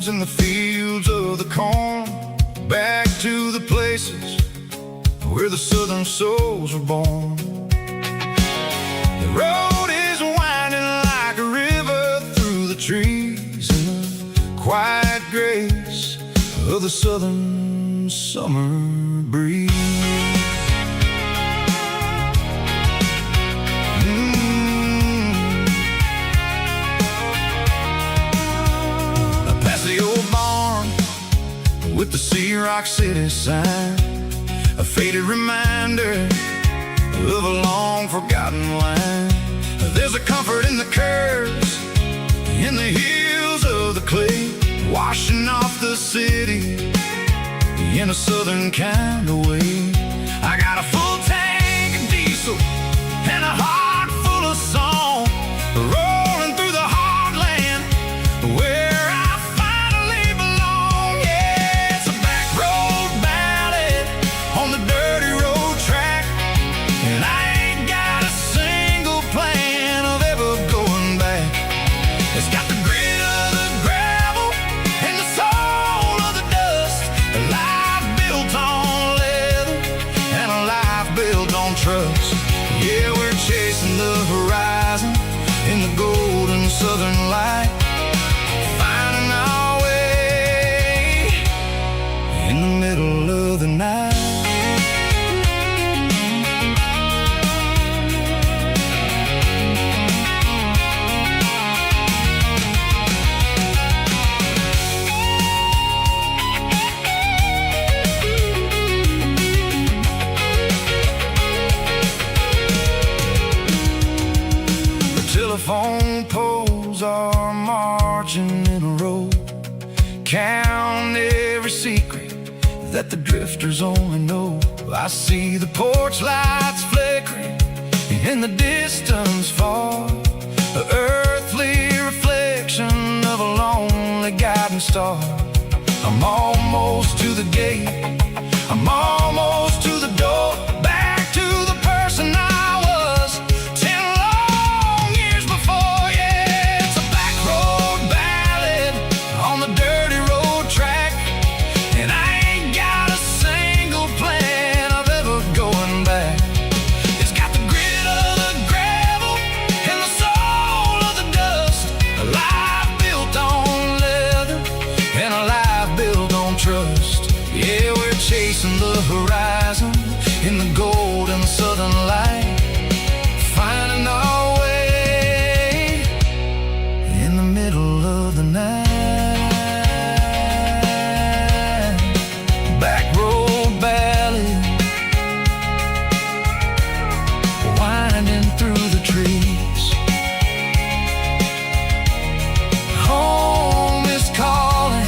roads and the fields of the corn, back to the places where the southern souls were born. The road is winding like a river through the trees in the quiet grace of the southern summer breeze. Past the old barn with the Sea Rock City sign, a faded reminder of a long forgotten line. There's a comfort in the curves, in the hills of the clay, washing off the city in a southern kind of way. I got a full tank of diesel and a heart full of song, rolling through the heartland where I finally belong. Yeah, it's a back road ballad on the dirty road track, and I ain't got a single plan of ever going back. It's got the grit of the gravel and the soul of the dust, a life built on leather and a life built on trust. Yeah, we're chasing the horizon in the golden southern light, finding our way in the middle of the night. Telephone poles are marching in a row, count every secret that the drifters only know. I see the porch lights flickering in the distance far, the earthly reflection of a lonely guiding star. I'm almost to the gate, I'm almost to the door, back to the person I was 10 long years before. Yeah, it's a back road ballad on the dirty road track, and I ain't got a single plan of ever going back. It's got the grit of the gravel and the soul of the dust, a life built on leather and a life built on trust. Yeah, we're chasing the horizon in the golden southern light, finding our way in the middle of the night. Back road ballad, winding through the trees. Home is calling.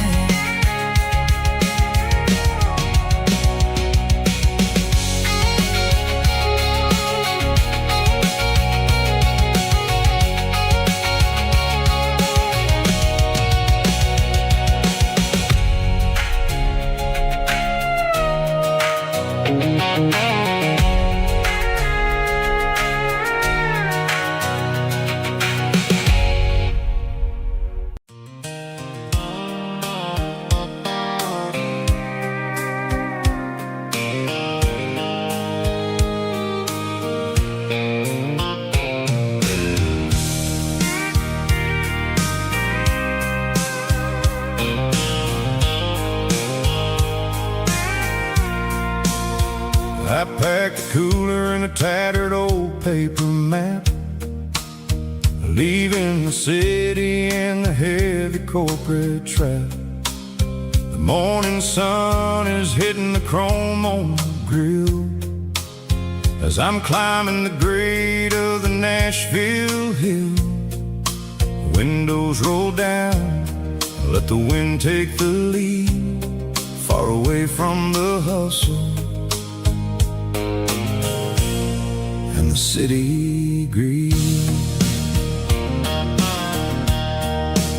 I packed the cooler in a tattered old paper map, leaving the city in the heavy corporate trap. The morning sun is hitting the chrome on the grill as I'm climbing the grade of the Nashville hill. The windows roll down, let the wind take the lead, far away from the hustle and the city greed.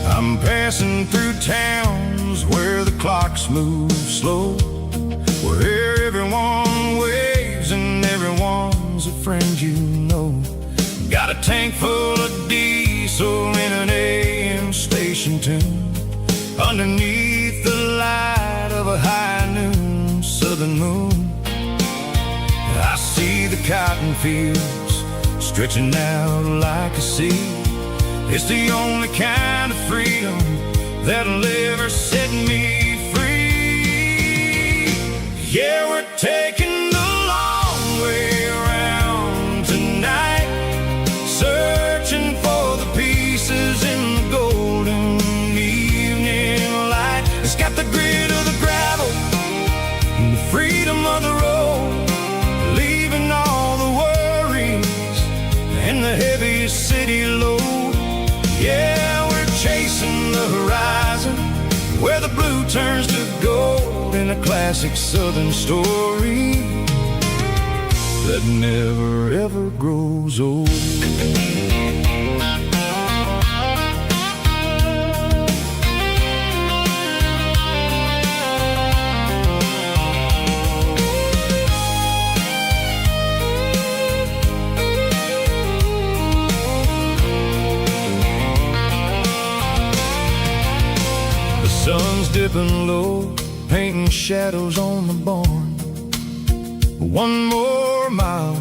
I'm passing through towns where the clocks move slow, where everyone waves and everyone's a friend you know. Got a tank full of diesel in an AM station tune, a underneath the light of a high noon southern moon. I see the cotton fields stretching out like a sea. It's the only kind of freedom that'll ever set me free. Yeah, we're taking the long way around tonight, searching for the pieces in the golden evening light. It's got the grit of the gravel and the freedom of the road, leaving all the worries and the heavy city load. Yeah, we're chasing the horizon where the blue turns to gold in a classic southern story that never ever grows old. Sun's dipping low, painting shadows on the barn. One more mile,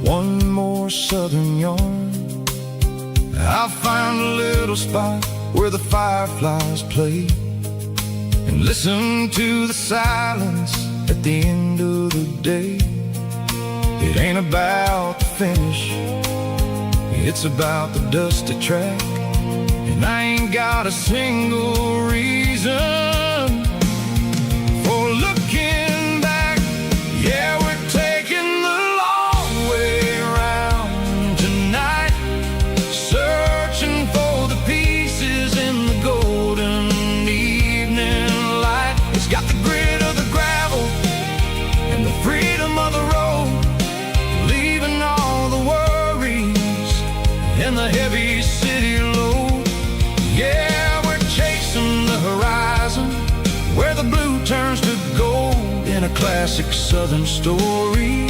one more southern yarn. I'll find a little spot where the fireflies play and listen to the silence at the end of the day. It ain't about the finish, it's about the dusty track. And I ain't got a single reason for looking back. Yeah, we're taking the long way around tonight, searching for the pieces in the golden evening light. It's got the grit of the gravel and the freedom of the road, leaving all the worries and the heavy city load. Yeah, we're chasing the horizon where the blue turns to gold in a classic southern story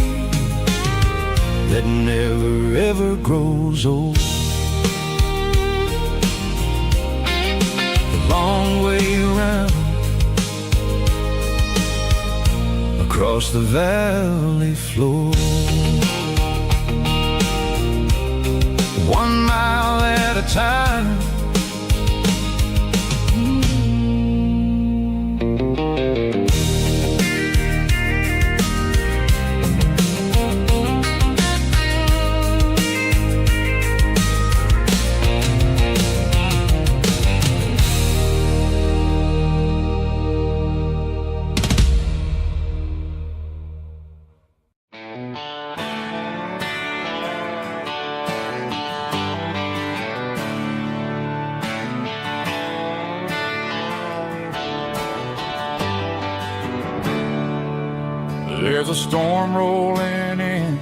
that never ever grows old. The long way around across the valley floor, 1 mile at a time. There's a storm rolling in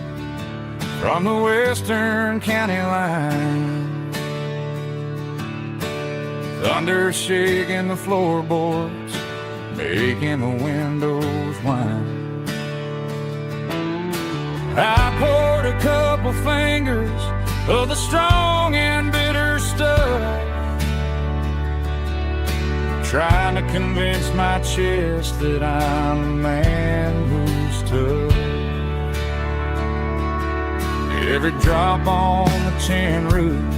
from the western county line, thunder shaking the floorboards, making the windows whine. I poured a couple fingers of the strong and bitter stuff, trying to convince my chest that I'm a man who's tough. Every drop on the tin roof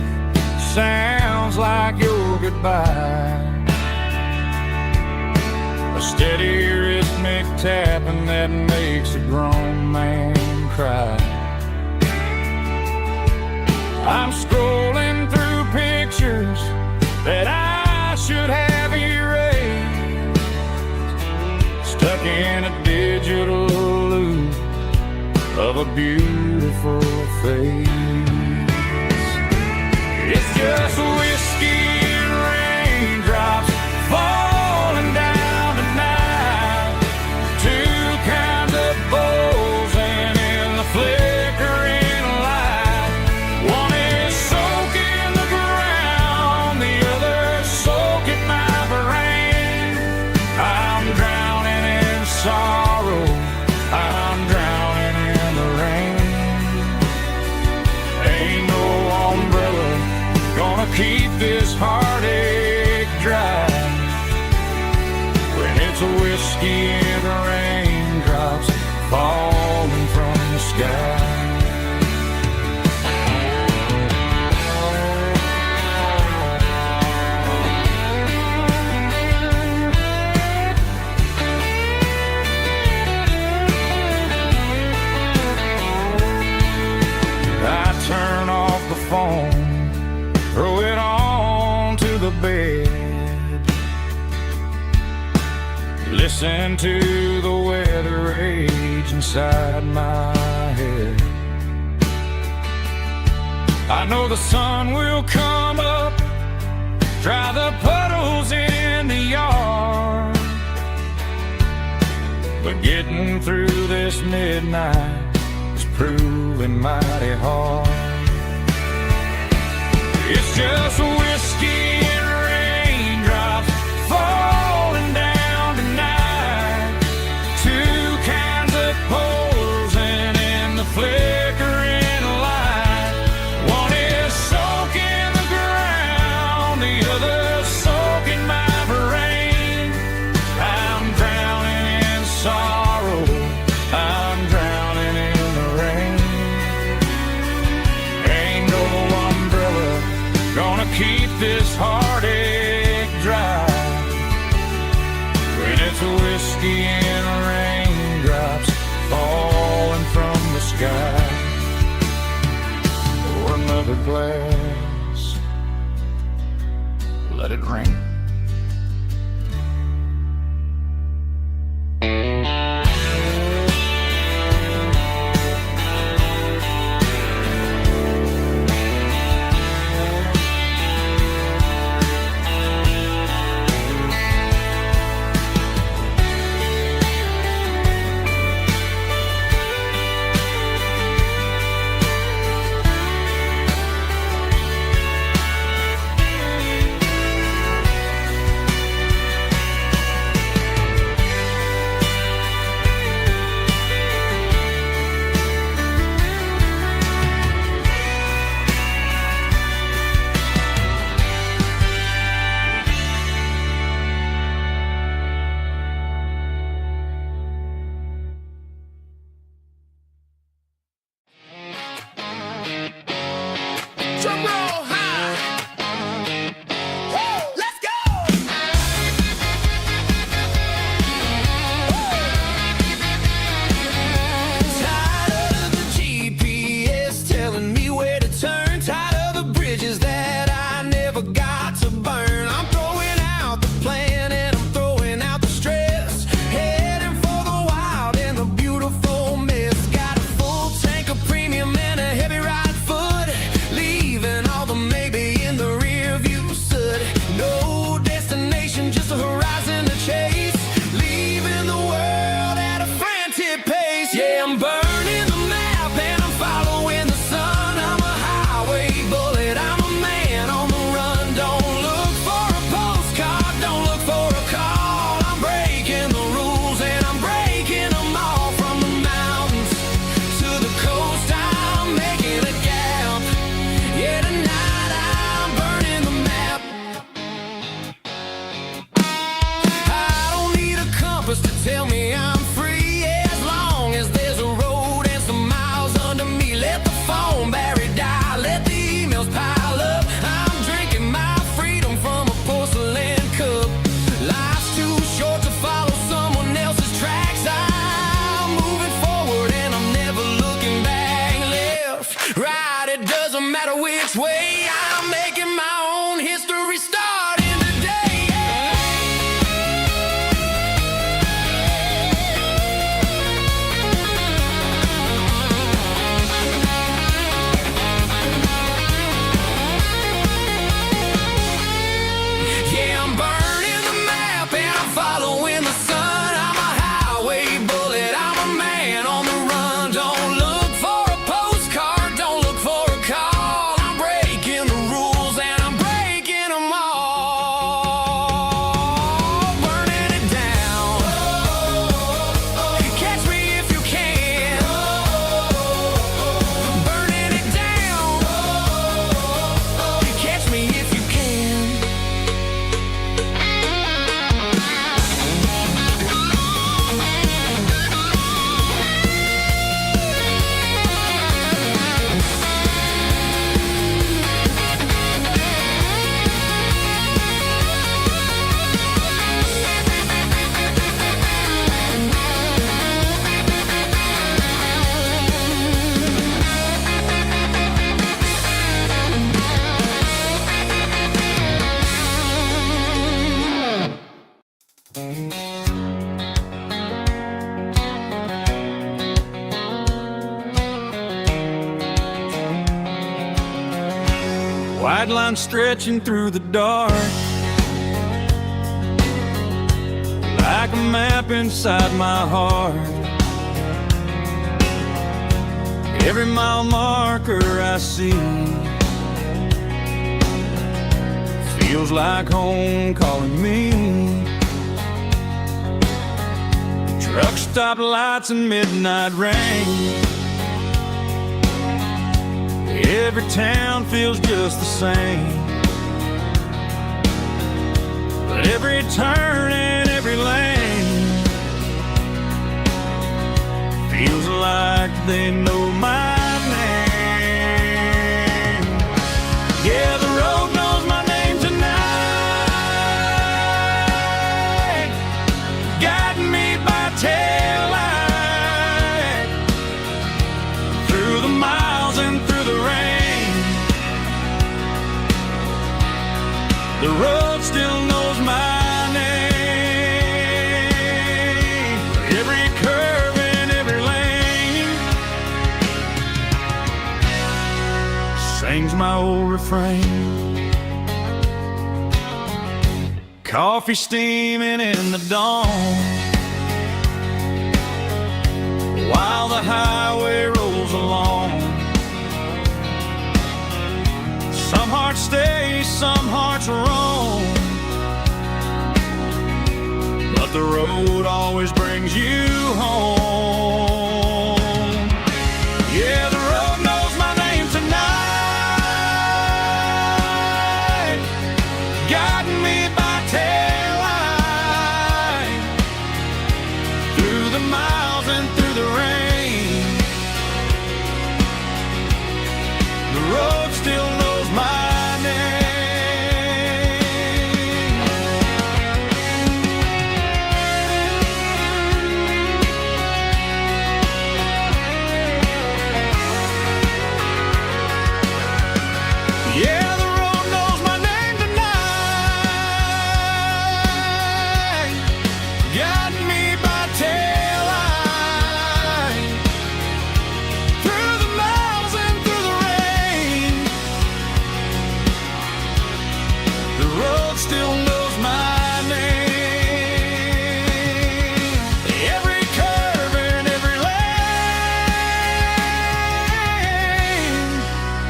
sounds like your goodbye, a steady rhythmic tapping that makes a grown man cry. I'm scrolling through pictures that I should have erased, stuck in a digital loop of a beautiful face. It's just whiskey and raindrops falling down tonight, two kinds of bowls and in the flickering light. One is soaking the ground, the other soaking my brain. I'm drowning in sorrow, I'm drowning in the rain. it's a whiskey and the raindrops falling from the sky. Turn off the phone, throw it on to the bed, listen to the weather rage inside my head. I know the sun will come up, dry the puddles in the yard, but getting through this midnight is proving mighty hard. It's just whiskey and raindrops falling down tonight. Two kinds of posing in the flickering light. One is soaking the ground, the other soaking my brain. I'm drowning in sorrow, I'm drowning in the rain. Ain't no umbrella gonna keep this heartache dry when it's whiskey and raindrops falling from the sky. Pour another glass, let it rain. Don't look for a postcard, don't look for a call. I'm breaking White line stretching through the dark, like a map inside my heart. Every mile marker I see feels like home calling me. Truck stop lights and midnight rain. Every town feels just the same, but every turn and every lane feels like they know my name. Yeah, the road knows my name tonight, guiding me by taillight through the miles and through the rain. The road still knows my name. Every curve and every lane sings my old refrain. Coffee steaming in the dawn, while the highway rolls along. Some hearts stay, some hearts roam, but the road always brings you home. Yeah, the road knows my name tonight, guiding me by taillight through the miles and through the rain. The road still knows my name. Yeah, the road knows my name tonight, guiding me by taillight through the miles and through the rain. The road still knows my name. Every curve and every lane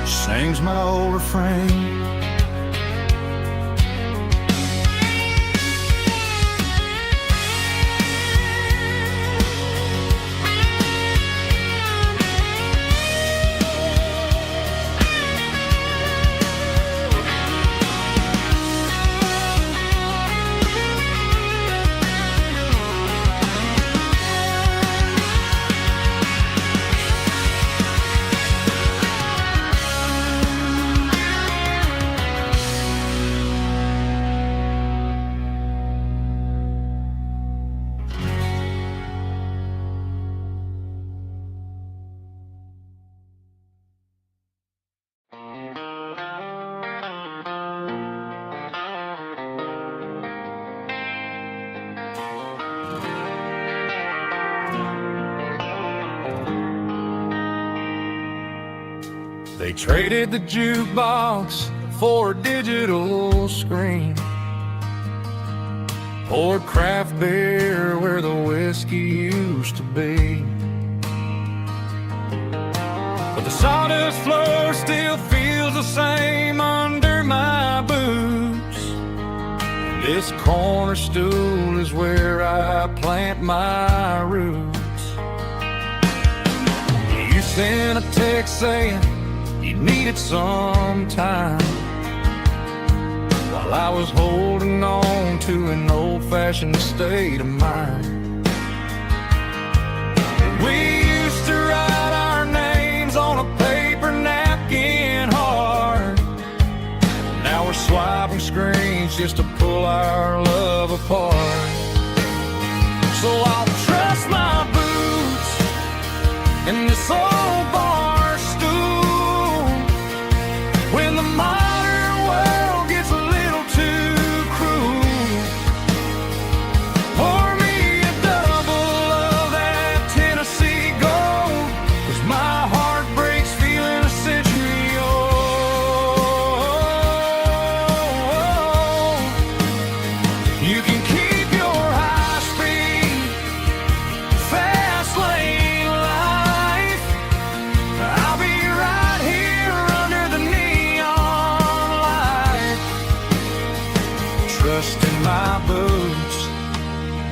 sings my old refrain. They traded the jukebox for a digital screen, poured craft beer where the whiskey used to be. But the sawdust floor still feels the same under my boots. This corner stool is where I plant my roots. You sent a text saying you needed some time, while I was holding on to an old-fashioned state of mind. We used to write our names on a paper napkin hard. Now we're swiping screens just to pull our love apart. So I'll trust my boots in this old bar stool when the modern world gets a little too cruel.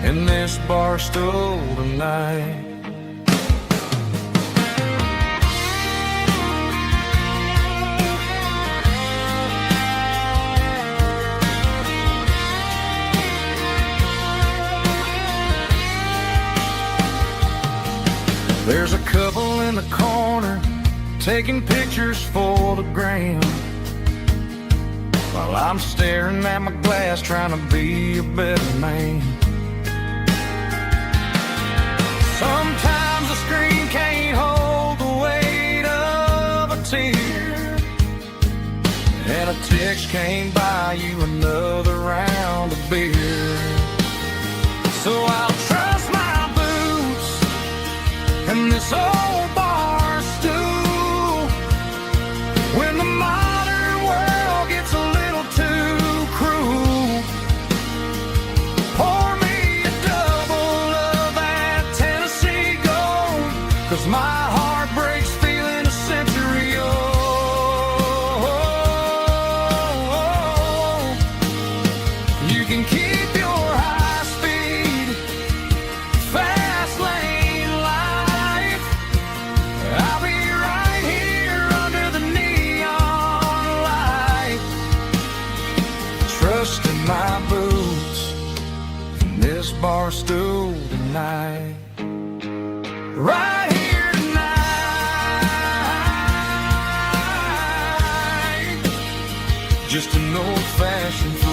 in this bar stool tonight. There's a couple in the corner taking pictures for the gram, while I'm staring at my glass trying to be a better man. Sometimes the screen can't hold the weight of a tear, and a text can't buy you another round of beer. So I'll trust my boots and this old bar stool when the modern world gets a little too cruel. Pour me a double of that Tennessee Gold, 'cause my heart breaks feeling a century old. You can keep your high speed, fast lane life. I'll be right here under the neon light, trusting my boots in this bar stool tonight. Right here tonight, just an old-fashioned fool.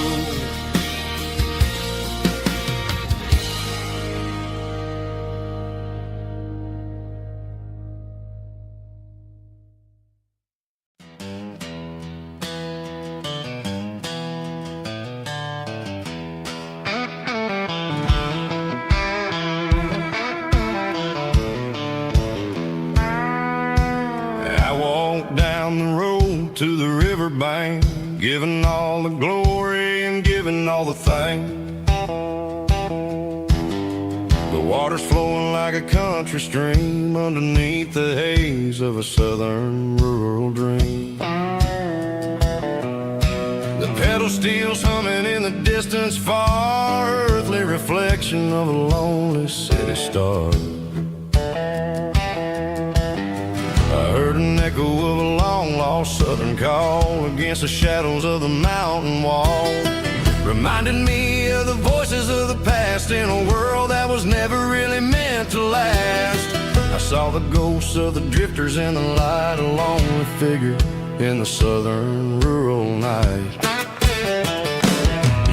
I walked down the road to the riverbank, giving all the glory and giving all the thanks. The water's flowing like a country stream underneath the haze of a southern rural dream. The pedal steel's humming in the distance far, earthly reflection of a lonely city star. I heard an echo of a long-lost southern call against the shadows of the mountain wall, reminded me of the voices of the past in a world that was never really meant to last. I saw the ghosts of the drifters in the light, a lonely figure in the southern rural night.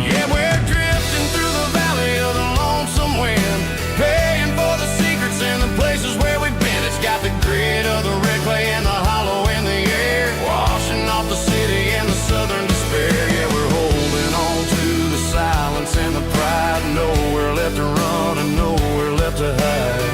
Yeah, we're drifting through the valley of the lonesome wind, paying for the secrets and the places where we've been. It's got the grit of the red clay and the hollow in the air, washing off the city and the southern despair. Yeah, we're holding on to the silence and the pride, nowhere left to run and nowhere left to hide.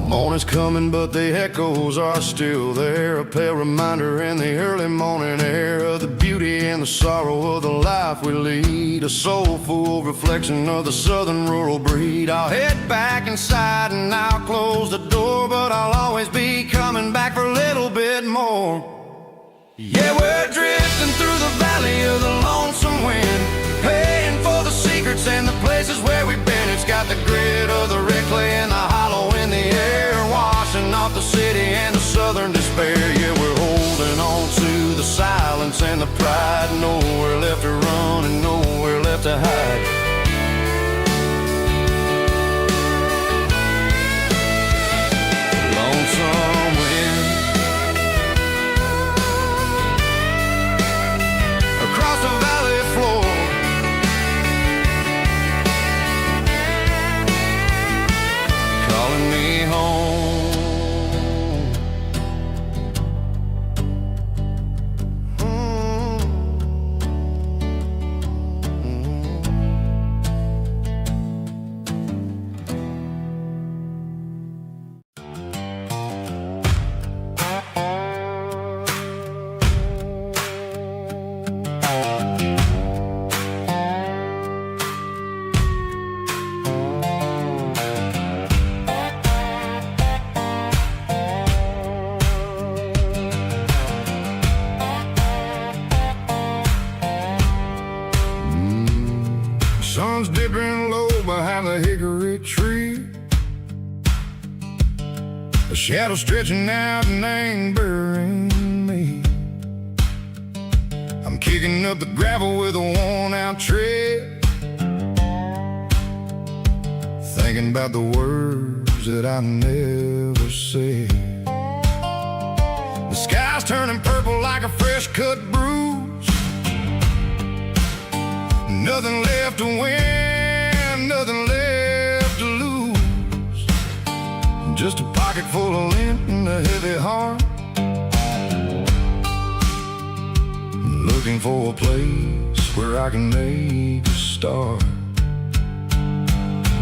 Morning's coming, but the echoes are still there, a pale reminder in the early morning air of the beauty and the sorrow of the life we lead, a soulful reflection of the southern rural breed. I'll head back inside and I'll close the door, but I'll always be coming back for a little bit more. Yeah, we're drifting through the valley of the lonesome wind, paying for the secrets and the places where we've been. It's got the grit of the red clay and the hollow in the air, washing off the city and the southern despair. Yeah, we're holding on to the silence and the pride, nowhere left to run and nowhere left to hide. Lonesome wind across the valley floor, calling me home. sun's dipping low behind the hickory tree. A shadow stretching out and ain't burying me. I'm kicking up the gravel with a worn-out tread, thinking about the words that I never said. The sky's turning purple like a fresh-cut bruise. Nothing left to win, nothing left to lose. Just a pocket full of lint and a heavy heart, looking for a place where I can make a start.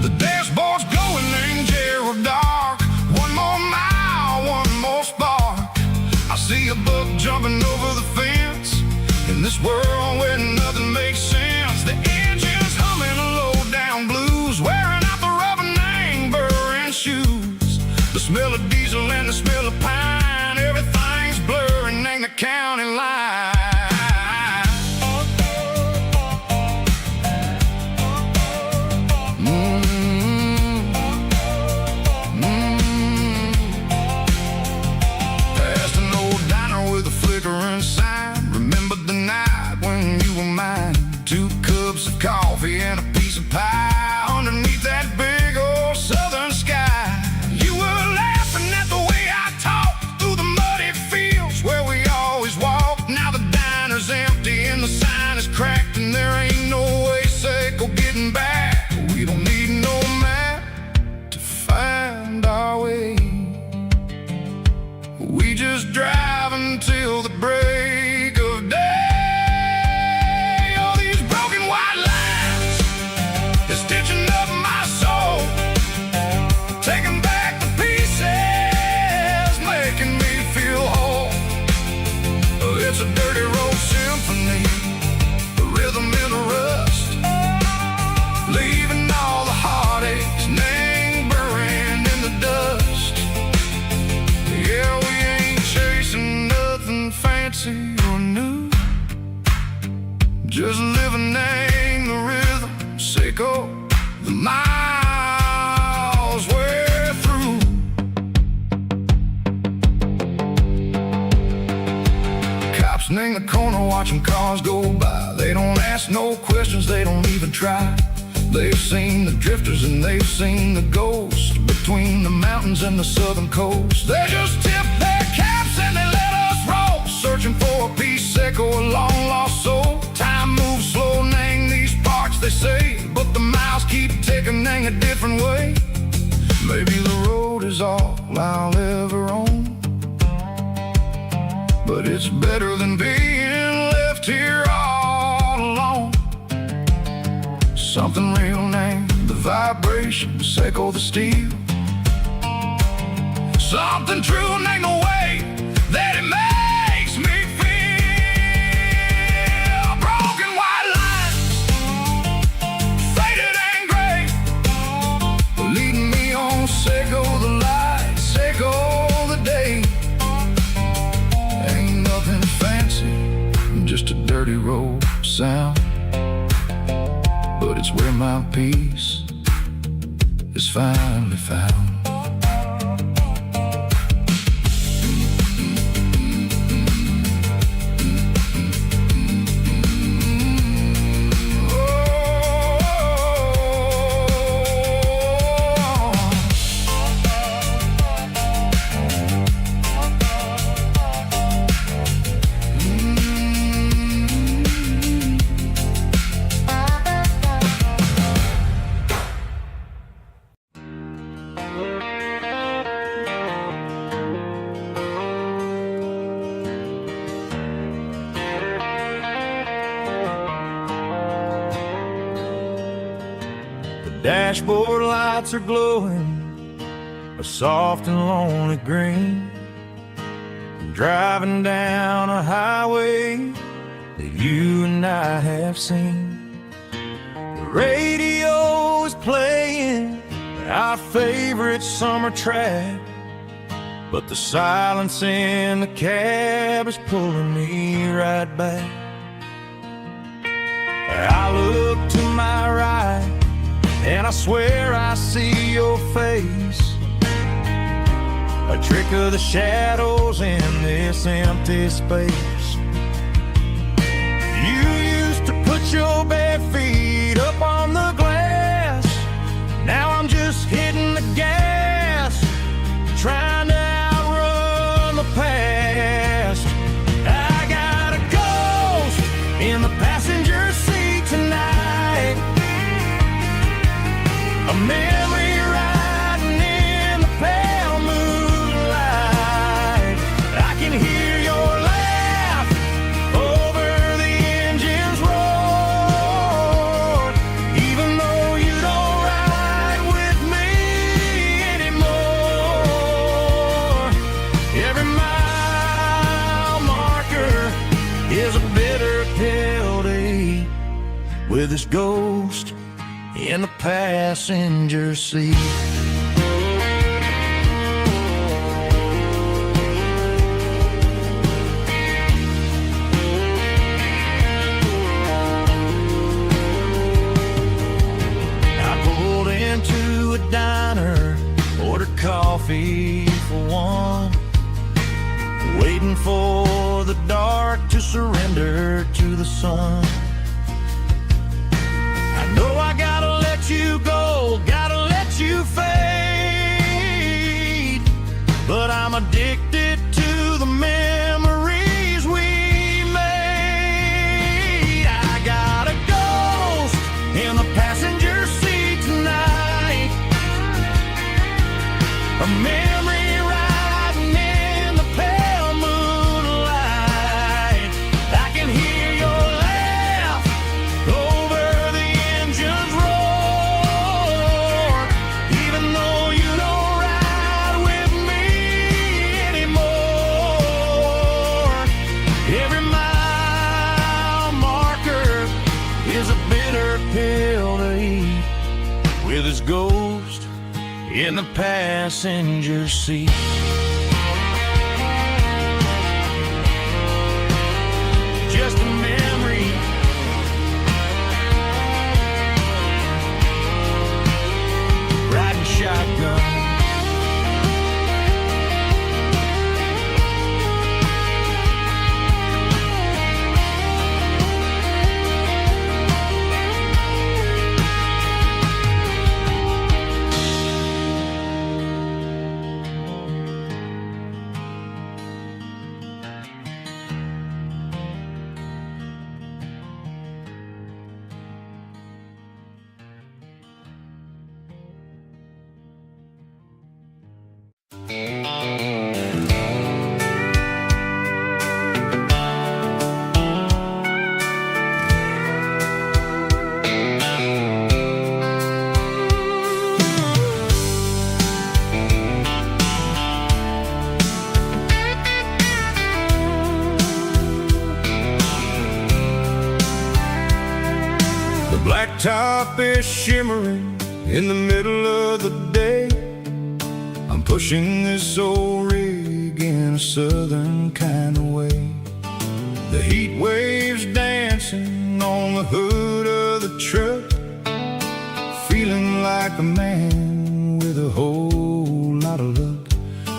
The dashboard's glowing angel dark. One more mile, one more spark. I see a buck jumping over the fence in this world where nothing makes sense. The engine's humming low-down blues, wearing out the rubber name burring shoes. The smell of diesel and the smell of pine, everything's blurring, ain't the county line. Remember the night when you were mine? 2 cups of coffee and a piece of pie underneath that big old southern sky. You were laughing at the way I talked through the muddy fields where we always walked. Now the diner's empty and the sign is cracked, and there ain't no way safe or getting back. We don't need no map to find our way. We just drive until the break of day. All these broken white lines is stitching up my soul, taking back the pieces, making me feel whole. It's a dirty road symphony, the rhythm in the rust, leaving all the heartaches, name burning in the dust. Yeah, we ain't chasing nothing fancy or new, just living name the rhythm, sicko, the miles we're through. Cops in the corner watching cars go by. They don't ask no questions, they don't even try. They've seen the drifters and they've seen the ghosts between the mountains and the southern coast. They just tip their caps and they let us roll, searching for a piece sick or a long-lost soul. Time moves slow, nang these parts, they say, but the miles keep ticking, nang a different way. Maybe the road is all I'll ever own, but it's better than being left here all alone. Something real named the vibration, echo the steel. Something true named the way that it makes me feel. Broken white lines, faded and gray, leading me on, sicko the light, sicko the day. Ain't nothing fancy, just a dirty road sound, but it's where my peace is finally found. Dashboard lights are glowing a soft and lonely green. I'm driving down a highway that you and I have seen. The radio is playing our favorite summer track, but the silence in the cab is pulling me right back. I look to my right, and I swear I see your face. A trick of the shadows in this empty space. You used to put your bare feet up on the glass. Now I'm just hitting the gas, trying to outrun the past. I got a ghost in the passenger seat tonight, a memory riding in the pale moonlight. I can hear your laugh over the engine's roar, even though you don't ride with me anymore. Every mile marker is a bitter pill to eat, with this ghost in the passenger seat. I pulled into a diner, ordered coffee for one, waiting for the dark to surrender to the sun. I know I gotta let you go, gotta let you fade, but I'm addicted to the memories we made. I got a ghost in the passenger seat tonight, a memory riding in the pale moonlight. I can hear your laugh over the engine's roar, even though you don't ride with me anymore. Every mile marker is a bitter pill to eat, with his ghost in the passenger seat. Just a memory, riding shotgun. The blacktop is shimmering in the middle of the day. I'm pushing this old rig in a southern kind of way. The heat waves dancing on the hood of the truck, feeling like a man with a whole lot of luck.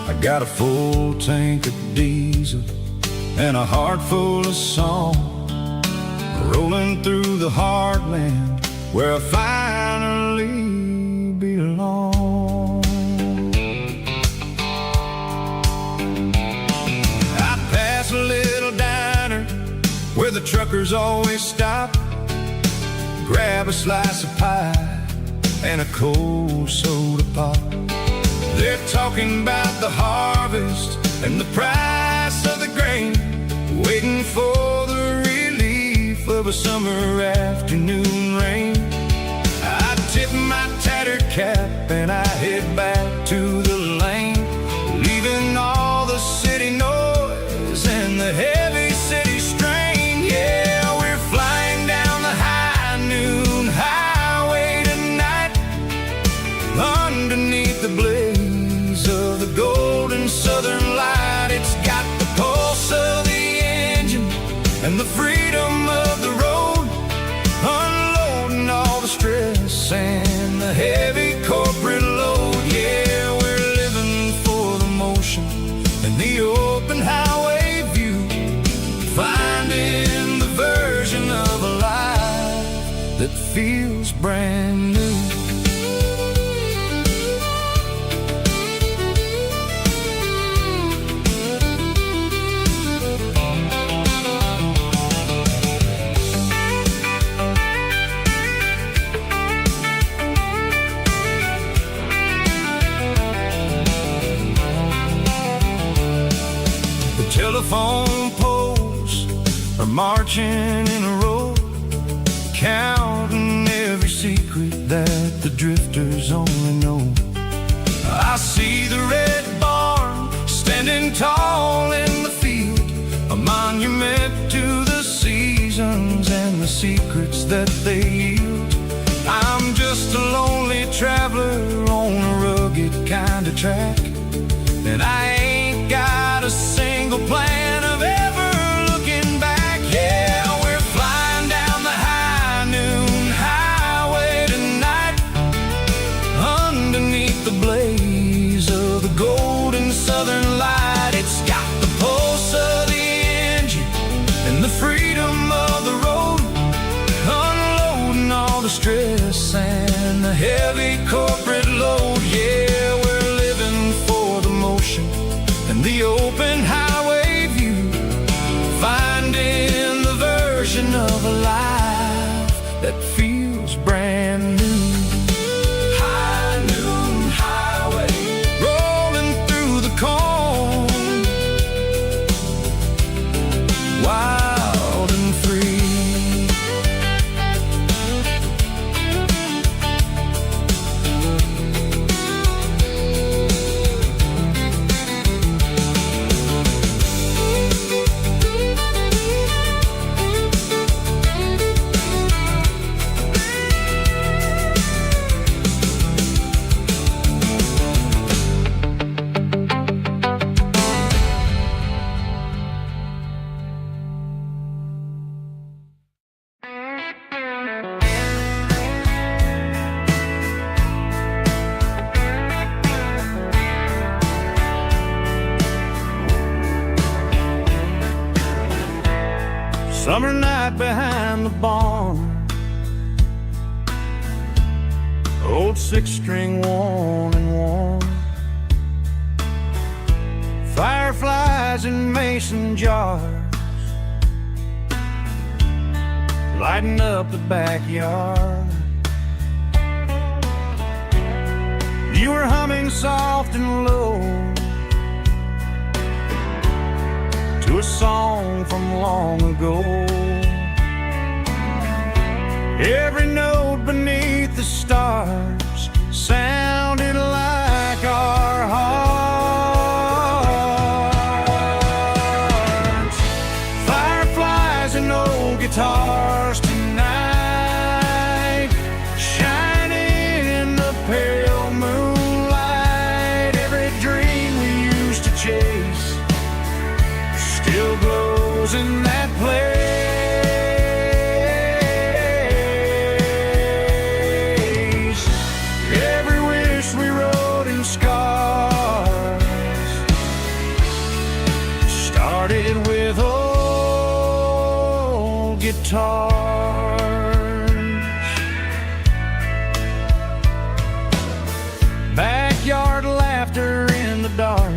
I got a full tank of diesel and a heart full of song, rolling through the heartland where I finally belong. I pass a little diner where the truckers always stop, grab a slice of pie and a cold soda pop. They're talking about the harvest and the price of the grain, waiting for the relief of a summer afternoon rain. I tip my tattered cap and I head back to the lane, leaving all the city noise and the heavy city strain. Yeah, we're flying down the high noon highway tonight, underneath the blaze of the golden southern light. It's got the pulse of the engine and the freedom of the road, unloading all that feels brand new. Telephone poles are marching in a row, counting every secret that the drifters only know. I see the red barn standing tall in the field, a monument to the seasons and the secrets that they yield. I'm just a lonely traveler on a rugged kind of track, and I ain't got a single plan of ever looking back. Yeah, we're flying down the high noon highway tonight, underneath the blaze of the golden southern light. It's got the pulse of the engine and the freedom of the road, unloading all the stress and the heavy corporate load. Yeah, we're living for the motion and the open highway view, finding the version of a life that feels brand new. High noon highway, rolling through the corn, wild and free. Summer night behind the barn, old six-string worn and worn, fireflies in mason jars, lighting up the backyard. You were humming soft and low to a song from long ago. Every note beneath the stars sounded like our hearts. Fireflies and old guitars tonight, shining in the pale moonlight. Every dream we used to chase still glows in that place. Every wish we wrote in scars started with old guitars. Backyard laughter in the dark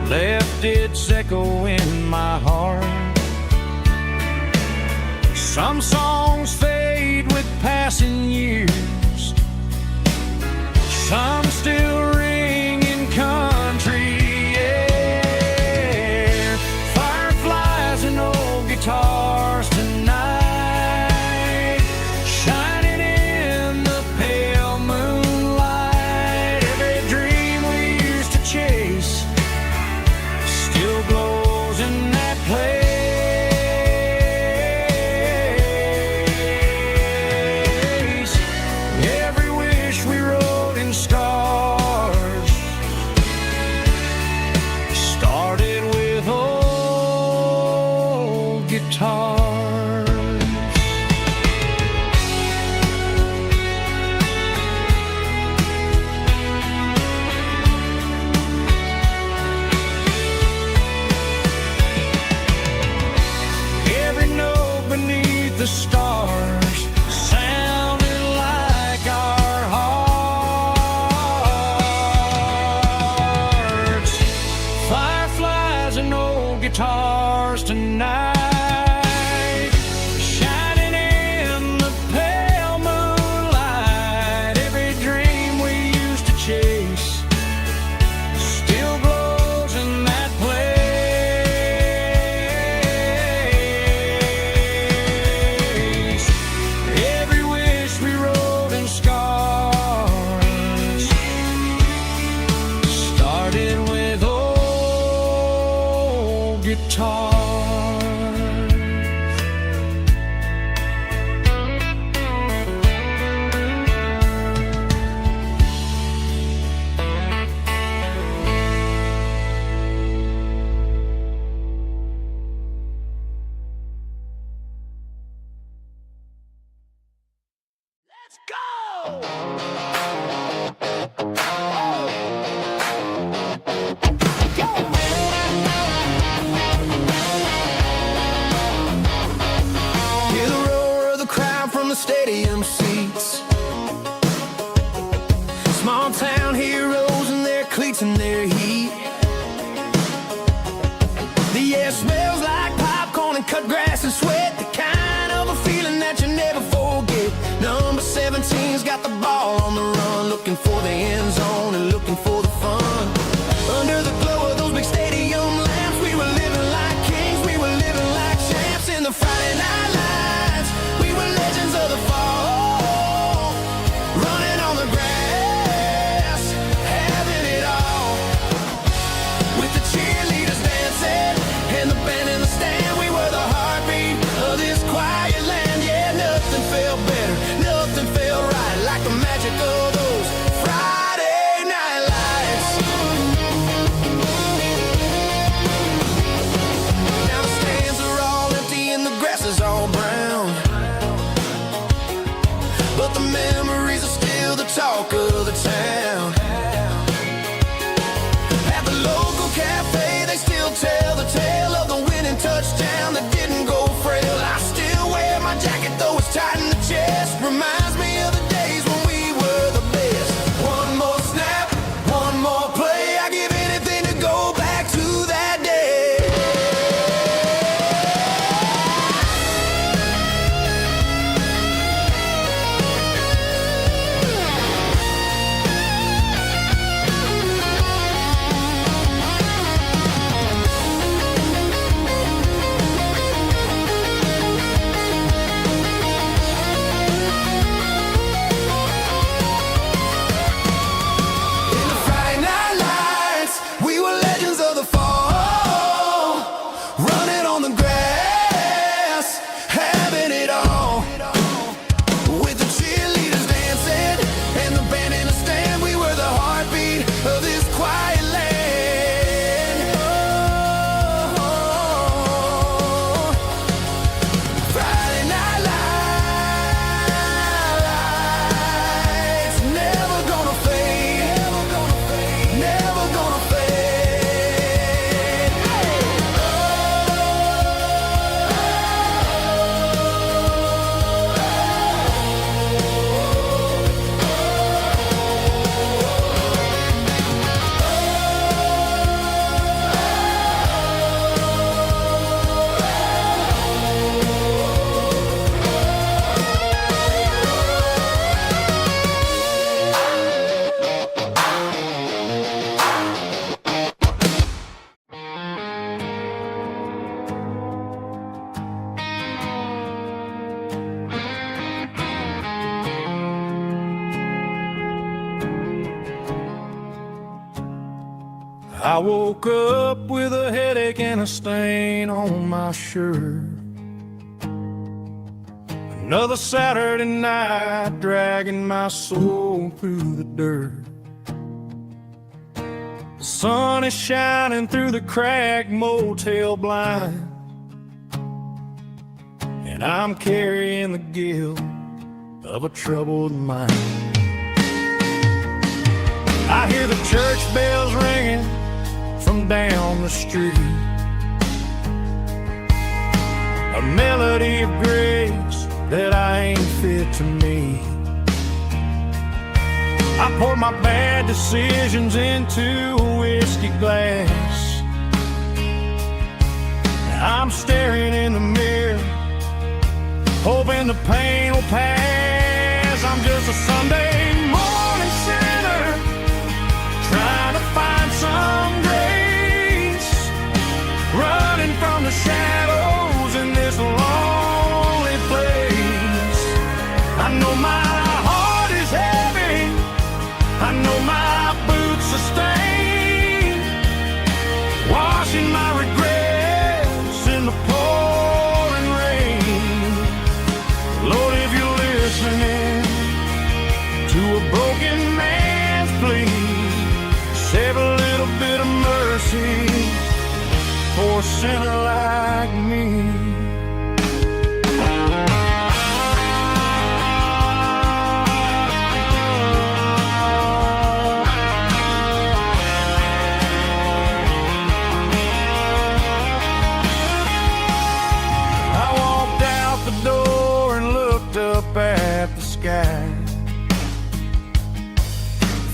left its echo in my heart. Some songs fade with passing years, some still ring in country air. Fireflies and old guitars tonight, shining in the pale moonlight. Every dream we used to chase still glows in that place. Every wish we wrote in scars started with old guitars. Every note beneath guitars tonight, shining in the pale moonlight. Every dream we used to chase still glows in that place. Every wish we wrote in scars started with old guitars. Let's go! Hear the roar of the crowd from the stadium seats. Small town heroes in their cleats and their heat. The air smells like popcorn and cut grass and sweat. The kind of a feeling that you never forget. Number 17's got the ball on the run, looking for the end zone and looking for the fun. Under the glow of those big stadium lamps, we were living like kings, we were living like champs in the Friday night lights. We were legends of the fall, running on the grass, having it all. With the cheerleaders dancing and the band in the stand, we were the heartbeat of this quiet land. Yeah, nothing felt better, nothing felt right like the magic of those Friday night lights. Now the stands are all empty and the grass is all brown, but the memories are still the talk of the town. At the local cafe, they still tell the tale of the winning touchdown that didn't go frail. I still wear my jacket though it's tight in the chest. Reminds me of the days when we were the best. One more snap, one more play. I give anything to go back to that day. In the Friday night lights, we were legends of the fall, running on the grass, having it all. With the cheerleaders dancing and the band in the stand, we were the heartbeat of this quiet land. Oh, Friday night lights, never gonna fade, never gonna fade, never gonna fade. I woke up with a headache and a stain on my shirt. Another Saturday night dragging my soul through the dirt. The sun is shining through the cracked motel blind, and I'm carrying the guilt of a troubled mind. I hear the church bells ringing from down the street, a melody of grace that I ain't fit to meet. I pour my bad decisions into a whiskey glass I'm staring in the mirror, hoping the pain will pass. I'm just a Sunday morning sinner, trying to find some grace, running from the shadows in this lonely place. I know my heart is heavy, I know my boots are stained, washing my regrets in the pouring rain. Lord, if you're listening to a broken man's plea, save a little bit of mercy for a sinner like me. At the sky,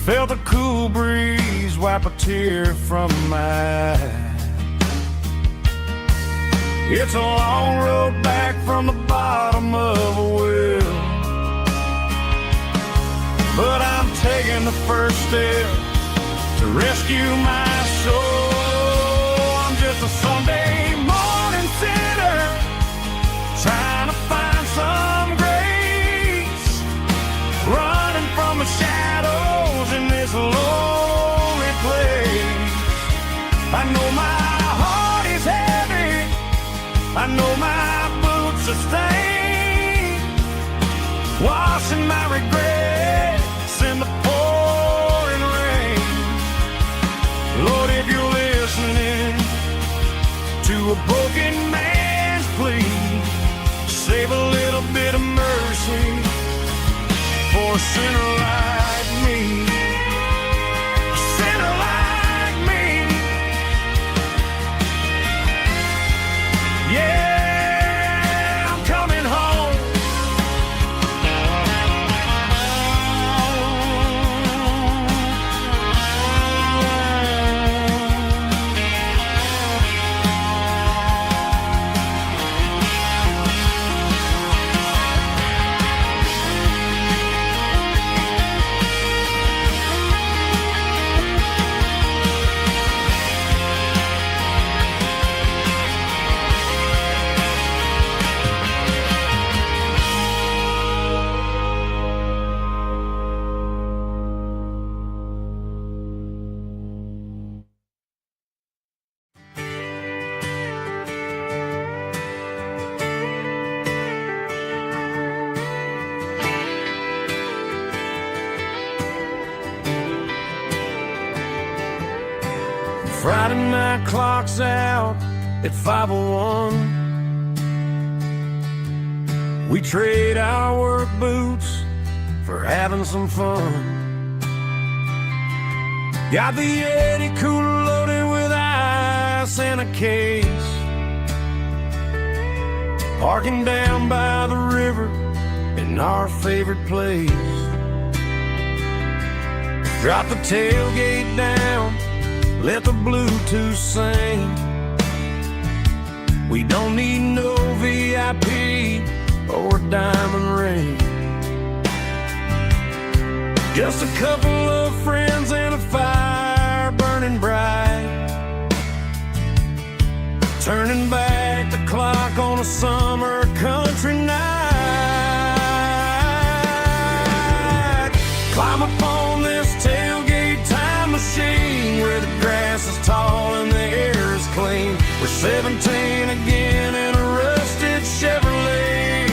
felt a cool breeze wipe a tear from my eye. It's a long road back from the bottom of a well, but I'm taking the first step to rescue my soul. I'm just a Sunday morning sinner, trying to find some grace, running from the shadows in this lonely place. I know my heart is heavy, I know my boots are stained, washing my regrets in the pouring rain. Lord, if you're listening to a broken man's plea, save a little bit of mercy for a sinner like me. A sinner like me. Yeah, I'm coming home. Friday night clock's out at 5:01. We trade our work boots for having some fun. Got the Yeti cooler loaded with ice and a case, parking down by the river in our favorite place. Drop the tailgate down, let the Bluetooth sing. We don't need no VIP or a diamond ring. Just a couple of friends and a fire burning bright, turning back the clock on a summer country night. Climb up on this tailgate time machine where the grass is tall and the air is clean. We're 17 again in a rusted Chevrolet,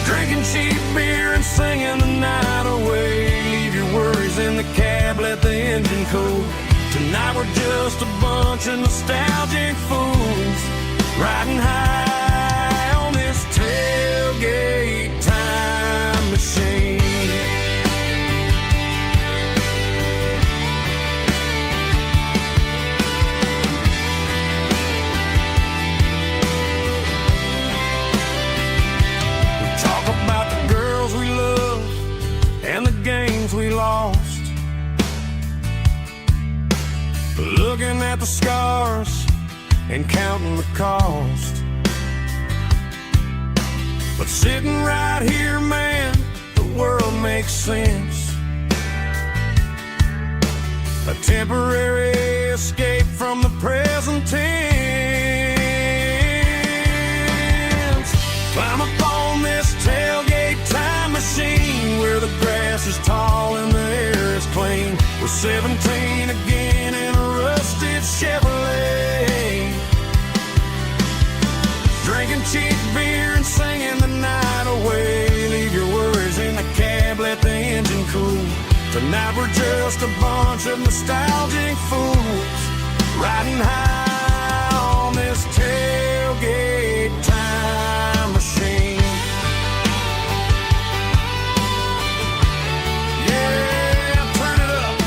drinking cheap beer and singing the night away. Leave your worries in the cab, let the engine cool. Tonight we're just a bunch of nostalgic fools, riding high on this tailgate time machine. We talk about the girls we love and the games we lost, looking at the scars and counting the cost. But sitting right here, man, the world makes sense. A temporary escape from the present tense. Climb up on this tailgate time machine where the grass is tall and the air is clean. We're 17 again in a rusted Chevrolet, drinking cheap beer and singing the night away. Leave your worries in the cab, let the engine cool. Tonight we're just a bunch of nostalgic fools riding high on this tailgate time machine. Yeah, turn it up.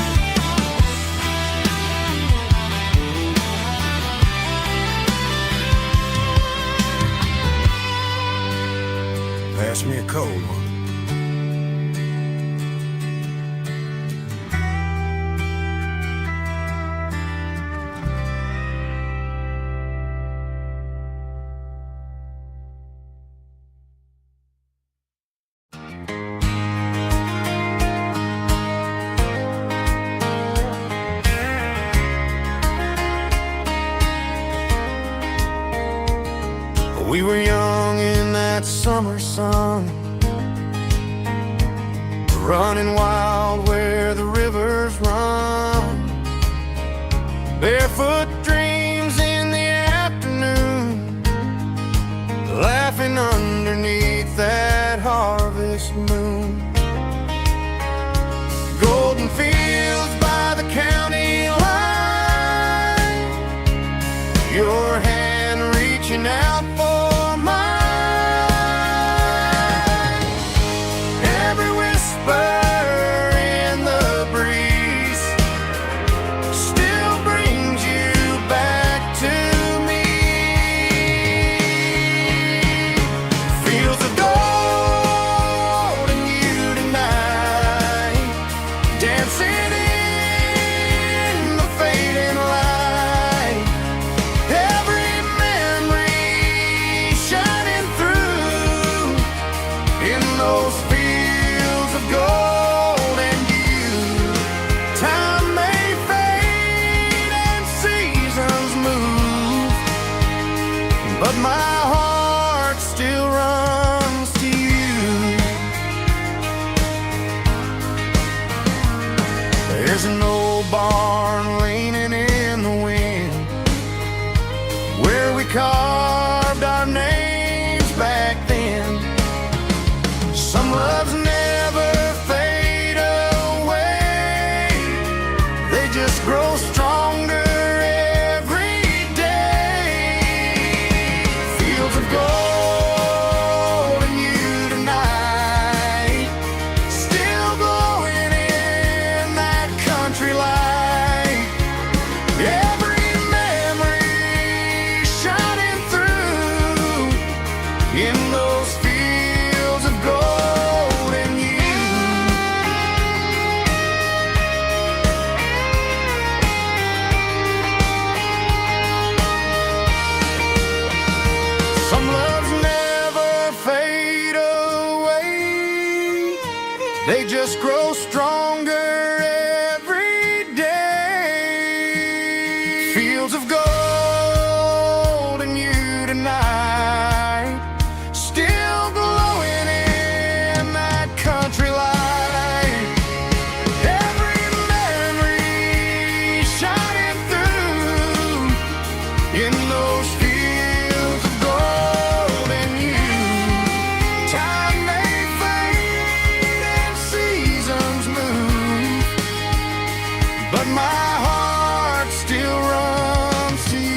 Pass me a cold one. We were young in that summer sun, running wild where the rivers run. Barefoot dreams in the afternoon, laughing underneath that harvest moon. Golden fields by the county line, your hand reaching out for mine. Every whisper in the breeze still brings you back to me. Fields of gold and you tonight, dancing in the fading light. Every memory shining through in those fields of gold and you. Time may fade and seasons move, but my heart still runs to you. There's an old barn leaning in the wind where we carved our names back then. Some loves never fade away, they just grow stronger every day. Fields of gold and you tonight, still glowing in that country light. Every memory shining through in those fields of gold and you. Some loves never fade away, they just grow stronger every day. Fields of gold and you tonight, still glowing in that country light. Every memory shining through in those fields of gold and you. Time may fade and seasons move, but my heart still runs to you.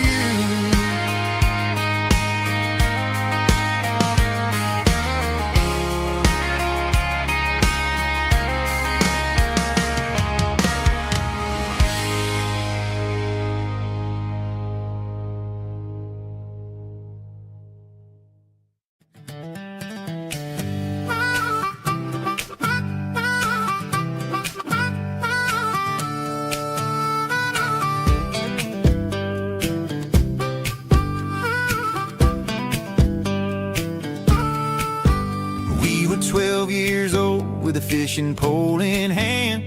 fishing pole in hand,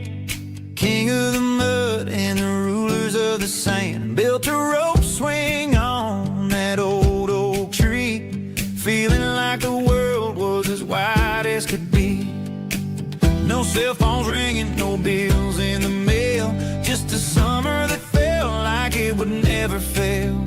king of the mud and the rulers of the sand. Built a rope swing on that old oak tree, feeling like the world was as wide as could be. No cell phones ringing, no bills in the mail, just a summer that felt like it would never fail.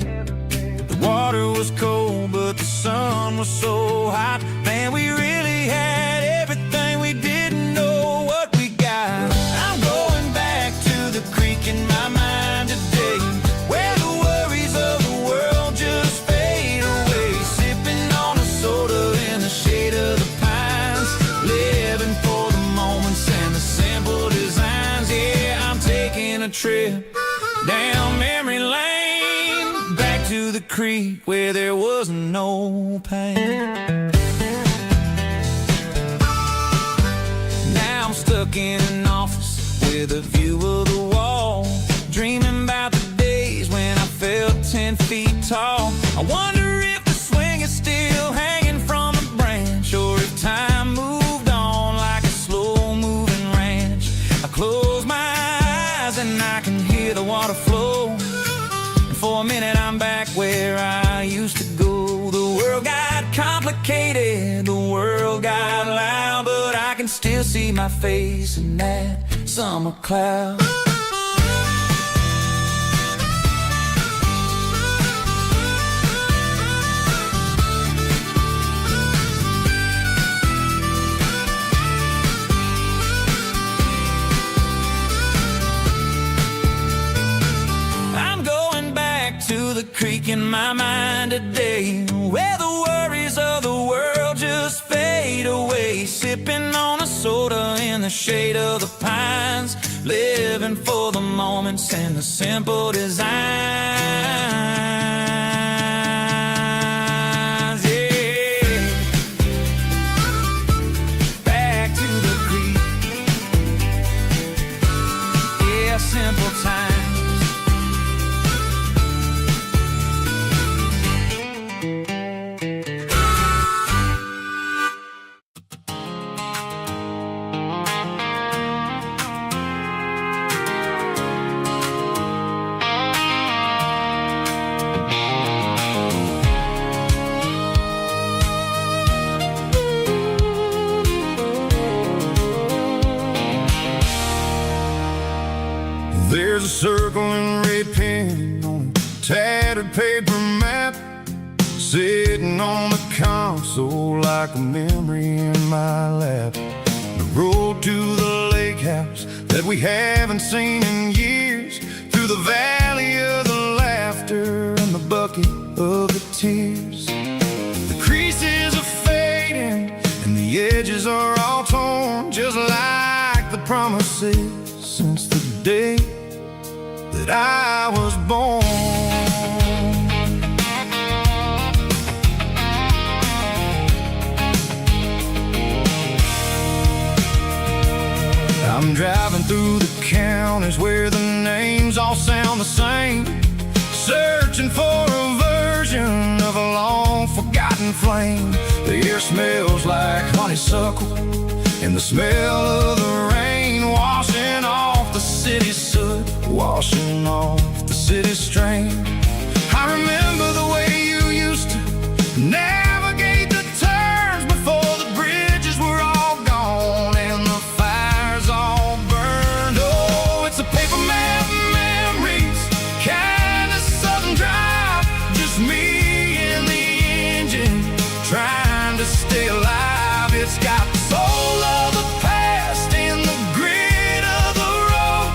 The water was cold, but the sun was so hot. Man, we really had everything, we didn't know what we got. I'm going back to the creek in my mind today, where the worries of the world just fade away. Sipping on a soda in the shade of the pines, living for the moments and the simple designs. Yeah, I'm taking a trip down memory lane, back to the creek where there was no pain. Now I'm stuck in an office with a view of the wall, dreaming about the days when I felt 10 feet tall. I wonder if the swing is still hanging from a branch, or if time moved on like a slow-moving ranch. I close my eyes and I can hear the water flow, and for a minute I'm back where I used to go. The world got complicated, the world got loud, but I can still see my face in that summer cloud. To the creek in my mind today, where the worries of the world just fade away. Sipping on a soda in the shade of the pines, living for the moments and the simple designs. Yeah, back to the creek. Yeah, simple times. There's a circle and red pen on a tattered paper map, sitting on the console like a memory in my lap. The road to the lake house that we haven't seen in years, through the valley of the laughter and the bucket of the tears. The creases are fading and the edges are all torn, just like the promises since the day that I was born. I'm driving through the counties where the names all sound the same, searching for a version of a long forgotten flame. The air smells like honeysuckle and the smell of the rain, washing off the city's soot, washing off the city's strain. I remember the way you used to navigate the turns before the bridges were all gone and the fires all burned. Oh, it's a paper map memories, kind of sudden drive, just me and the engine trying to stay alive. It's got the soul of the past in the grit of the road,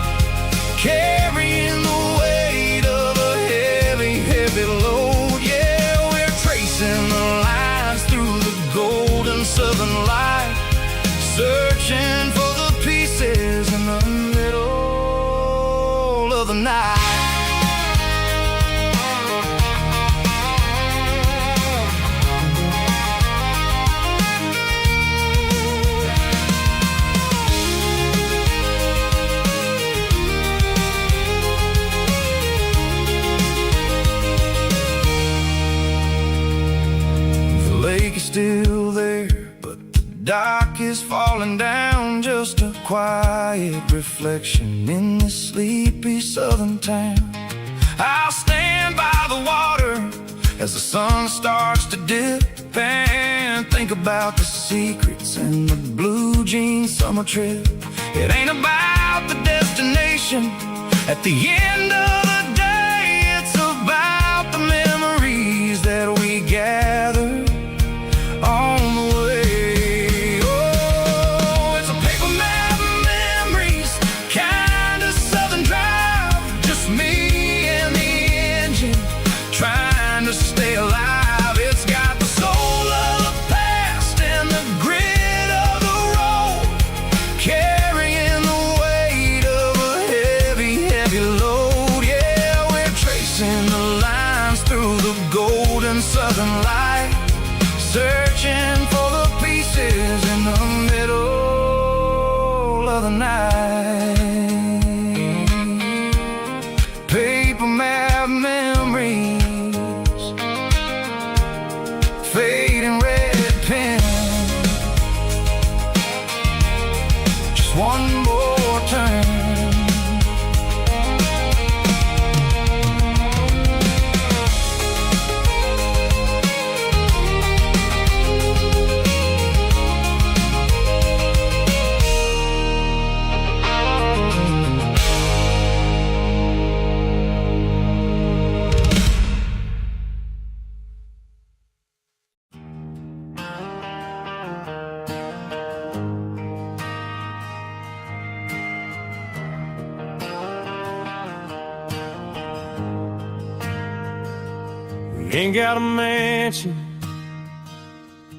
carrying the weight of a heavy, heavy load. Yeah, we're tracing the lines through the golden southern light, searching for the pieces in the middle of the night. Still there, but the dock is falling down, just a quiet reflection in this sleepy southern town. I'll stand by the water as the sun starts to dip and think about the secrets and the blue jean summer trip. It ain't about the destination at the end of the day, it's about the memories that we gather on the way. Oh, it's a paper map of memories, kind of southern drive, just me and the engine trying to stay alive. It's got the soul of the past and the grit of the road, carrying the weight of a heavy, heavy load. Yeah, we're tracing the lines through the golden southern light, searching for the pieces in the middle of the night. Paper map memories, fading red pen, just one more turn. Ain't got a mansion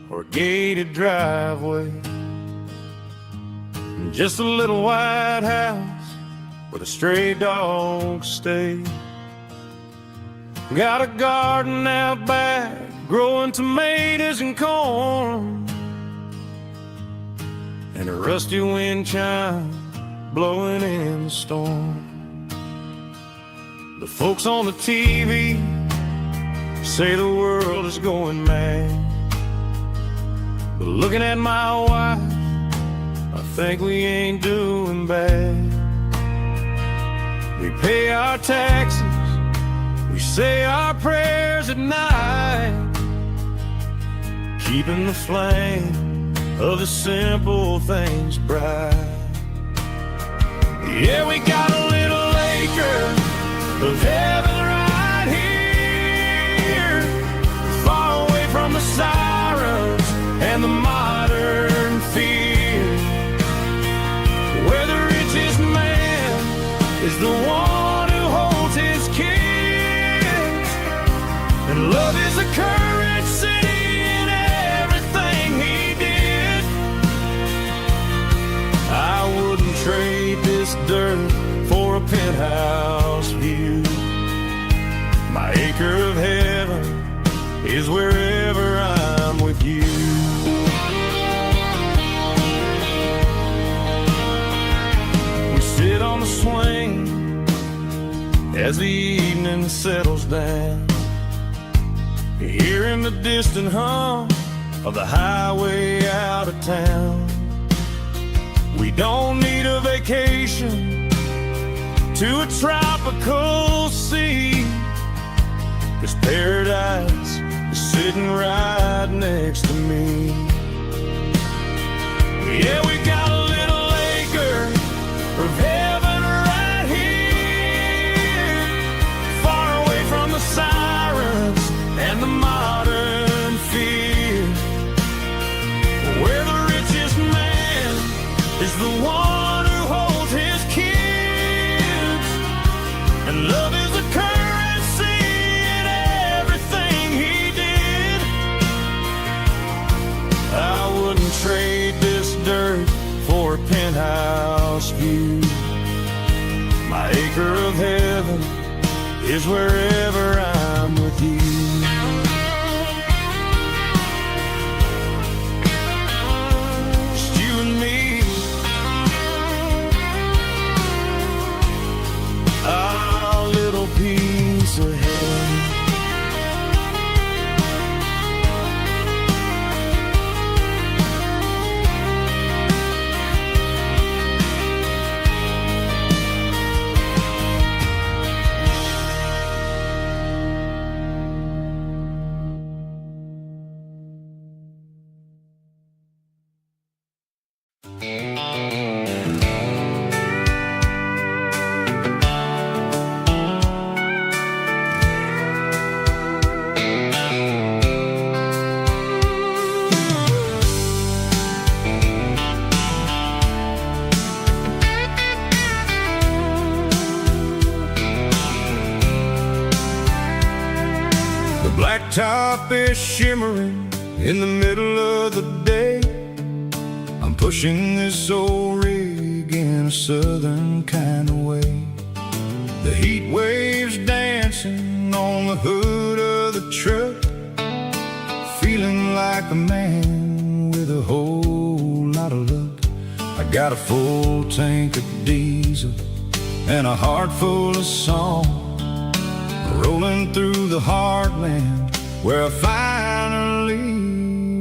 or a gated driveway, just a little white house where the stray dogs stay. Got a garden out back, growing tomatoes and corn, and a rusty wind chime blowing in the storm. The folks on the TV say the world is going mad, but looking at my wife, I think we ain't doing bad. We pay our taxes, we say our prayers at night, keeping the flame of the simple things bright. Yeah, we got a little acre of heaven right here, far away from the sirens and the modern fear, where the richest man is the one who holds his kids, and love is a currency in everything he did. I wouldn't trade this dirt for a penthouse view. My acre of heaven is wherever I'm with you. We sit on the swing as the evening settles down, hearing the distant hum of the highway out of town. We don't need a vacation to a tropical sea, 'cause paradise is sitting right next to me. Yeah, we got a little acre of heaven right here, far away from the sirens and the modern fear, where the richest man is the one who holds his kids, and love is a currency in everything he did. I wouldn't trade this dirt for a penthouse view. My acre of heaven is wherever I'm with you. Just you and me, our little piece of heaven. The blacktop is shimmering in the middle of the day. I'm pushing this old rig in a southern kind of way. The heat waves dancing on the hood of the truck, feeling like a man with a whole lot of luck. I got a full tank of diesel and a heart full of song, rolling through the heartland where I finally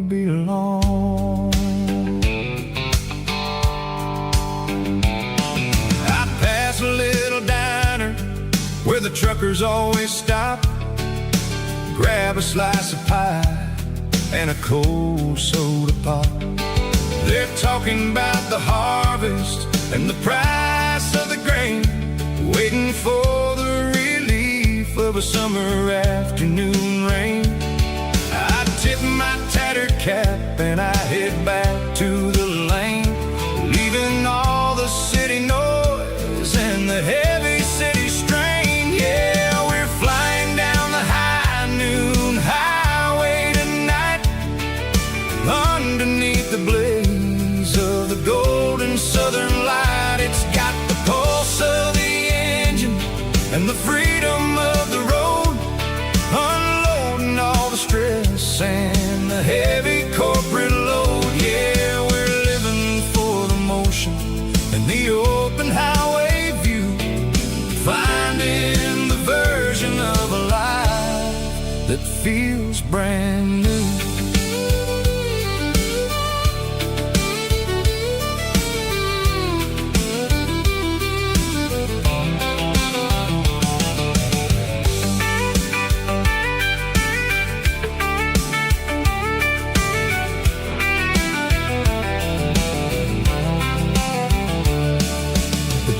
belong. I pass a little diner where the truckers always stop, grab a slice of pie and a cold soda pop. They're talking about the harvest and the price of the grain, waiting for the relief of a summer afternoon rain. I tip my tattered cap and I head back to the lane, leaving all the city noise and the heavy city strain. Yeah, we're flying down the high noon highway tonight, underneath the blaze of the golden southern light. It's got the pulse of the engine and the freedom of the road, unloading all the stress and the heavy corporate load. Yeah, we're living for the motion and the open highway view, finding the version of a life that feels brand new.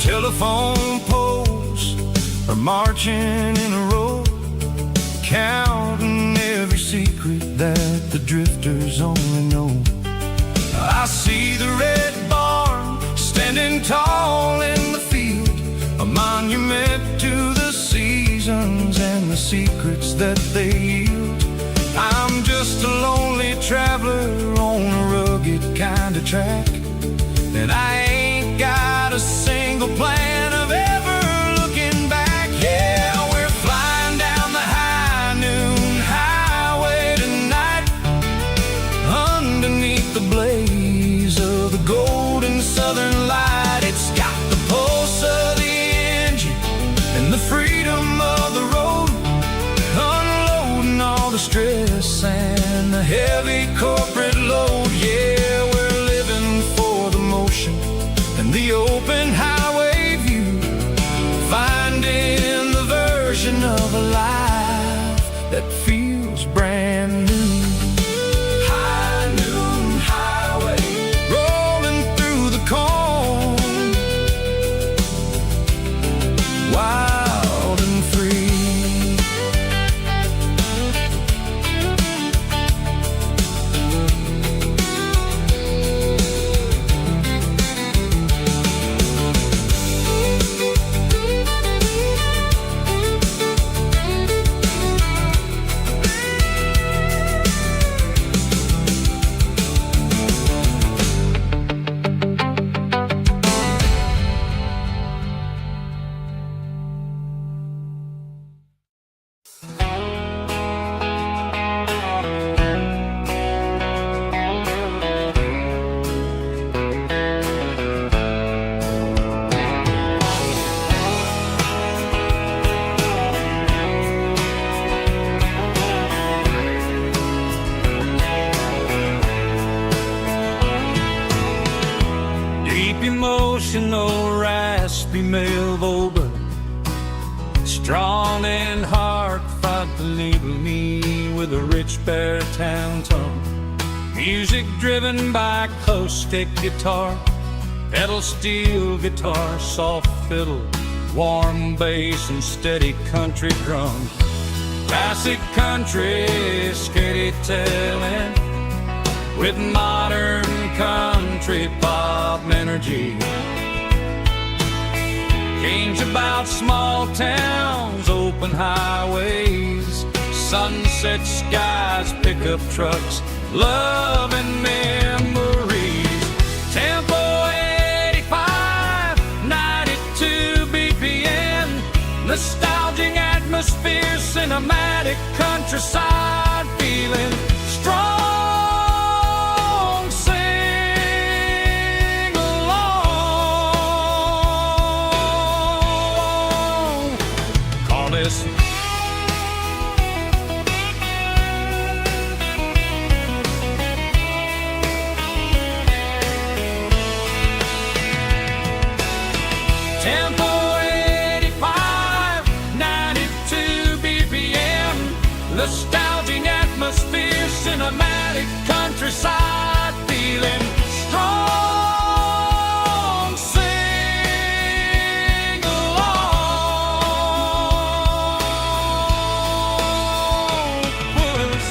Telephone poles are marching in a row, counting every secret that the drifters only know. I see the red barn standing tall in the field, a monument to the seasons and the secrets that they yield. I'm just a lonely traveler on a rugged kind of track, and I ain't got a single plan of ever looking back. Yeah, we're flying down the high noon highway tonight, underneath the blaze of the golden southern light. It's got the pulse of the engine and the freedom of the road, unloading all the stress and the heavy corporate load. Yeah, we're living for the motion and the open highway view, finding the version of a life that feels brand new. High noon highway, rolling through the corn, wild and free. Emotional, raspy male vocal, strong and heartfelt, label me with a rich baritone tone. Music driven by acoustic guitar, pedal steel guitar, soft fiddle, warm bass and steady country drums. Classic country storytelling with modern country pop energy. Kane's about small towns, open highways, sunset skies, pickup trucks, love and memories. Tempo 85, 92 BPM, nostalgic atmosphere, cinematic countryside feeling strong. Sing along. Call this Tempo 85, 92 BPM, nostalgic atmosphere, cinematic countryside feeling strong. Sing along with us.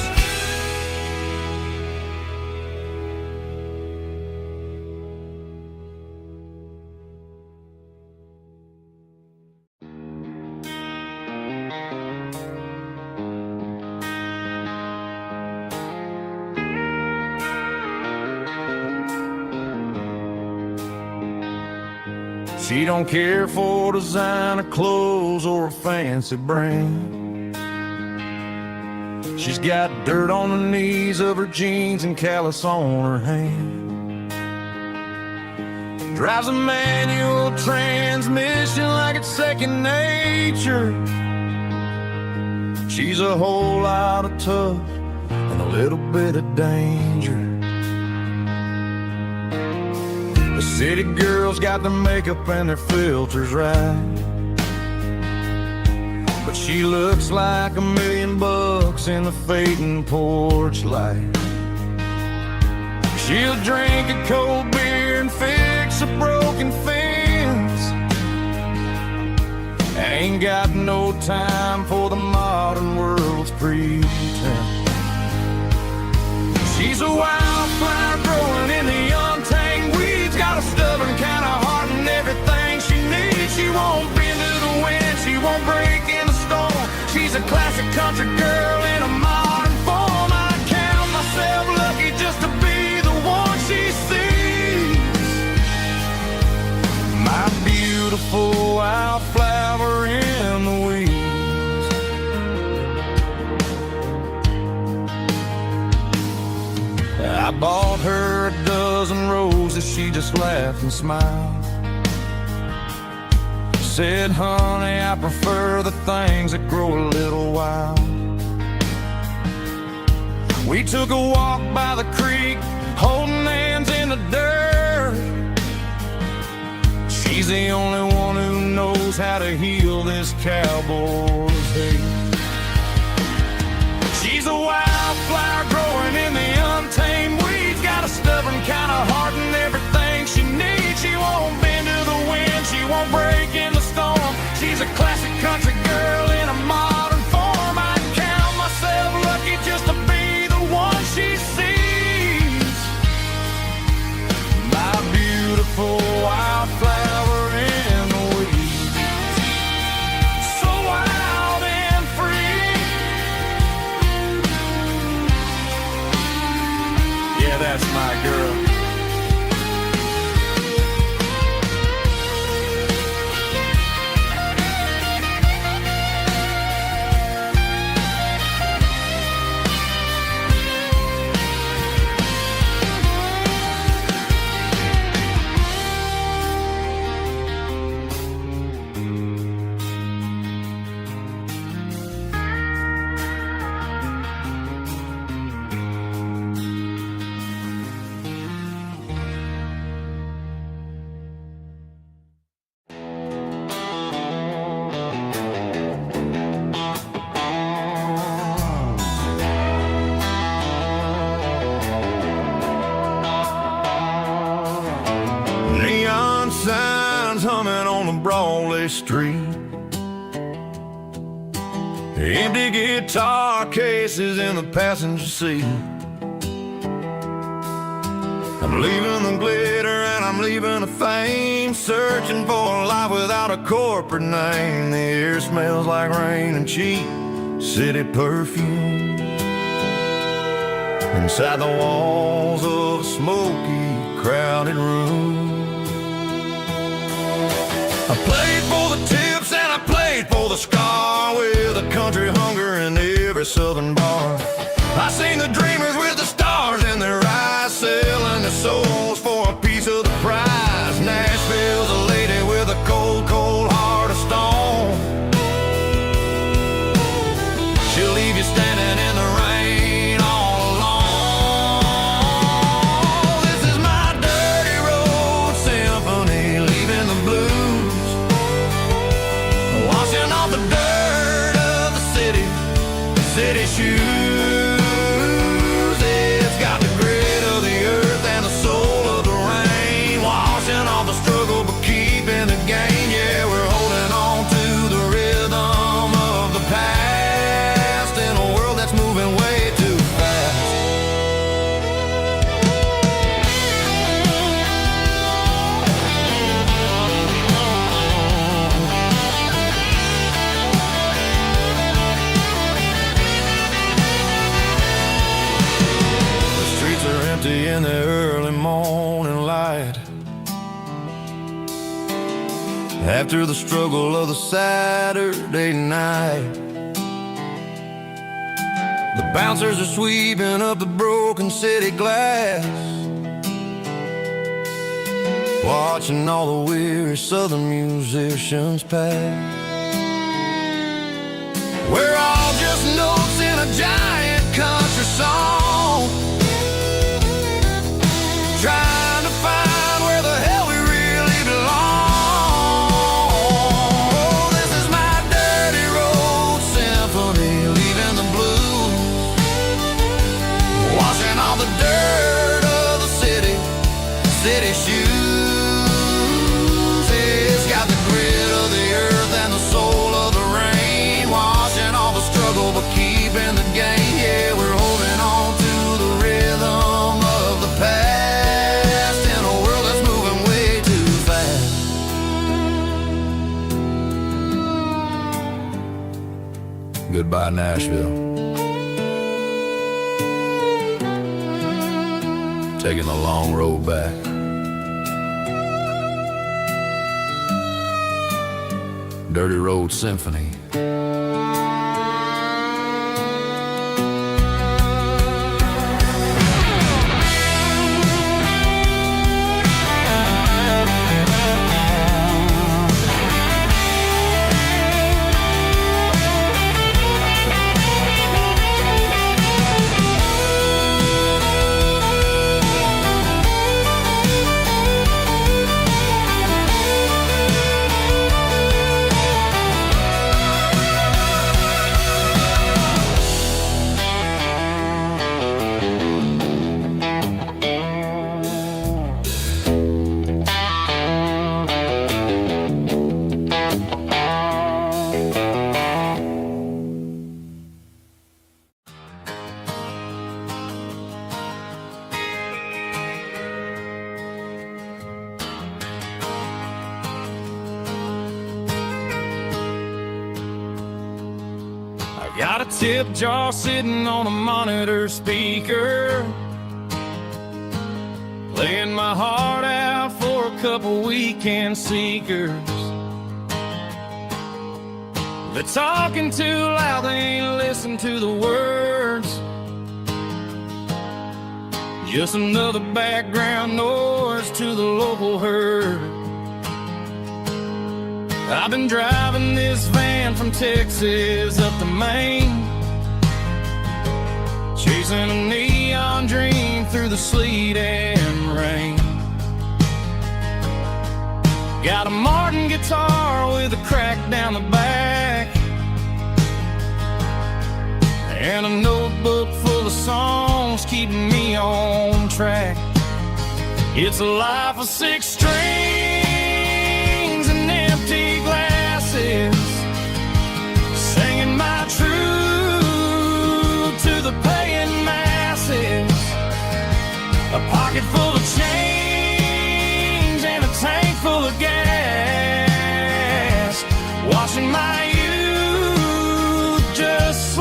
She don't care for designer clothes or a fancy brand. She's got dirt on the knees of her jeans and callus on her hand. Drives a manual transmission like it's second nature. She's a whole lot of tough and a little bit of danger. The city girls got their makeup and their filters right, but she looks like $1 million in the fading porch light. She'll drink a cold beer and fix a broken fence, and ain't got no time for the modern world's pretense. She's a wildflower growing in the untamed weeds, got a stubborn kind of heart and everything she needs. She won't bend to the wind, she won't break in the storm. She's a classic country girl in a modern form. I count myself lucky just to be the one she sees. My beautiful wildflower in the weeds. I bought her a dozen roses, she just laughed and smiled. Said, honey, I prefer the things that grow a little wild. We took a walk by the creek, holding hands in the dirt. She's the only one who knows how to heal this cowboy's hate. She's a wildflower growing in the untamed weeds, got a stubborn kind of heart and everything she needs. She won't bend to the wind, she won't break in the storm. She's a classic country girl in a modern form. I count myself lucky just to be the one she sees. My beautiful wildflower in the weeds, so wild and free. Yeah, that's my girl. Signs humming on the Broadway street, empty guitar cases in the passenger seat. I'm leaving the glitter and I'm leaving the fame, searching for a life without a corporate name. The air smells like rain and cheap city perfume inside the walls of a smoky, crowded room. I played for the tips and I played for the scar, with a country hunger in every southern bar. I seen the dreamers with the stars in their eyes, selling their souls for a piece of the prize. Nashville's a lady with a cold, cold heart of stone. She'll leave you standing in the rain all alone. This is my dirty road symphony, leaving the blues, washing off the dirt of the city shoes. It's got the grit of the earth and the soul of the rain, washing off the struggle but keeping the gain. Yeah, we're holding on to the rhythm of the past in a world that's moving way too fast. The streets are empty in the early morning light, after the struggle of the Saturday night. The bouncers are sweeping up the broken city glass, watching all the weary southern musicians pass. We're all just notes in a giant country song, trying to find where the hell we really belong. This is my dirty road symphony, leaving the blues, washing all the dirt of the city shoes. It's got the grit of the earth and the soul of the rain, washing all the struggle but keeping the gain. Yeah, we're holding on to the rhythm of the past in a world that's moving way too fast. Goodbye, Nashville. Taking the long road back. Dirty Road Symphony. Got a tip jar sitting on a monitor speaker, playing my heart out for a couple weekend seekers. They're talking too loud, they ain't listen to the words. Just another background noise to the local herd. I've been driving this van from Texas up to Maine, chasing a neon dream through the sleet and rain. Got a Martin guitar with a crack down the back, and a notebook full of songs keeping me on track. It's a life of 6 strings and empty glasses, singing my truth to the paying masses. A pocket full of change and a tank full of gas, watching my youth just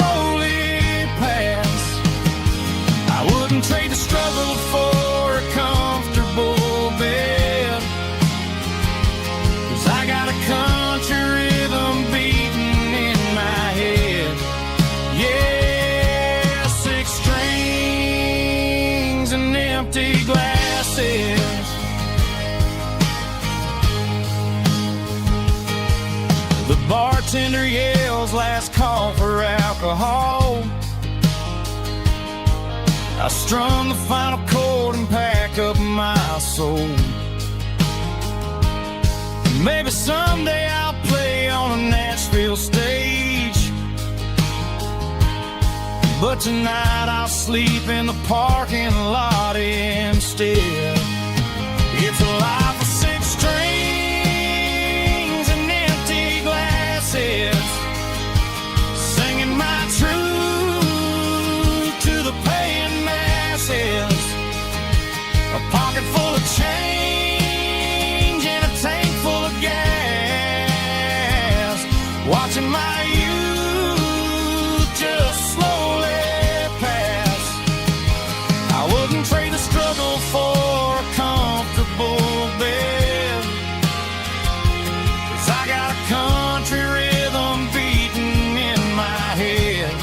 alcohol. I strummed the final chord and packed up my soul. Maybe someday I'll play on a Nashville stage, but tonight I'll sleep in the parking lot instead. It's a life of 6 strings and empty glasses, singing my truth to the paying masses. A pocket full of change and a tank full of gas, watching my youth just slowly pass. I wouldn't trade the struggle for a comfortable bed, 'cause I got a country rhythm beating in my head.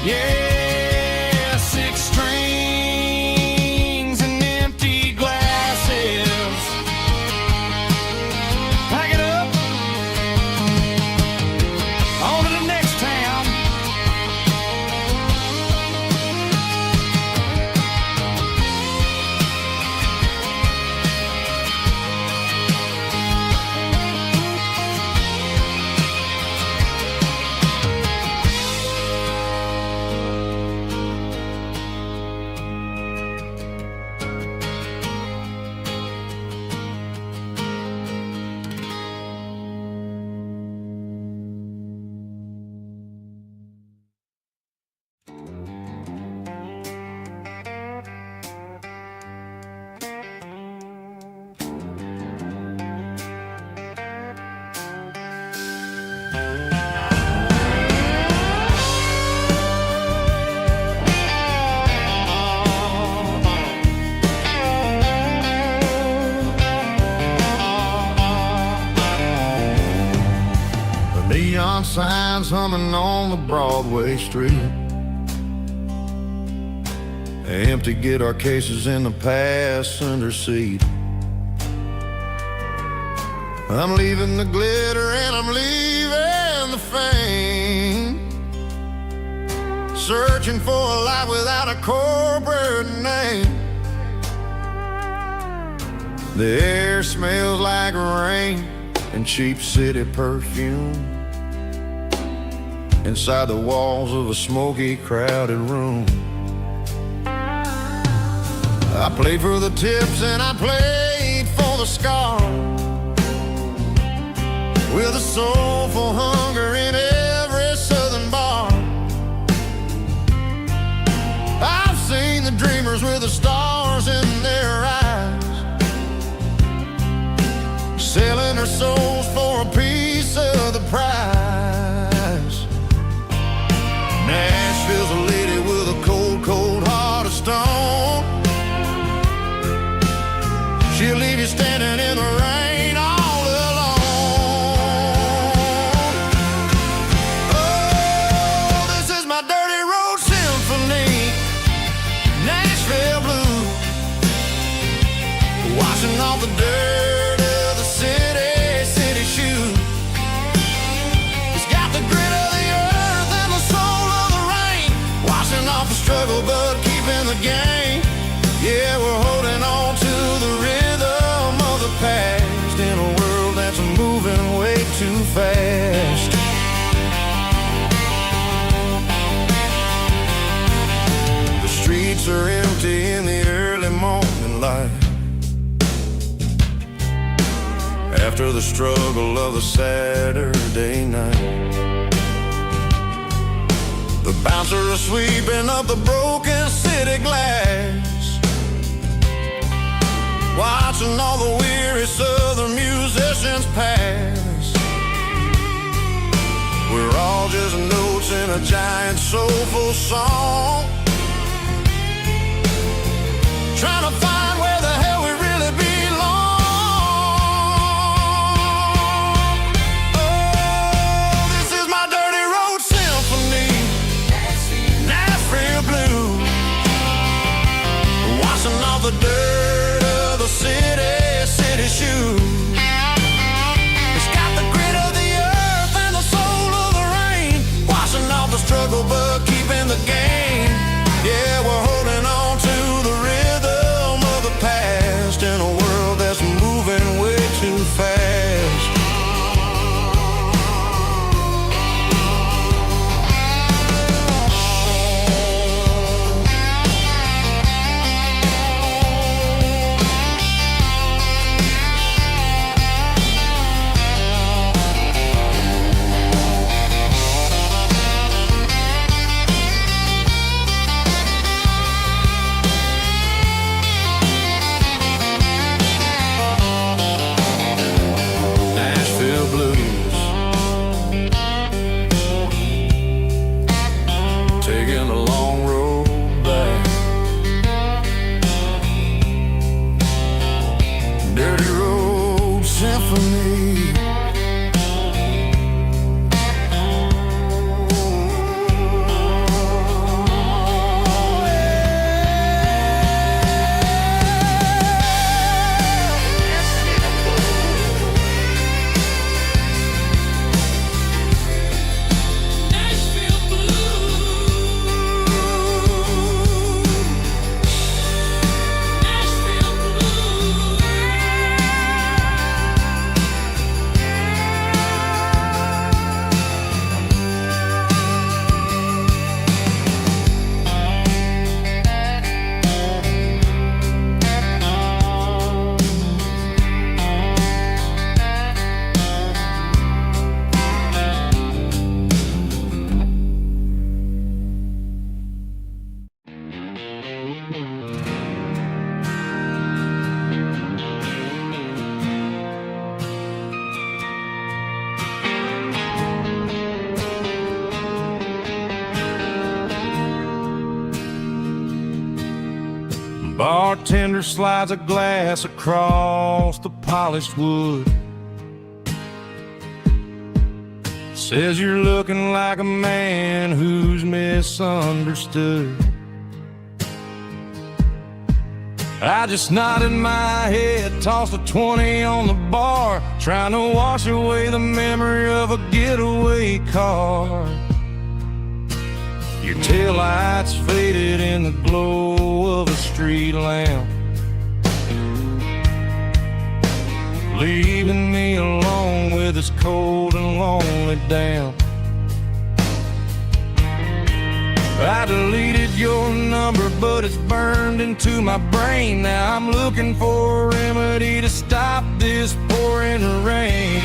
Yeah, 6 strings and empty glasses. Pack it up, on to the next town. Neon signs humming on the Broadway street, empty guitar cases in the passenger seat. I'm leaving the glitter and I'm leaving the fame, searching for a life without a corporate name. The air smells like rain and cheap city perfume inside the walls of a smoky, crowded room. I played for the tips and I played for the scars, with a soulful hunger in every southern bar. I've seen the dreamers with the stars in their eyes, selling their souls for a piece of the prize. Nashville's a lady with a cold, cold heart of stone. She'll leave you standing in the rain all alone. Oh, this is my dirty road symphony, Nashville blues, washing off the dirt of the city shoes. It's got the grit of the earth and the soul of the rain, washing off the struggle but keeping the game. Yeah, we're holding on to the rhythm of the past in a world that's moving way too fast. The streets are empty in the early morning light, after the struggle of the Saturday night. The bouncer is sweeping up the broken city glass, watching all the weary southern musicians pass. We're all just notes in a giant soulful song, trying to find where the hell we really belong. Oh, this is my dirty road symphony, Nashville blues, washing off the dirt of the city shoes. It's got the grit of the earth and the soul of the rain, washing off the struggle Bartender slides a glass across the polished wood. Says you're looking like a man who's misunderstood. I just nodded my head, tossed a 20 on the bar, trying to wash away the memory of a getaway car. Your taillights faded in the glow of a street lamp, leaving me alone with this cold and lonely damp. I deleted your number, but it's burned into my brain. Now I'm looking for a remedy to stop this pouring rain.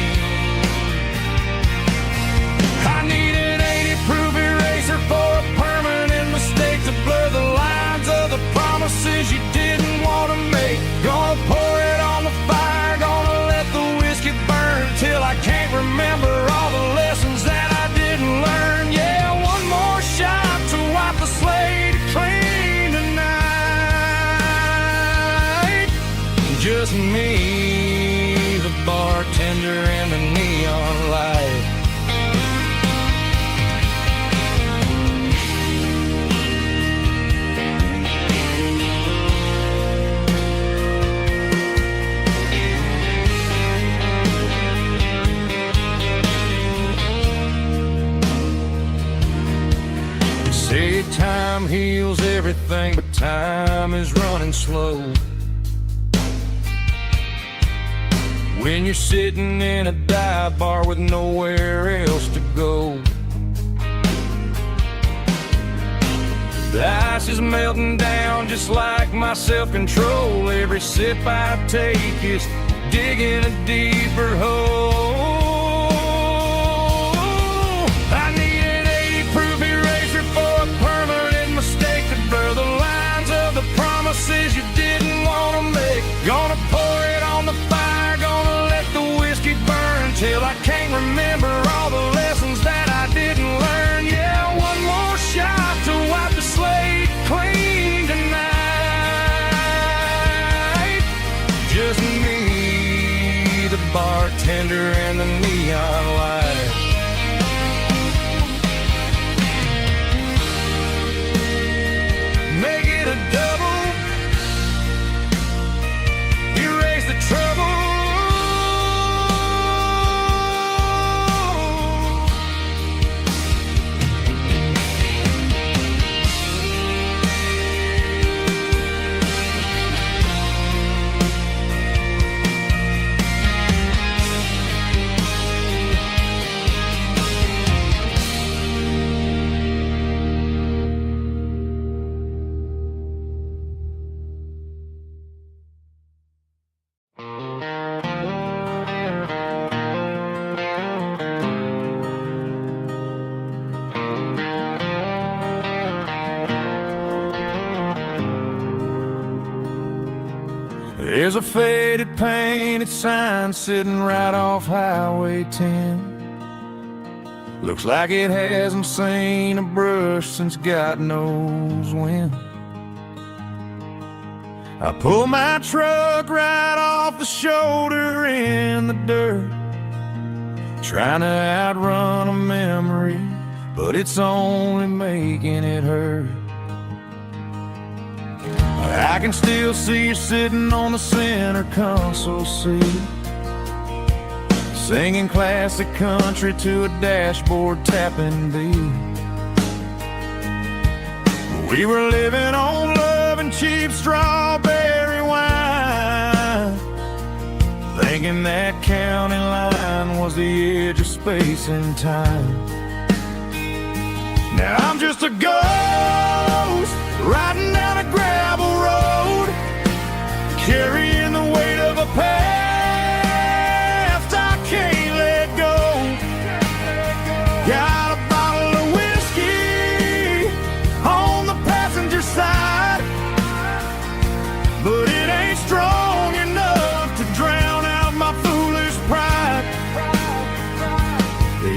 I need an 80-proof eraser for a permanent mistake, to blur the lines of the promises you didn't want to make. Gonna pour it on the fire, gonna let the whiskey burn till I can't remember all the lessons that I didn't learn. Yeah, one more shot to wipe the slate clean tonight. Just me, the bartender, and the neon light. Say time heals everything, but time is running slow. When you're sitting in a dive bar with nowhere else to go, the ice is melting down just like my self-control. Every sip I take is digging a deeper hole. I need an 80-proof eraser for a permanent mistake, to blur the lines of the promises you didn't want to make. Gonna pour it on the fire, gonna let the whiskey burn till I can't remember all the lessons that I didn't learn. Yeah, one more shot to wipe the slate clean tonight. Just me, the bartender, and the neon light. Make it a double, erase the trouble. There's a faded painted sign sitting right off Highway 10. Looks like it hasn't seen a brush since God knows when. I pull my truck right off the shoulder in the dirt, trying to outrun a memory, but it's only making it hurt. I can still see you sitting on the center console seat, singing classic country to a dashboard tapping beat. We were living on love and cheap strawberry wine, thinking that county line was the edge of space and time. Now I'm just a ghost riding down a gravel road, carrying the weight of a past I can't let go. Got a bottle of whiskey on the passenger side, but it ain't strong enough to drown out my foolish pride.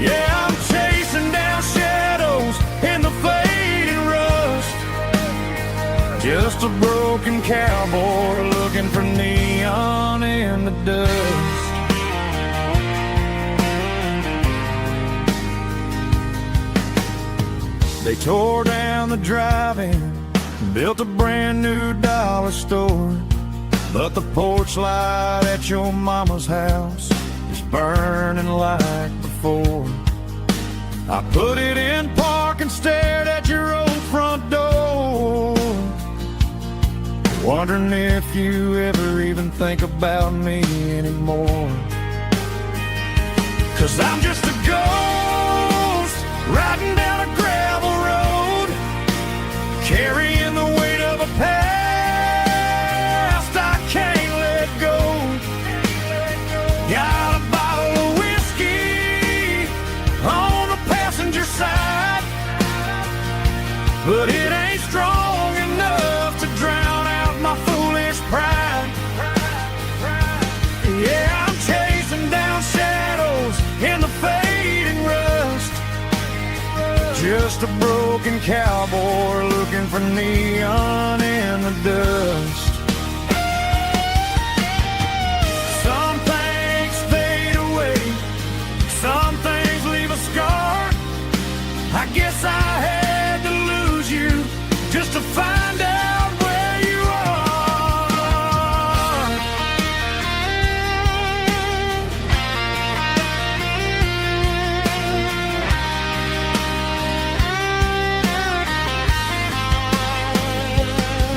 Yeah, I'm chasing down shadows in the fading rust. Just a broken cowboy looking for neon in the dust. They tore down the drive-in, built a brand new dollar store, but the porch light at your mama's house is burning like before. I put it in park and stared at your old front door, wondering if you ever even think about me anymore. 'Cause I'm just a ghost riding down a gravel road, carrying the weight of a past I can't let go. Got a bottle of whiskey on the passenger side, but it ain't strong enough to drown out my foolish pride. Yeah, I'm chasing down shadows in the fading rust, just a broken cowboy looking for neon in the dust. Some things fade away, some things leave a scar. I guess I had to lose you just to find out where you are.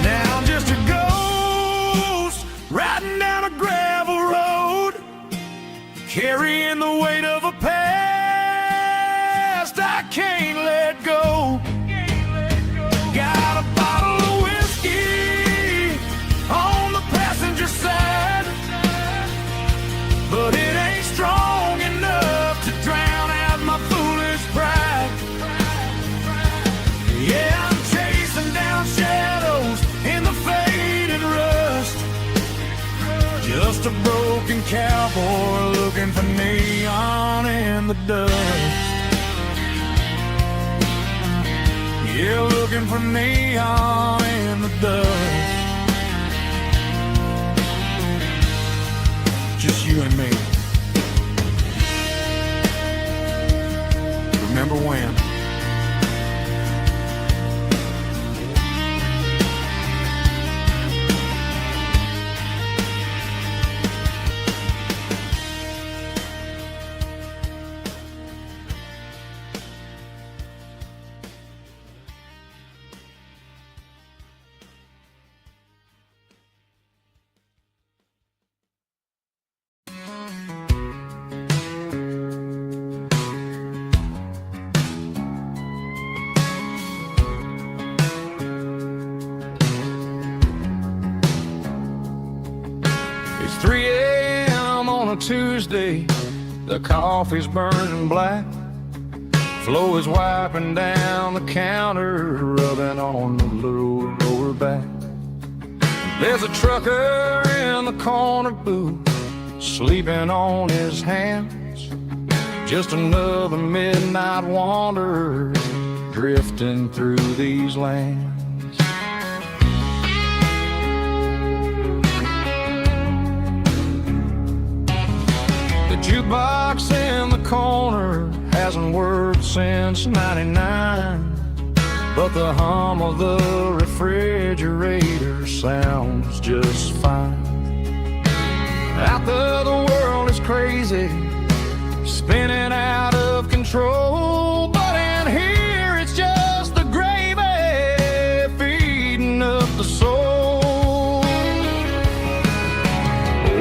Now I'm just a ghost riding down a gravel road, carrying the weight of a past I can't let go. Got a bottle of whiskey on the passenger side, but it ain't strong enough to drown out my foolish pride. Yeah, I'm chasing down shadows in the faded rust, just a broken cowboy looking for neon in the dust. Yeah, looking for neon in the dust. Just you and me. Remember when? It's 3 a.m. on a Tuesday, the coffee's burning black. Flo is wiping down the counter, rubbing on the lower back. There's a trucker in the corner booth, sleeping on his hands. Just another midnight wanderer, drifting through these lands. The jukebox in the corner hasn't worked since '99, but the hum of the refrigerator sounds just fine. Out there the world is crazy, spinning out of control, but in here it's just the gravy feeding up the soul.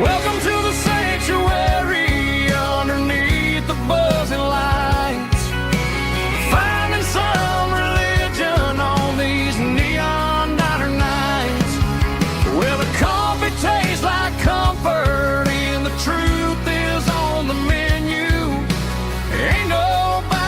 Welcome to the sanctuary underneath the buzzing lights, finding some religion on these neon diner nights, where the coffee tastes like comfort and the truth is on the menu. Ain't nobody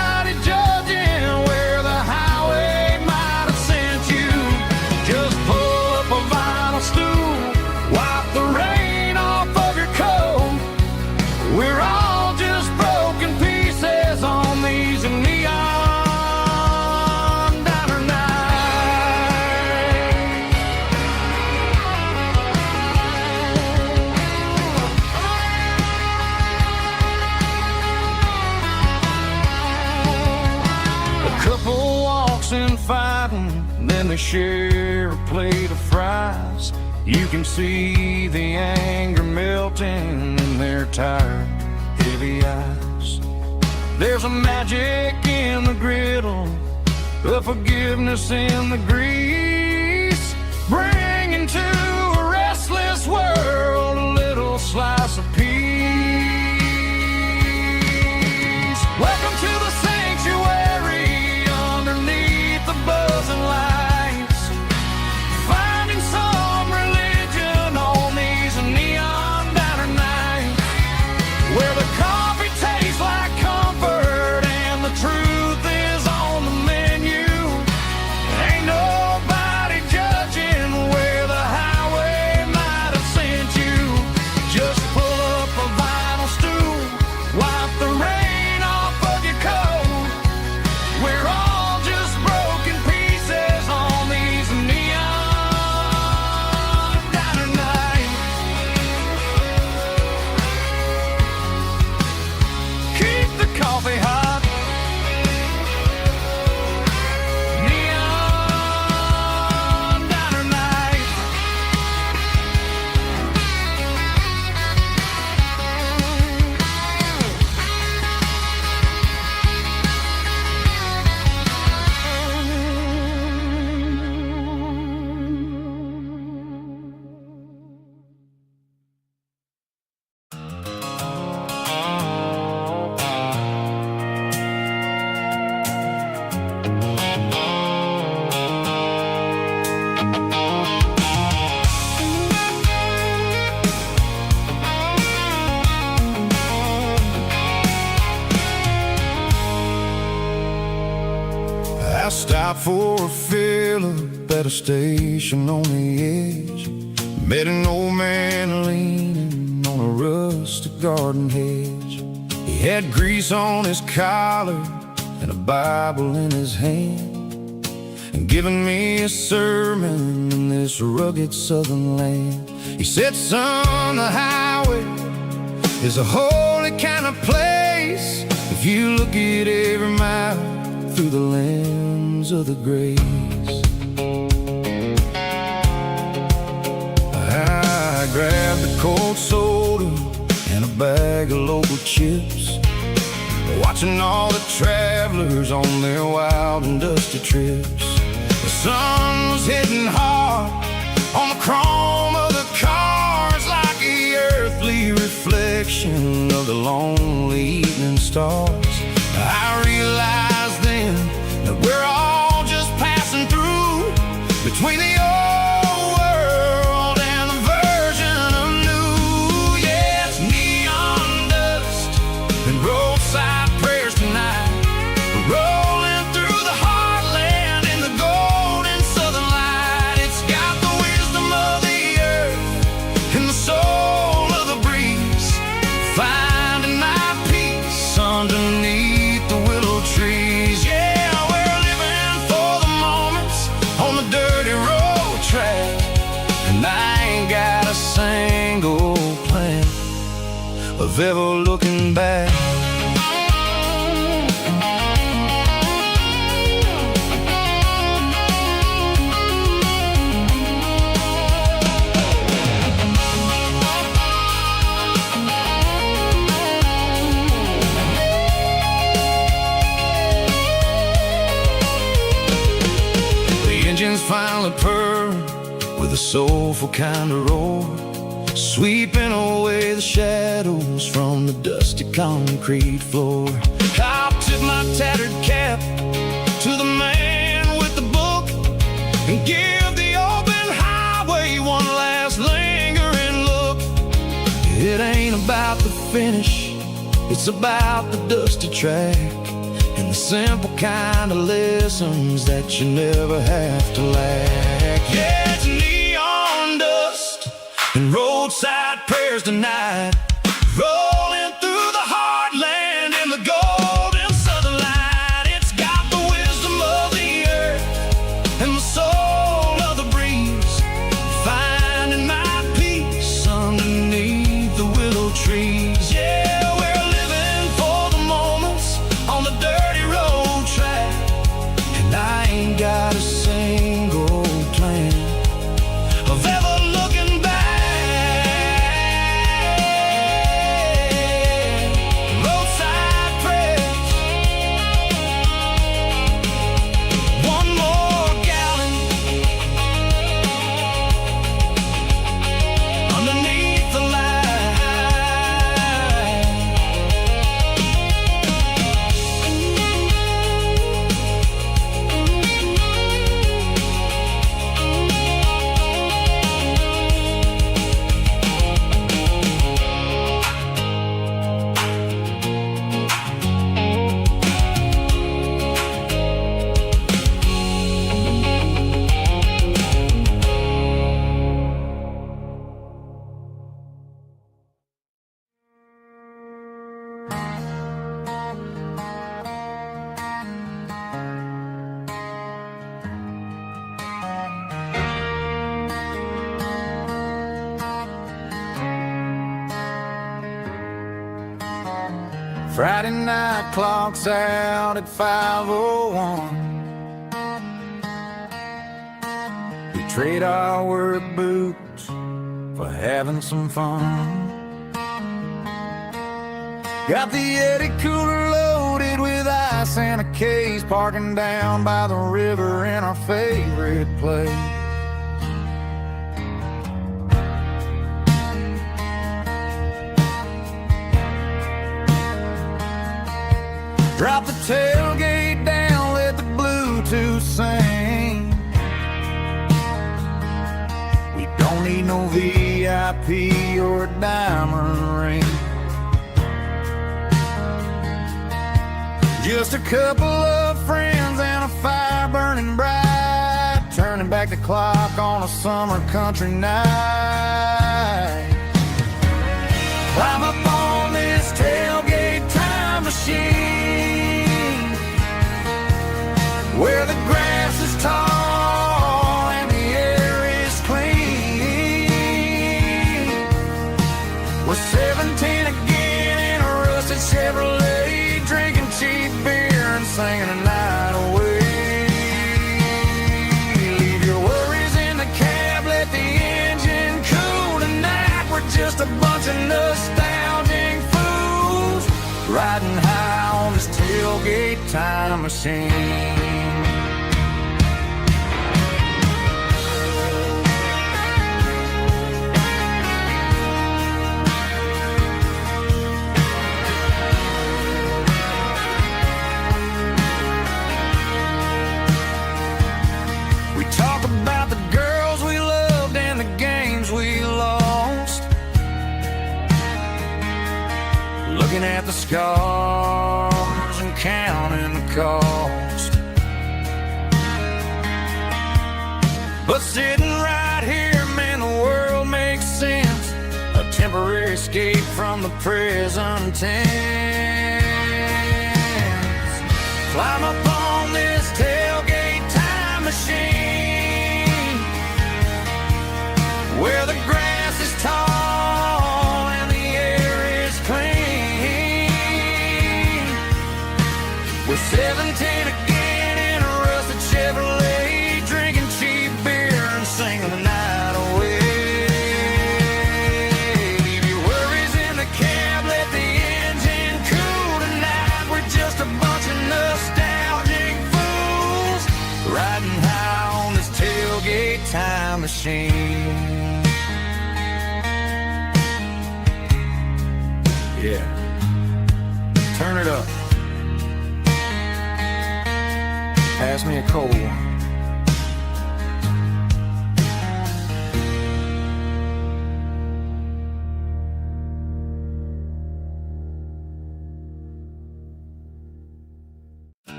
home, then they share a plate of fries. You can see the anger melting in their tired, heavy eyes. There's a magic in the griddle, a forgiveness in the grease, bringing to a restless world a little slice of peace. Welcome to the sanctuary underneath the buzzing lights, finding some religion on these neon diner nights, where the coffee tastes like comfort and the truth is on the menu. Ain't nobody judging where the highway might have sent you. Just pull up a vinyl stool, wipe the rain off of your coat. We're all just broken pieces on these neon diner nights. Keep the coffee hot. Neon diner nights. I stopped for a fill-up at a station on the edge. Met an old man leaning on a rustic garden hedge. He had grease on his collar and a Bible in his hand, and giving me a sermon in this rugged southern land. He said, son, the highway is a holy kind of place if you look at every mile through the lens of the grace. I grabbed a cold soda and a bag of local chips, watching all the travelers on their wild and dusty trips. The sun was hitting hard on the chrome of the cars, like the earthly reflection of the lonely evening stars. I realized then that we're all just passing through between the old world and the version of new. Yeah, it's neon dust and roadside prayers tonight, rolling through the heartland in the golden southern light. It's got the wisdom of the earth and the soul of the breeze, finding my peace underneath the willow trees. Yeah, we're living for the moments on the dirty road track, and I ain't got a single plan of ever looking back. Engines finally purr with a soulful kind of roar, sweeping away the shadows from the dusty concrete floor. I'll tip my tattered cap to the man with the book and give the open highway one last lingering look. It ain't about the finish, it's about the dusty track and the simple kind of lessons that you never have to lack. Yeah, it's neon dust and roadside prayers tonight, rolling through the heartland in the golden southern light. It's got the wisdom of the earth and the soul of the breeze, finding my peace underneath the willow trees. Yeah, we're living for the moments on the dirty road track, and I ain't got a cent Friday night clocks out at 5:01. We trade our work boots for having some fun. Got the Yeti cooler loaded with ice and a case, parking down by the river in our favorite place. Drop the tailgate down, let the Bluetooth sing. We don't need no VIP or a diamond ring. Just a couple of friends and a fire burning bright, turning back the clock on a summer country night. Climb up on this tailgate time machine, where the grass is tall and the air is clean. We're 17 again in a rusted Chevrolet, drinking cheap beer and singing the night away. Leave your worries in the cab, let the engine cool tonight. We're just a bunch of nostalgic fools, riding high on this tailgate time machine. Talk about the girls we loved and the games we lost, looking at the scars and counting the cost. But sitting right here, man, the world makes sense, a temporary escape from the present tense. Climb up on this tailgate time machine, where the grass is tall and the air is clean. We're 17 again in a rusted Chevrolet, drinking cheap beer and singing the night away. Leave your worries in the cab, let the engine cool tonight. We're just a bunch of nostalgic fools, riding high on this tailgate time machine. Yeah, turn it up. Pass me a cold one.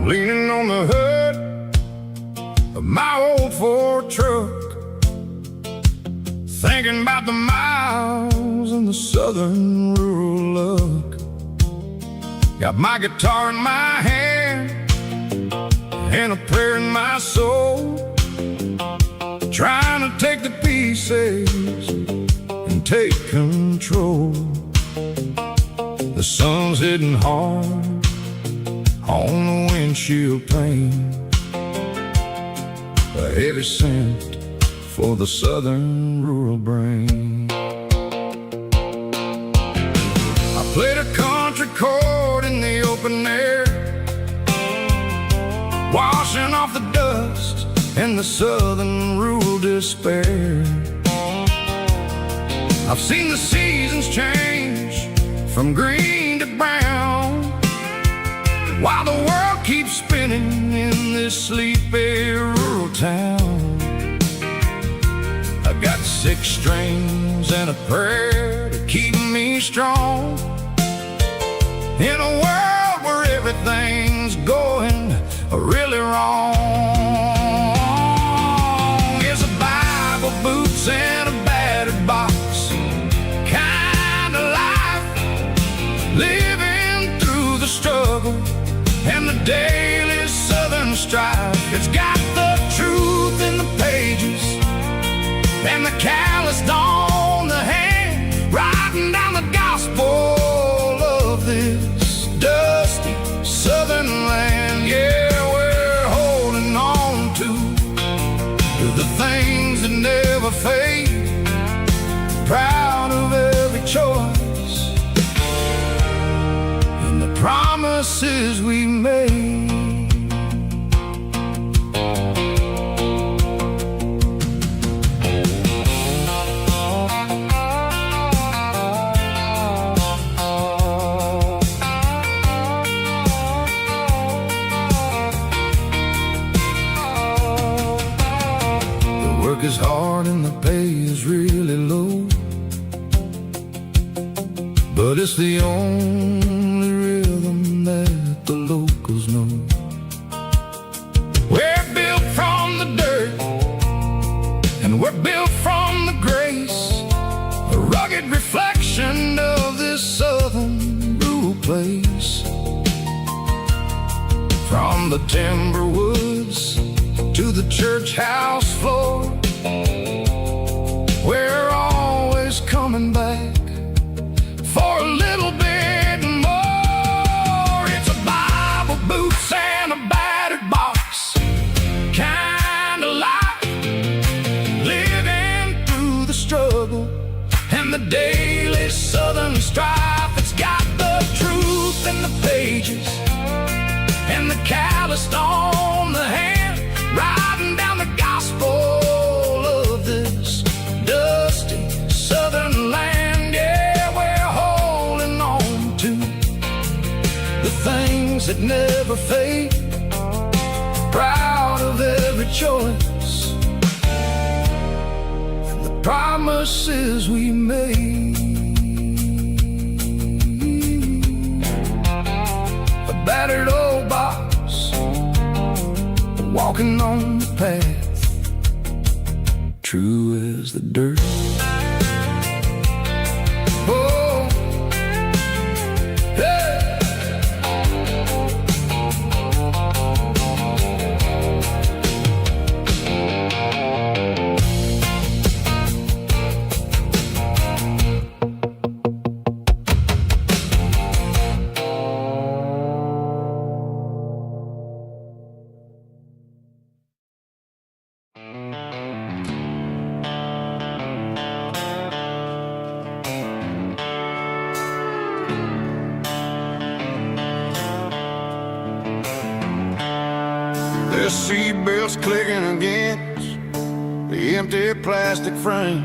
Leaning on the hood of my old Ford truck, thinking about the miles and the southern rural look. Got my guitar in my hand and a prayer in my soul, trying to take the pieces and take control. The sun's hitting hard on the windshield pane, a heavy scent for the southern rural brain. I played a country chord in the open air, washing off the dust and the southern rural despair. I've seen the seasons change from green to brown, while the world keeps spinning in this sleepy rural town. I got 6 strings and a prayer to keep me strong, in a world where everything's going really wrong. It's a Bible, boots, and a battered box kind of life, living through the struggle and the daily southern strife. It's got the truth in the pages and the calloused on the hand, writing down the gospel of this dusty southern land. Yeah, we're holding on to the things that never fade, proud of every choice and the promises we made. Work is hard and the pay is really low, but it's the only rhythm that the locals know. We're built from the dirt and we're built from the grace, a rugged reflection of this southern rural place. From the timber woods to the church house floor, we're always coming back for a little bit more. It's a Bible, boots, and a battered box kind of life, living through the struggle and the daily southern strife. It's got the truth in the pages and the calloused on the hand, writing down the gospel of this dusty southern land. Yeah, we're holding on to the things that never fade, proud of every choice and the promises we made. A battered old box, walking on the path, true as the dirt. Oh, yeah. The seatbelt's clicking against the empty plastic frame,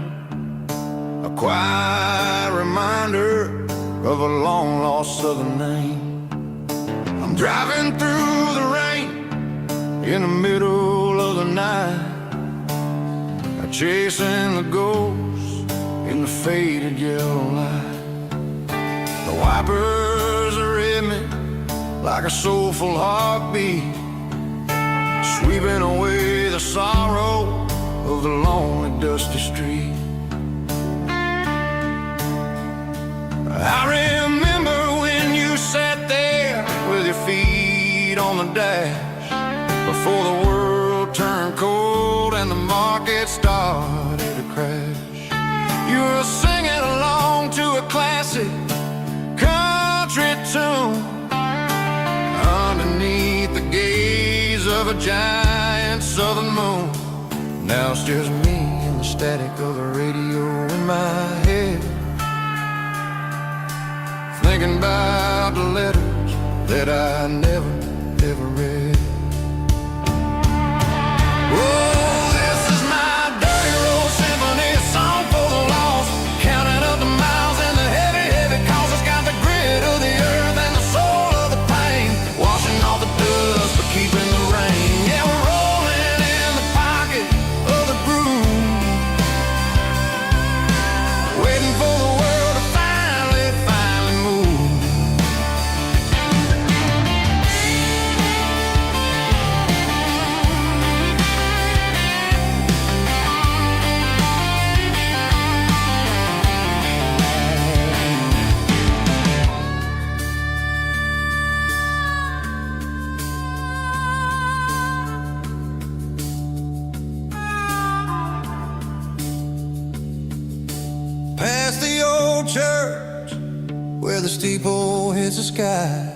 a quiet reminder of a long-lost southern name. I'm driving through the rain in the middle of the night, chasing the ghosts in the faded yellow light. The wipers are in me like a soulful heartbeat, sweeping away the sorrow of the lonely, dusty street. I remember when you sat there with your feet on the dash, before the world turned cold and the market started to crash. You were singing along to a classic country tune underneath the gaze of a giant southern moon. Now it's just me and the static of the radio in my head, thinking about the letters that I never, ever read. Oh, this is my dirty road symphony, a song for the lost, counting up the miles and the heavy, heavy calls. It's got the grit of the earth and the soul of the pain, washing off the dust but keeping the rain. Yeah, we're rolling in the pocket of the groove, waiting for the world to finally move. old church where the steeple hits the sky,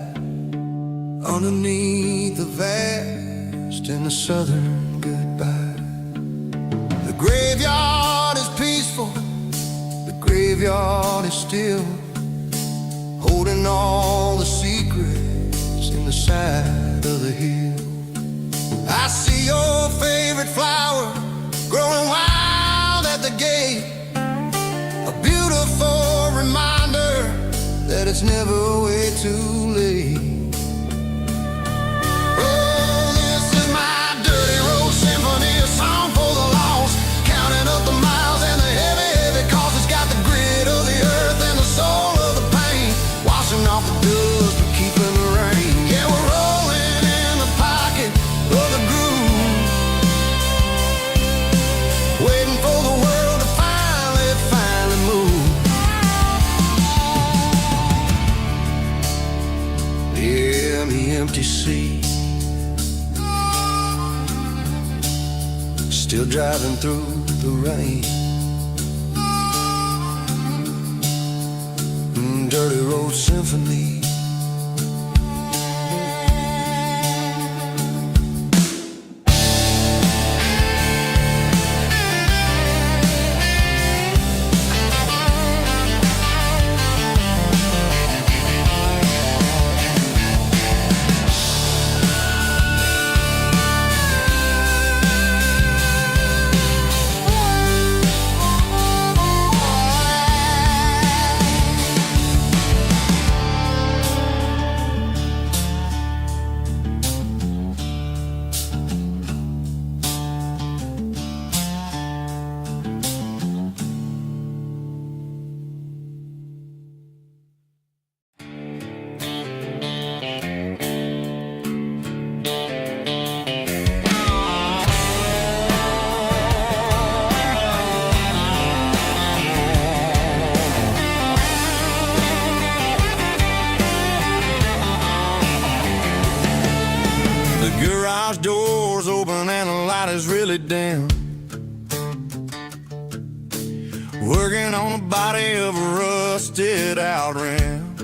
underneath the vast and the southern goodbye. The graveyard is peaceful, the graveyard is still, holding all the secrets in the side of the hill. I see your favorite flower growing wild at the gate, a beautiful reminder that it's never way too late. Oh, this is my dirty road symphony, a song for the lost, counting up the miles and the heavy, heavy cost. It's got the grit of the earth and the soul of the pain, washing off the dust but keeping the rain. Yeah, we're rolling in the pocket of the groove, waiting for the world to finally move. Yeah, the empty sea, still driving through the rain. Dirty road symphony. Garage doors open and the light is really dim, working on the body of a rusted out rim,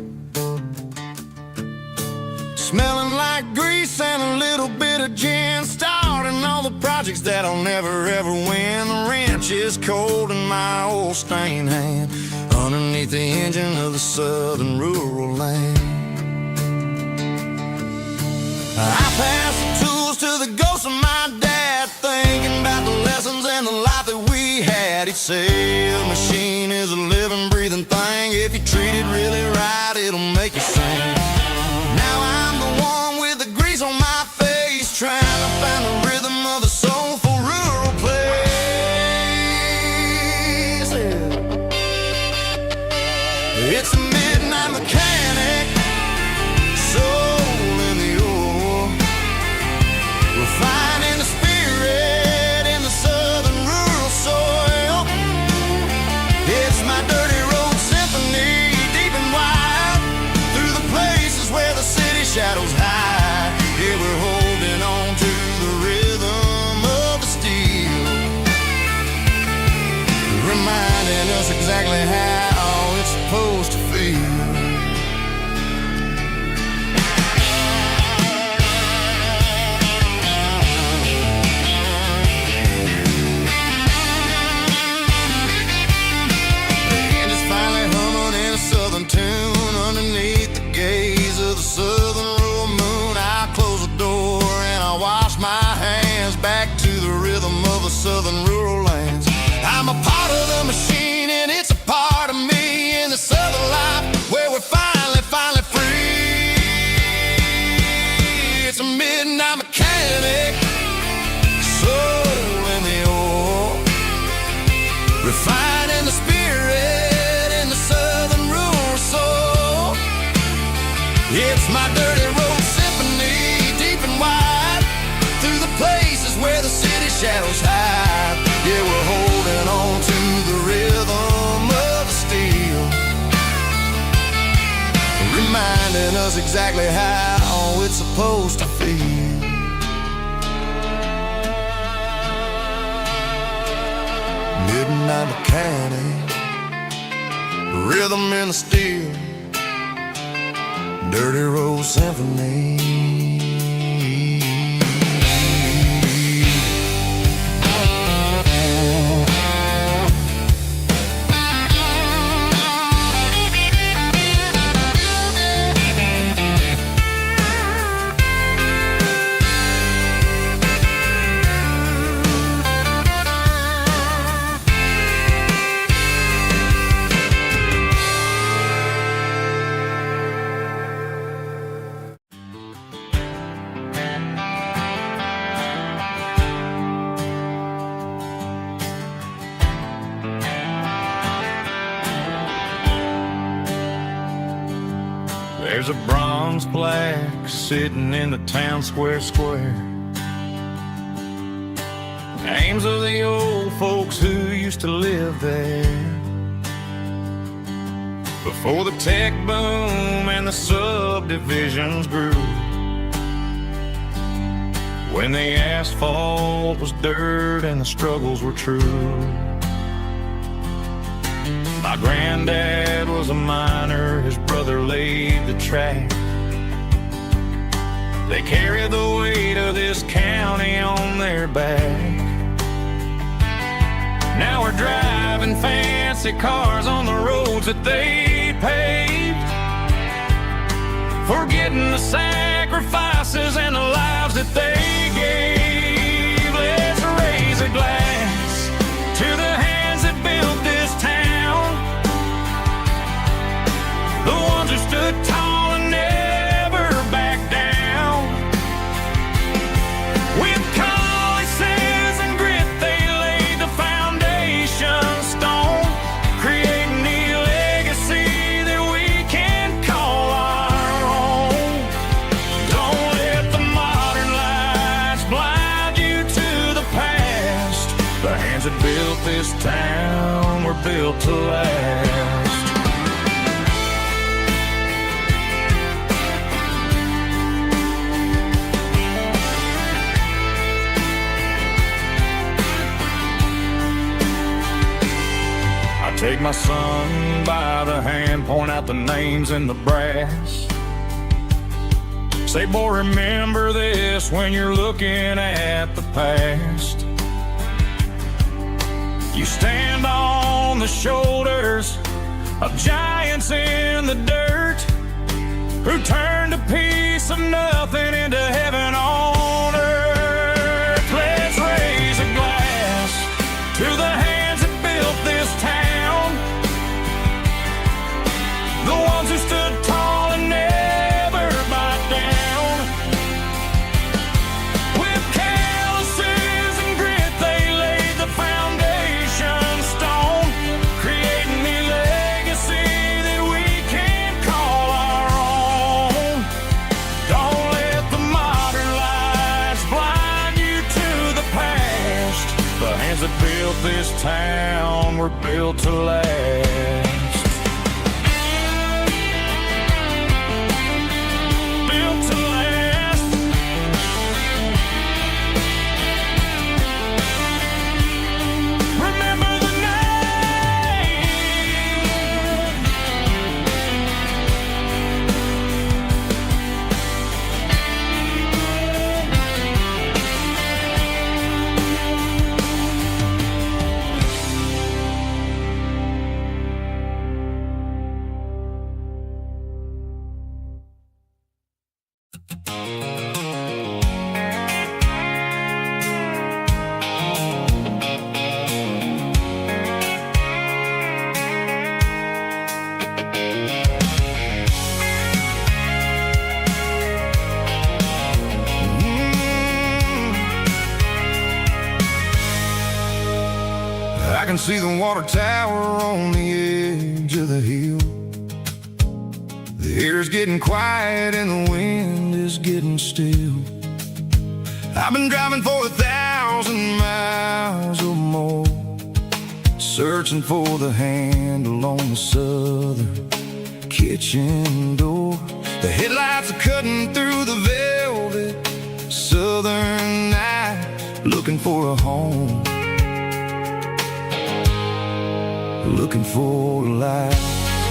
smelling like grease and a little bit of gin, starting all the projects that I'll never ever win. The wrench is cold in my old stained hand, underneath the engine of the southern rural land. I pass the tools to the ghost of my dad, thinking about the lessons and the life that we had. He'd say a machine is a living, breathing thing. If you treat it really right, it'll make you sing. Now I'm the one with the grease on my face, trying to find the rhythm of the soulful rural place. It's a midnight mechanic, soul in the ore, refining the spirit in the southern rural soil. It's my dirty road symphony, deep and wide, through the places where the city shadows hide. Yeah, we're holding on to the rhythm of the steel, reminding us exactly how it's supposed to feel. Tune underneath the gaze of the southern rural moon. I close the door and I wash my hands, back to the rhythm of the southern rural lands. I'm a part of the machine and it's a part of me, in the southern life where we're finally free. It's a midnight mechanic, soul in the ore, refining the spirit in the southern rural soul. It's my dirty road symphony, deep and wide, through the places where the city shadows hide. Yeah, we're holding on to the rhythm of the steel, reminding us exactly how it's supposed to feel. Midnight mechanic, rhythm in the steel, dirty road symphony. There's a bronze plaque sitting in the town square. Names of the old folks who used to live there before the tech boom and the subdivisions grew, when the asphalt was dirt and the struggles were true. My granddad was a miner, his brother laid the track. They carried the weight of this county on their back. Now we're driving fancy cars on the roads that they paved, forgetting the sacrifices and the lives that they gave. Let's raise a glass to the hands that built this town, the ones who stood tall and never backed down. With calluses and grit, they laid the foundation stone, creating the legacy that we can call our own. Don't let the modern lights blind you to the past. The hands that built this town were built to last. Take my son by the hand, point out the names in the brass. Say, boy, remember this when you're looking at the past. You stand on the shoulders of giants in the dirt, who turned a piece of nothing into heaven on earth. Let's raise a glass to the hands that built this town, the ones who stood tall and never backed down. With calluses and grit, they laid the foundation stone, creating the legacy that we can call our own. Don't let the modern lights blind you to the past. The hands that built this town were built to last. I can see the water tower on the edge of the hill. The air's getting quiet and the wind is getting still. I've been driving for 1,000 miles or more, searching for the handle on the southern kitchen door. The headlights are cutting through the velvet southern night, looking for a home, looking for a life.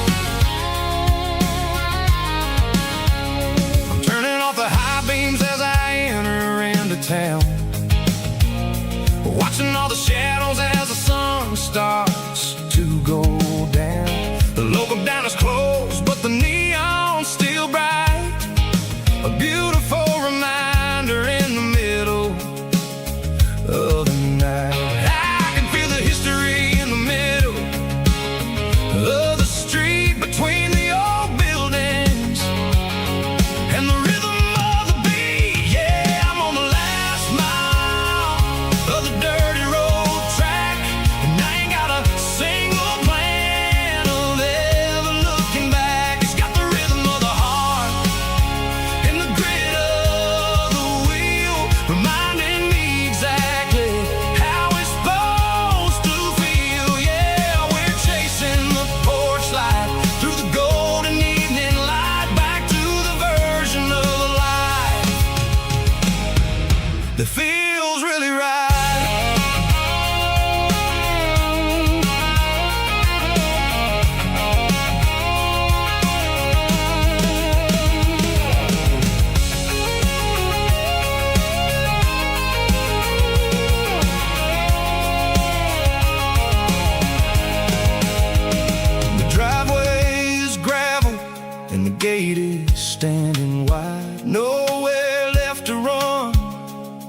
gate is standing wide. Nowhere left to run,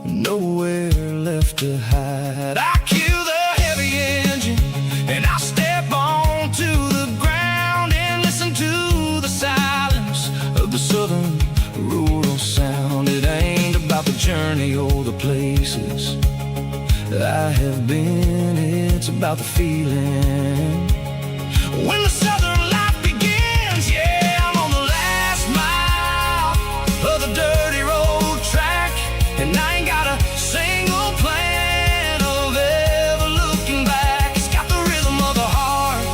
nowhere left to hide. I kill the heavy engine and I step onto the ground and listen to the silence of the southern rural sound. It ain't about the journey or the places I have been, it's about the feeling. When the southern life begins, yeah, I'm on the last mile of the dirty road track, and I ain't got a single plan of ever looking back. It's got the rhythm of the heart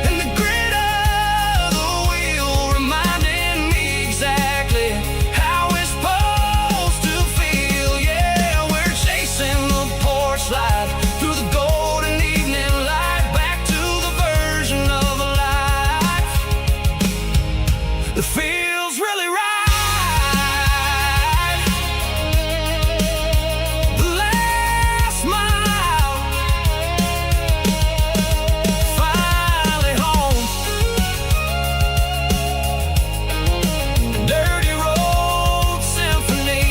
and the grit of the wheel, reminding me exactly how it's supposed to feel. Yeah, we're chasing the porch light through the golden evening light, back to the version of a life that feels really right. The last mile, finally home. Dirty road symphony.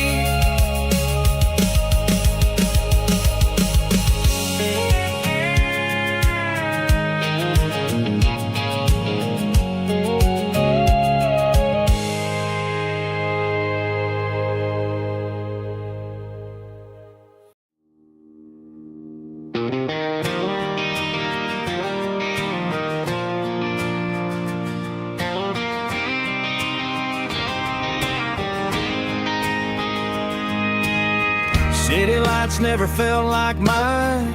City lights never felt like mine.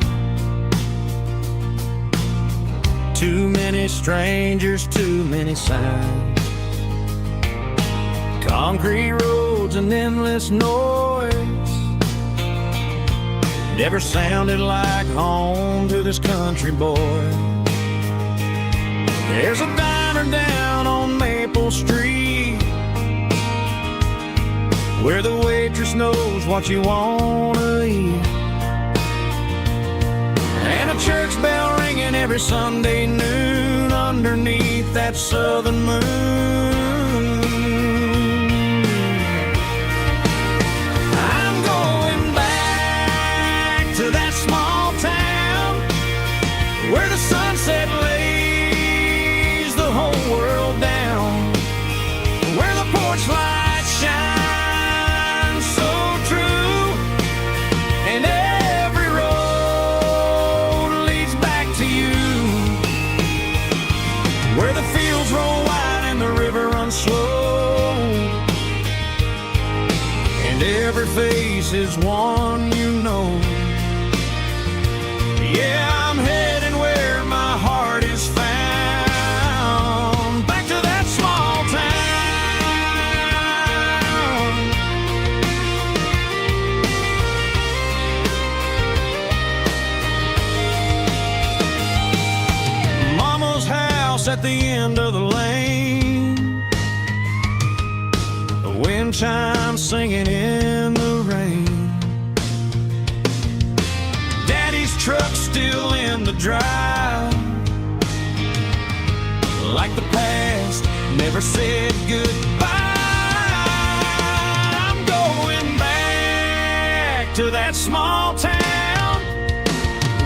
Too many strangers, too many signs. Concrete roads and endless noise never sounded like home to this country boy. There's a diner down on Maple Street where the waitress knows what you wanna eat, and a church bell ringing every Sunday noon underneath that southern moon. I'm going back to that small town where the sunset lays the whole world down, where the porch lights shine so true, and every road leads back to you, where the fields roll wide and the river runs slow, and every face is one you know. Yeah, I'm heading where my heart is found, back to that small town. Mama's house at the end of the lane, the wind chimes singing in the rain, Daddy's truck still in the drive, like the past never said goodbye. I'm going back to that small town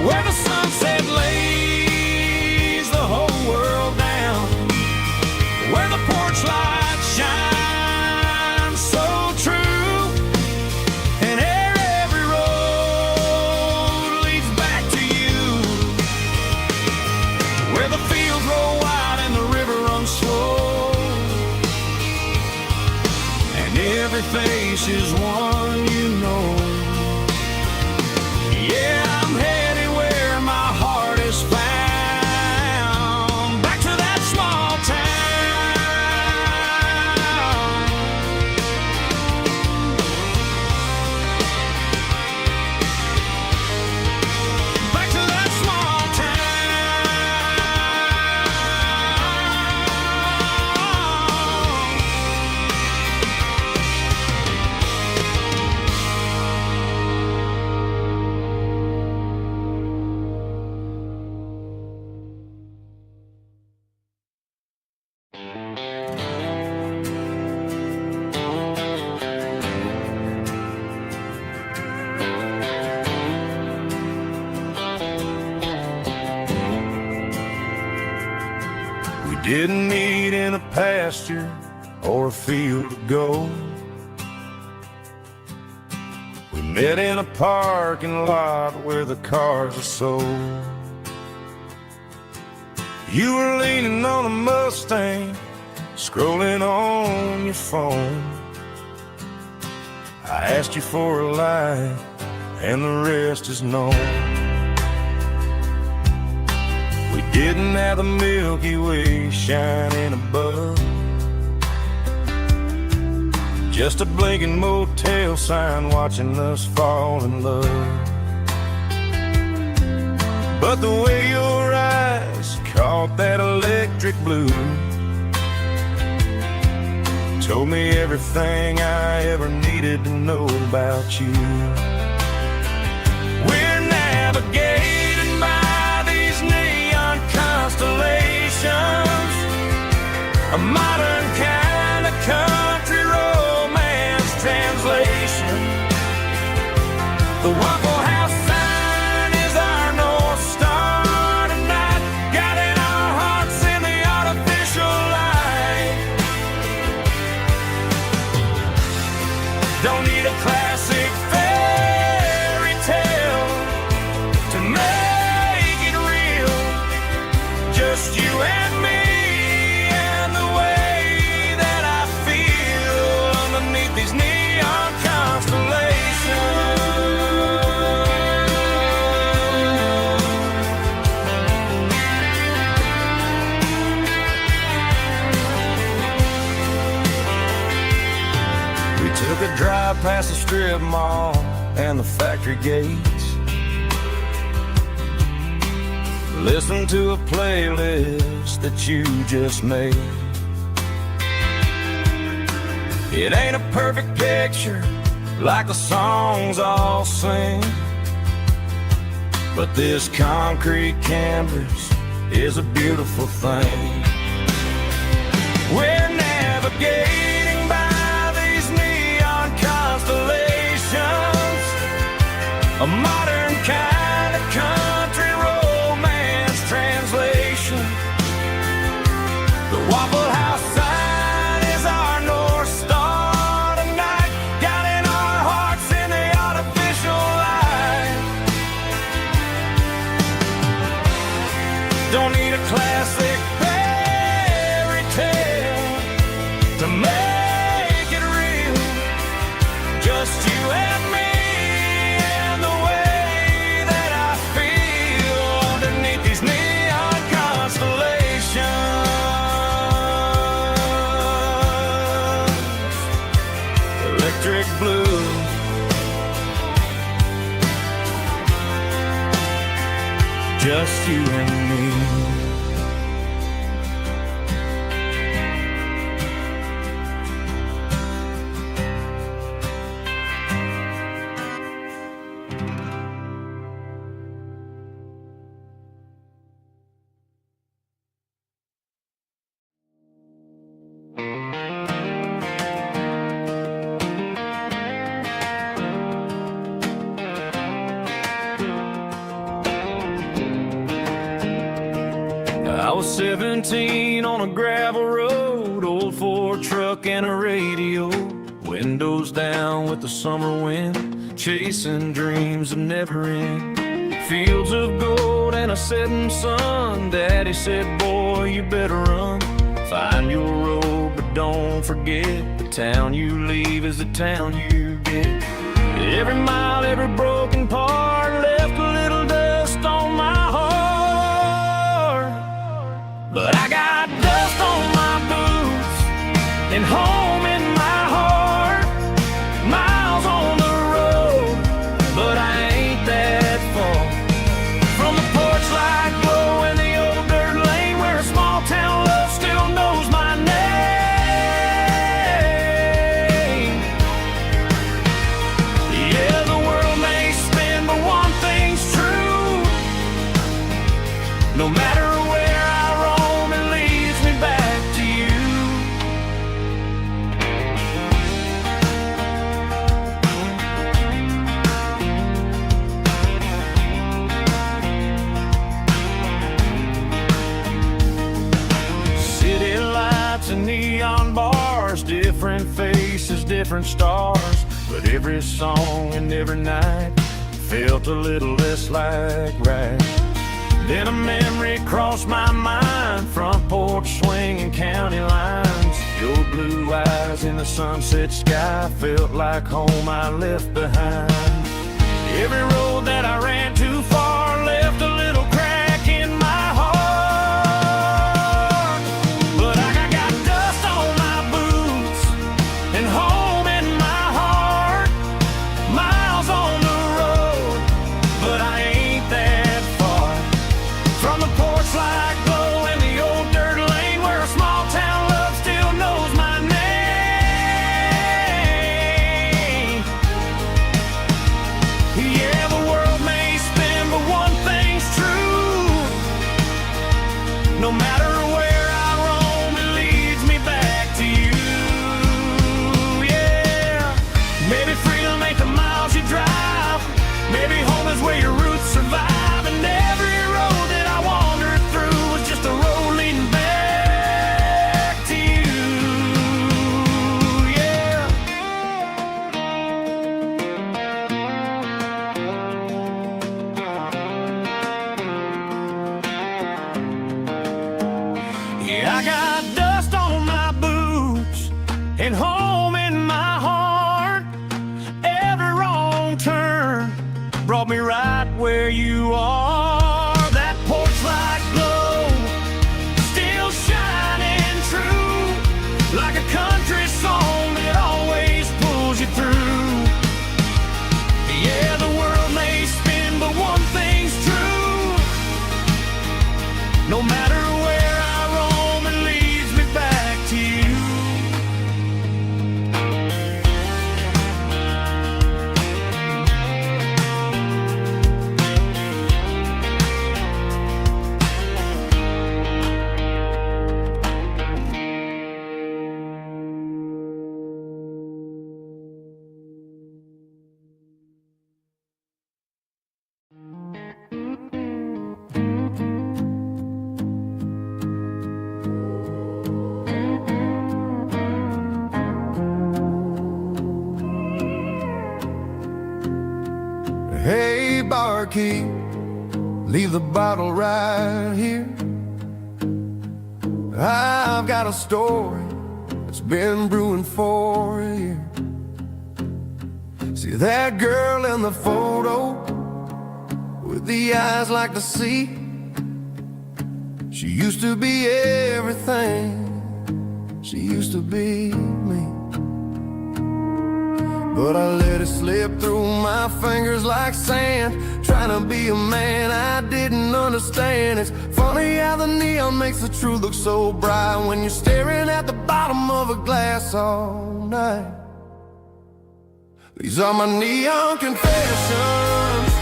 where the sunset lays the whole world down, where the porch lights shine so true, and every road leads back to you, where the fields roll wide and the river runs slow, and every face is one you know. Yeah, I'm headed where my heart is found, back to that small town. Back to that small town. didn't meet in a pasture or a field of gold. We met in a parking lot where the cars are sold. You were leaning on a Mustang, scrolling on your phone. I asked you for a light, and the rest is known. We didn't have the Milky Way shining above, just a blinking motel sign watching us fall in love. But the way your eyes caught that electric blue told me everything I ever needed to know about you. We're navigating by these neon constellations, a modern kind of country romance translation. The Waffle House sign is our North Star tonight, guiding our hearts in the artificial light. Don't need a classic fairy tale to make it real. Just you and me and the way that I feel underneath these neon constellations. We took a drive past the strip mall and the factory gates, listened to a playlist that you just made. It ain't a perfect picture like the songs all sing, but this concrete canvas is a beautiful thing. We're navigating by these neon constellations, a modern kind of country romance translation. The Waffle House sign is our North Star tonight, guiding our hearts in the artificial light. Don't need a classic fairy tale to make it real. Just you and me and the way that I feel underneath these neon constellations. Electric blue, just you and me. I was 17 on a gravel road, old Ford truck and a radio, windows down with the summer wind, chasing dreams of never end. Fields of gold and a setting sun. Daddy said, boy, you better run. Find your road, but don't forget, the town you leave is the town you get. Every mile, every broken part left a little dust on my heart. But I got dust on my boots and home in my heart. Miles on the road, but I ain't that far from the porch light glow in the old dirt lane where a small town love still knows my name. Yeah, the world may spin, but one thing's true. No matter where I roam, it leads me back to you. different stars, but every song and every night felt a little less like right. Then a memory crossed my mind, front porch swinging county lines. Your blue eyes in the sunset sky felt like home I left behind. Every road that I ran too far left a little crack in my heart. But I got dust on my boots and home in my heart. Miles on the road, but I ain't that far from the porch light glow in the old dirt lane where a small town love still knows my name. Yeah, the world may spin, but one thing's true. No matter where I roam, it leads me back to you. Yeah, maybe freedom ain't the miles you drive. Maybe home is where your roots survive. And every road that I wandered through was just a road leading back to you. Yeah. Yeah, I got dust on my boots and home in my heart. Every wrong turn brought me right where you are. That porch light glow still shining true, like a country song that always pulls you through. Yeah, the world may spin, but one thing's true. No matter where I roam, it leads me back to you. Hey, barkeep, leave the bottle right here. I've got a story that's been brewing for a year. See that girl in the photo with the eyes like the sea? She used to be everything. She used to be me. But I let it slip through my fingers like sand, trying to be a man I didn't understand. It's funny how the neon makes the truth look so bright when you're staring at the bottom of a glass all night. These are my neon confessions,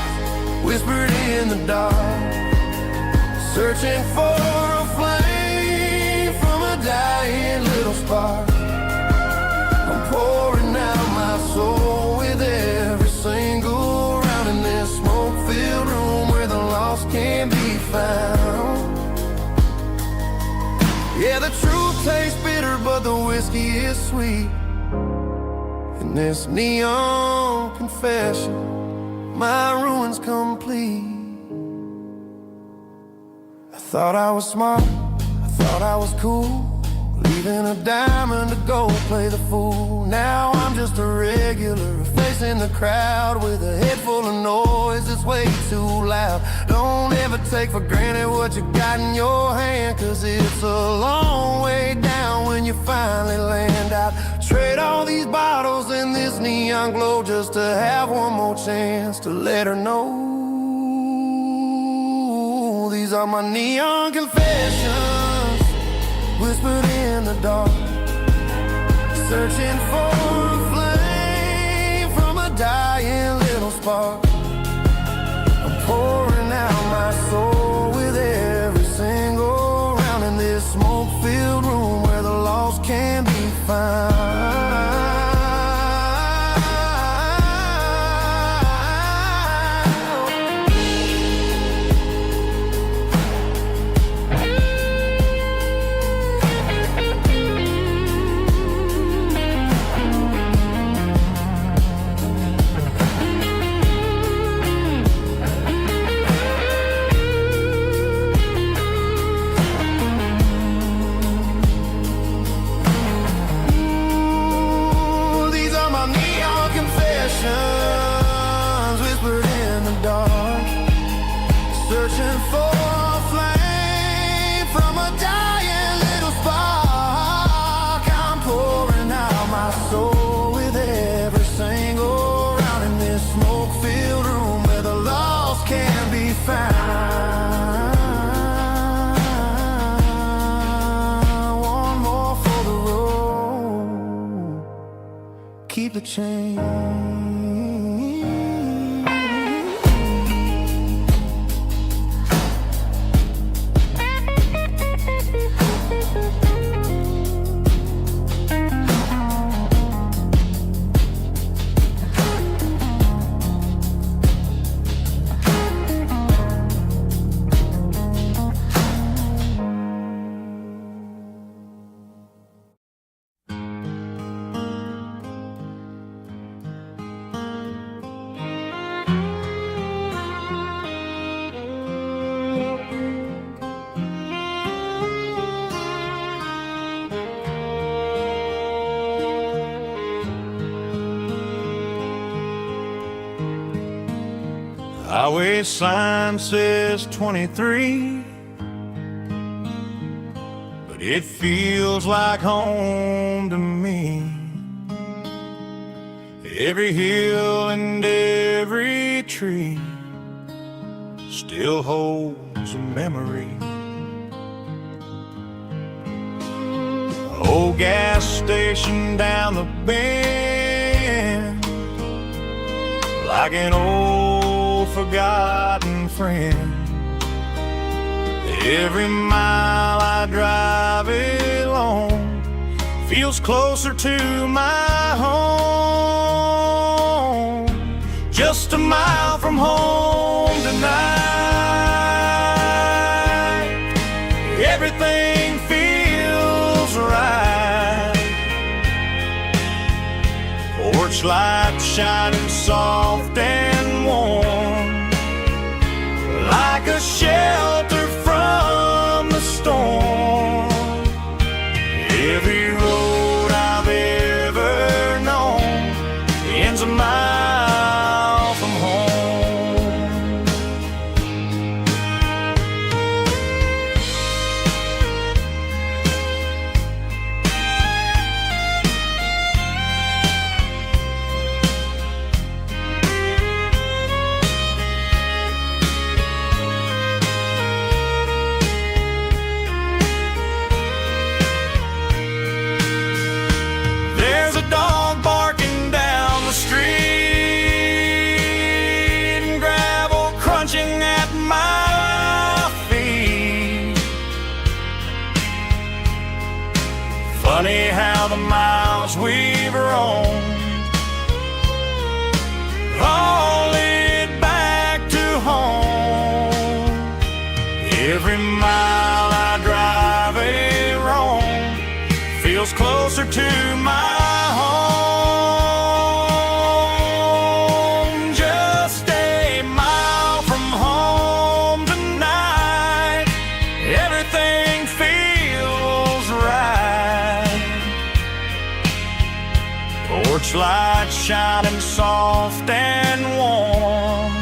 whispered in the dark, searching for a flame from a dying little spark. I'm pouring out my soul with every single round in this smoke-filled room where the lost can be found. Yeah, the truth tastes bitter, but the whiskey is sweet. In this neon confession, my ruin's complete. I thought I was smart, I thought I was cool, leaving a diamond to go play the fool. Now I'm just a regular, facing the crowd with a head full of noise that's way too loud. Don't ever take for granted what you got in your hand, cause it's a long way down when you finally land out. Trade all these bottles and this neon glow just to have one more chance to let her know. These are my neon confessions, whispered in the dark, searching for a flame from a dying little spark. I'm pouring out my soul with every single round in this smoke-filled room where the lost can be found. the change. Highway sign says 23, but it feels like home to me. Every hill and every tree still holds a memory. Old gas station down the bend, like an old forgotten friend. Every mile I drive along feels closer to my home. Just a mile from home tonight, everything feels right. Porch light shining soft and warm, like a shelter from the storm. Every road I've ever known ends a mile from home. There's a dog barking down the street, and gravel crunching at my feet. Funny how the miles we've roamed all lead back to home. Every mile I drive roam feels closer to my home. Just a mile from home tonight, everything feels right. Porch light shining soft and warm,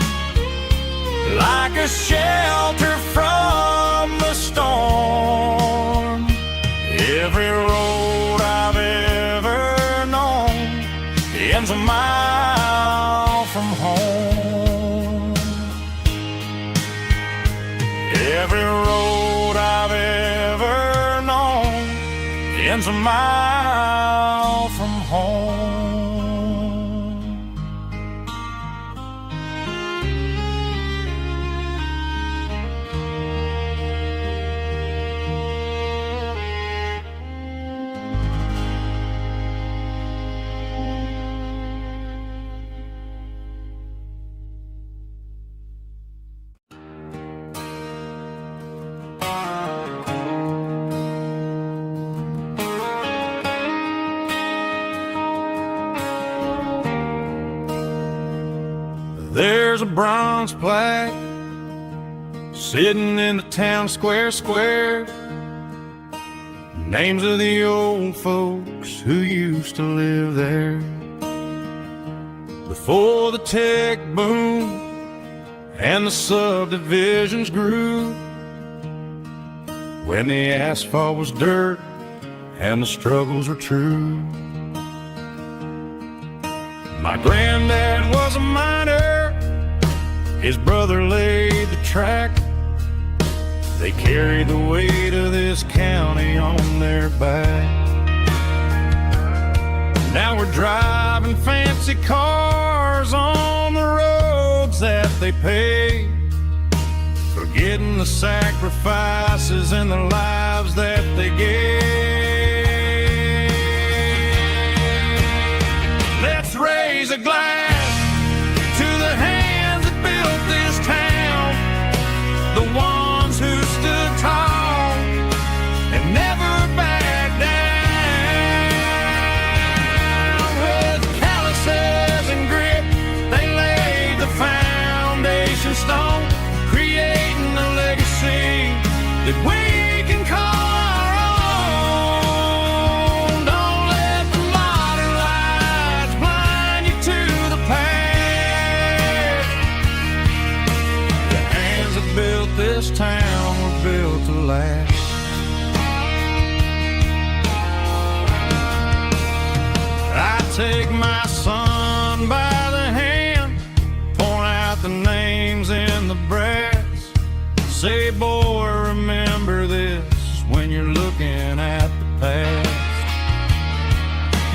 like a shelter from the storm. Every road I've ever known ends a mile from home. Every road I've ever known ends a mile from home. There's a bronze plaque sitting in the town square. Names of the old folks who used to live there before the tech boom and the subdivisions grew, when the asphalt was dirt and the struggles were true. My granddad was a miner, his brother laid the track. They carried the weight of this county on their back. Now we're driving driving fancy cars on the roads that they paved, forgetting the sacrifices and the lives that they gave. Let's raise a glass to the hands that built this town, the ones who stood tall and never backed down. With calluses and grit, they laid the foundation stone, creating a legacy that we can call our own. Don't let the modern lights blind you to the past. The hands that built this town were built to last. I take my son by the hand, point out the names in the brass. Say, boy, remember this when you're looking at the past.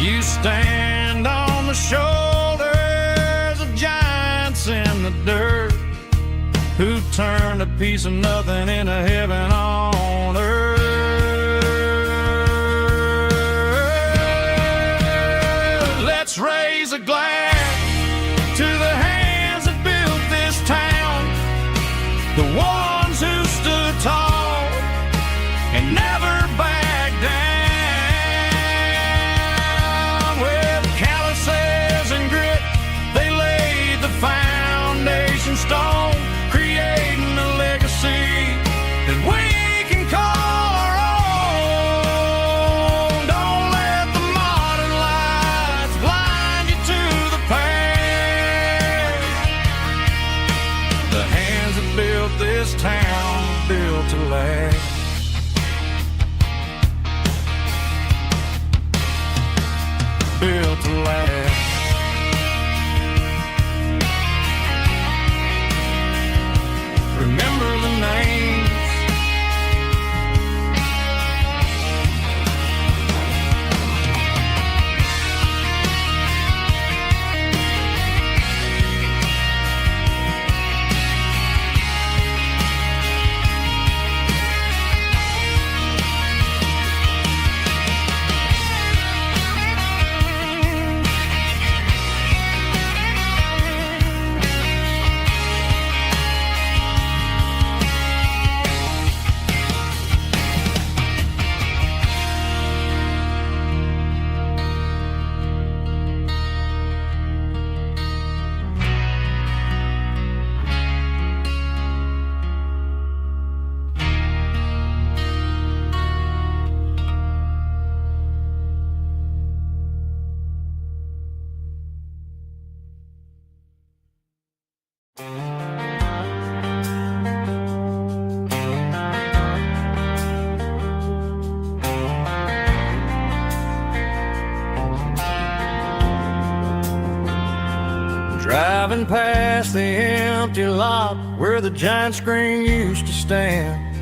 You stand on the shoulders of giants in the dirt, who turned a piece of nothing into heaven on earth. Let's raise a glass to the hands that built this town, the ones who stood tall and never backed down. With calluses and grit, they laid the foundation stone, creating a legacy that we can call our own. Don't let the modern lights blind you to the past. The hands that built this town built to last. Built to last. Remember the names. Driving past the empty lot where the giant screen used to stand.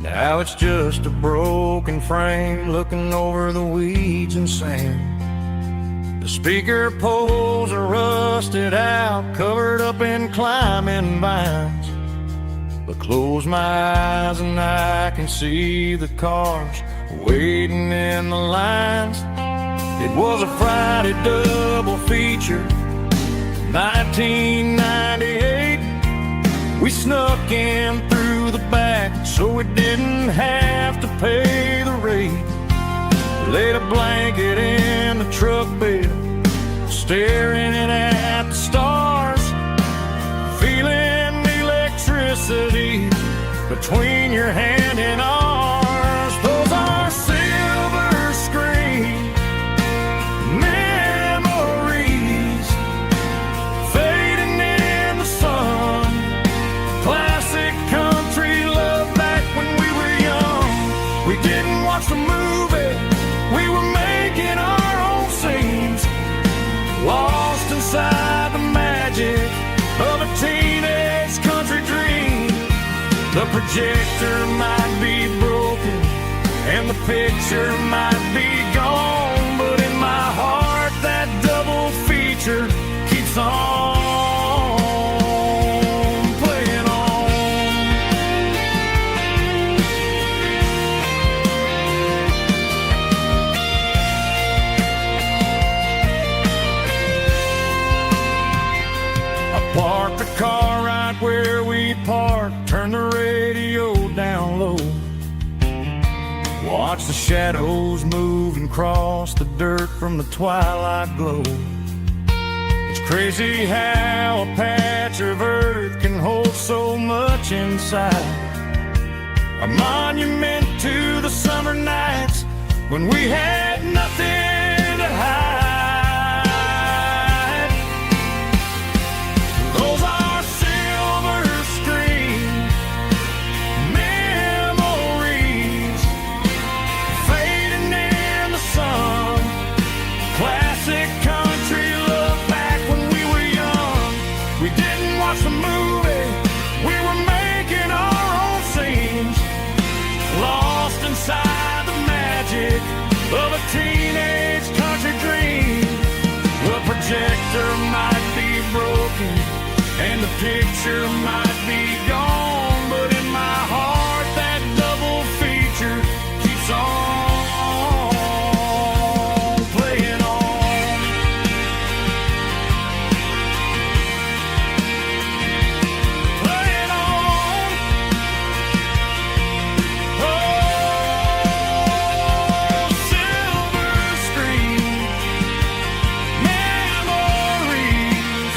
Now it's just a broken frame looking over the weeds and sand. The speaker poles are rusted out, covered up in climbing vines. But close my eyes and I can see the cars waiting in the lines. It was a Friday double feature, 1998. We snuck in through the back so we didn't have to pay the rate. Laid a blanket in the truck bed, staring at the stars, feeling the electricity between your hand and ours. Those are silver screen memories fading in the sun. Classic country love back when we were young. We didn't watch the movie, we were making our own scenes, lost inside the magic of a teenage country dream. The projector might be broken and the picture might be gone, but in my heart that watch the shadows move and cross the dirt from the twilight glow. It's crazy how a patch of earth can hold so much inside. A monument to the summer nights when we had nothing to hide. Those are silver screen memories fading in the sun. Classic country look back when we were young. We didn't watch the movie, we were making our own scenes, lost inside the magic of a teenage country dream. The projector might be broken and the picture might be gone, but in my heart that double feature keeps on playing on. Playing on. Oh, silver screen memories.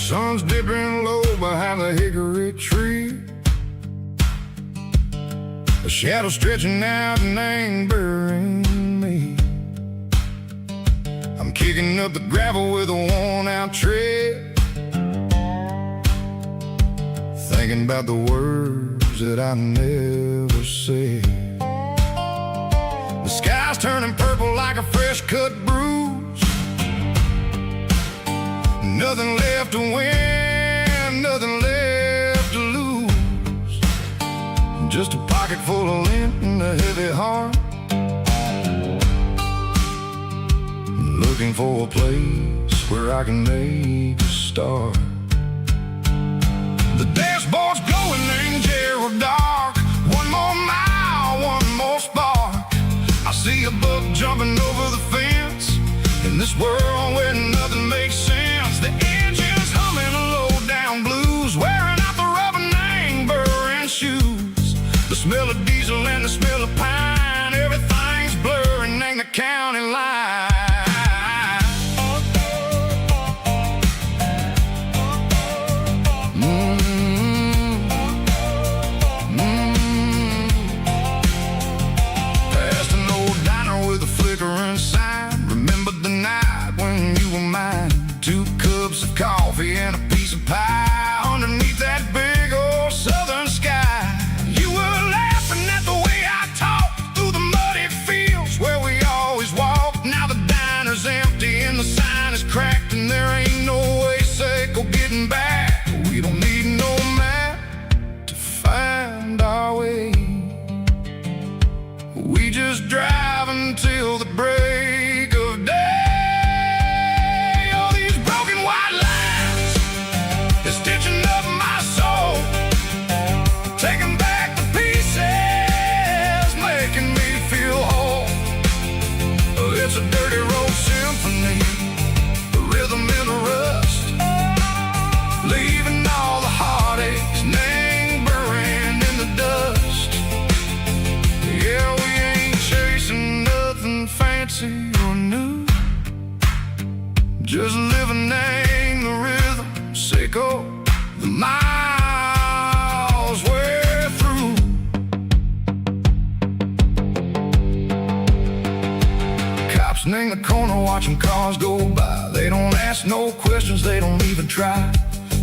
Sun's dipping low behind the hickory tree. A shadow stretching out and angering me. I'm kicking up the gravel with a worn-out tread, thinking about the words that I never said. The sky's turning purple like a fresh-cut bruise. Nothing left to win, nothing left to lose. Just a pocket full of lint and a heavy heart, looking for a place where I can make a start. The dashboard's glowing in Gerald dark. One more mile, one more spark. I see a buck jumping over the fence in this world where nothing makes sense. The engine's humming a low-down blues, wearing out the rubber name, burring shoes. The smell of diesel and the smell of pine, everything's blurring, ain't the county line. Past an old diner with a flickering sign. Remember the night when you were mine. 2 cups of coffee and a piece of pie underneath that big old southern sky. You were laughing at the way I talked through the muddy fields where we always walked. Now the diner's empty and the sign is cracked, and there ain't no way safe of getting back. We don't need no map to find our way. We just drive until the break of day. Stitching up my soul, taking back the pieces, making me feel whole. It's a dirty road symphony, the rhythm in the rust, leaving all the heartaches lingering in the dust. Yeah, we ain't chasing nothing fancy or new, just living in the rhythm, sicko. The miles we're through. Cops in the corner watching cars go by. They don't ask no questions, they don't even try.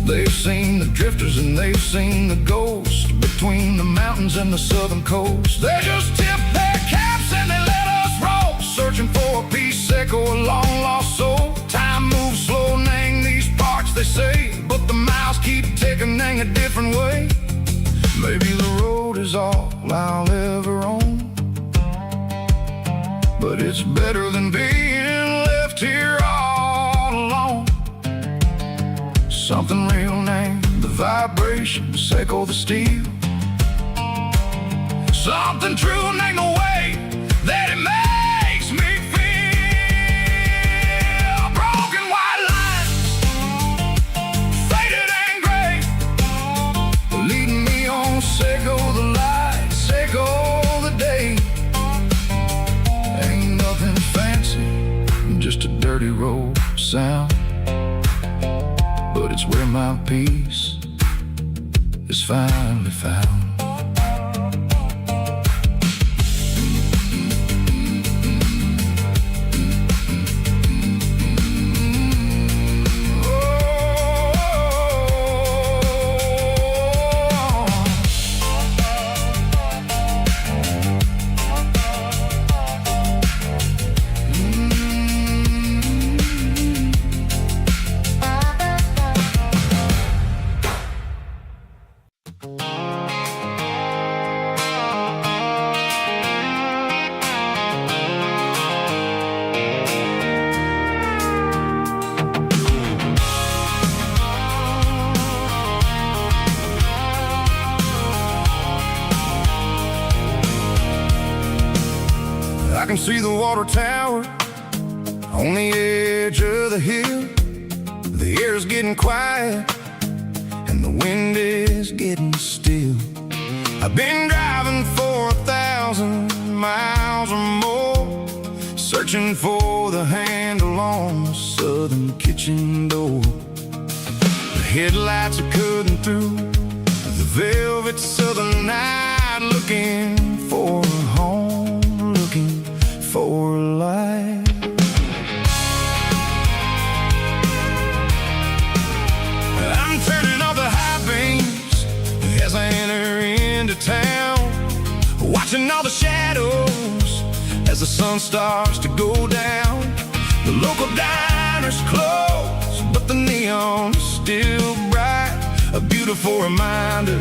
They've seen the drifters and they've seen the ghosts between the mountains and the southern coast. They just tip their caps and they let us roll, searching for a piece echo a long lost soul. Time moves slow, nang these parts they say, but the miles keep ticking, nang a different way. Maybe the road is all I'll ever own, but it's better than being left here all alone. Something real, nang the vibrations echo the steel. Something true, nang the way that it makes me feel. Broken white lines, faded and gray, leading me on, echo the light, echo the day. Ain't nothing fancy, just a dirty road sound, but it's where my peace is finally found. I can see the water tower on the edge of the hill. The air's getting quiet and the wind is getting still. I've been driving for 1,000 miles or more, searching for the handle on the southern kitchen door. The headlights are cutting through the velvet southern night, looking for a home, looking for life. I'm turning off the high beams as I enter into town, watching all the shadows as the sun starts to go down. The local diner's closed, but the neon's still bright, a beautiful reminder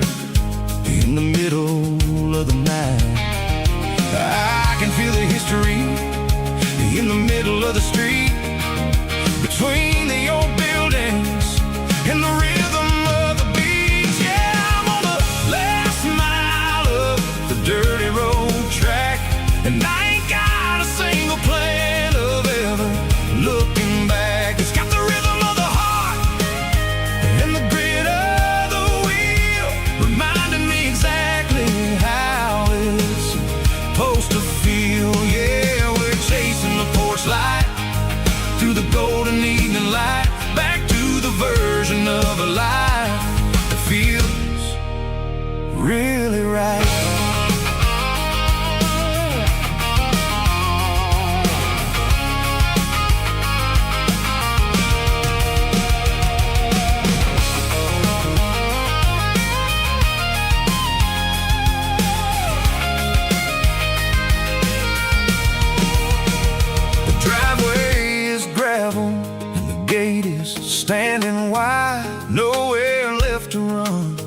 in the middle of the night. I can feel the history in the middle of the street, between the old buildings and the rhythm of the beat. Yeah, I'm on the last mile of the dirty road track, and I ain't got a single plan of ever looking back. It's got the rhythm of the heart and the grit of the wheel, reminding me exactly how it's supposed to feel. Yeah, we're chasing the porch light through the golden evening light, back to the version of a life that feels really right. Standing wide, nowhere left to run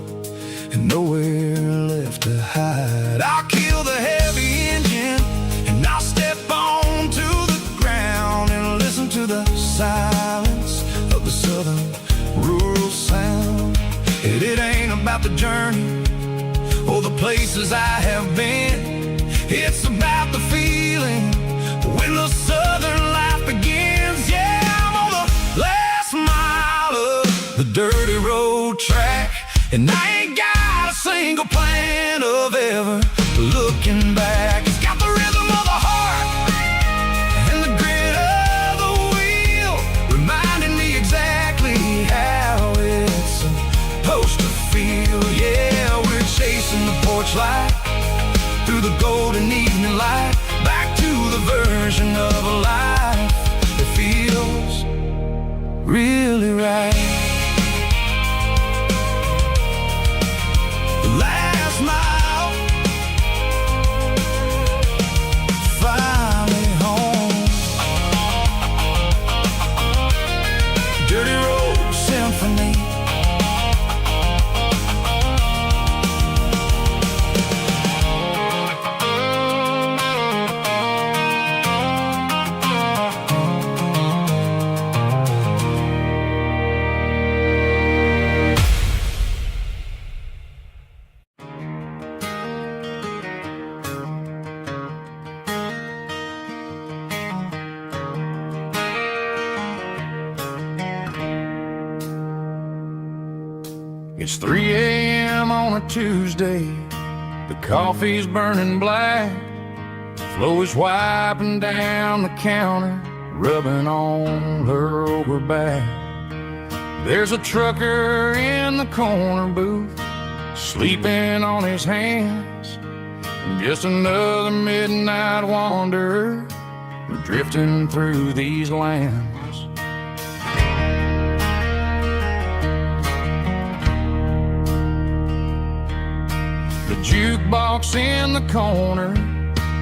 and nowhere left to hide. I'll kill the heavy engine and I'll step onto the ground and listen to the silence of the southern rural sound. It ain't about the journey or the places I have been, it's about the feeling when the southern life begins. Yeah, I'm on the last mile of the dirty road track, and I ain't got a single plan of ever looking back. It's got the rhythm of the heart and the grit of the wheel, reminding me exactly how it's supposed to feel. Yeah, we're chasing the porch light through the golden evening light, back to the version of a life that feels really right. The last mile It's 3 a.m. on a Tuesday. The coffee's burning black. Flo is wiping down the counter, rubbing on her over back. There's a trucker in the corner booth, sleeping on his hands. Just another midnight wanderer, drifting through these lands. The jukebox in the corner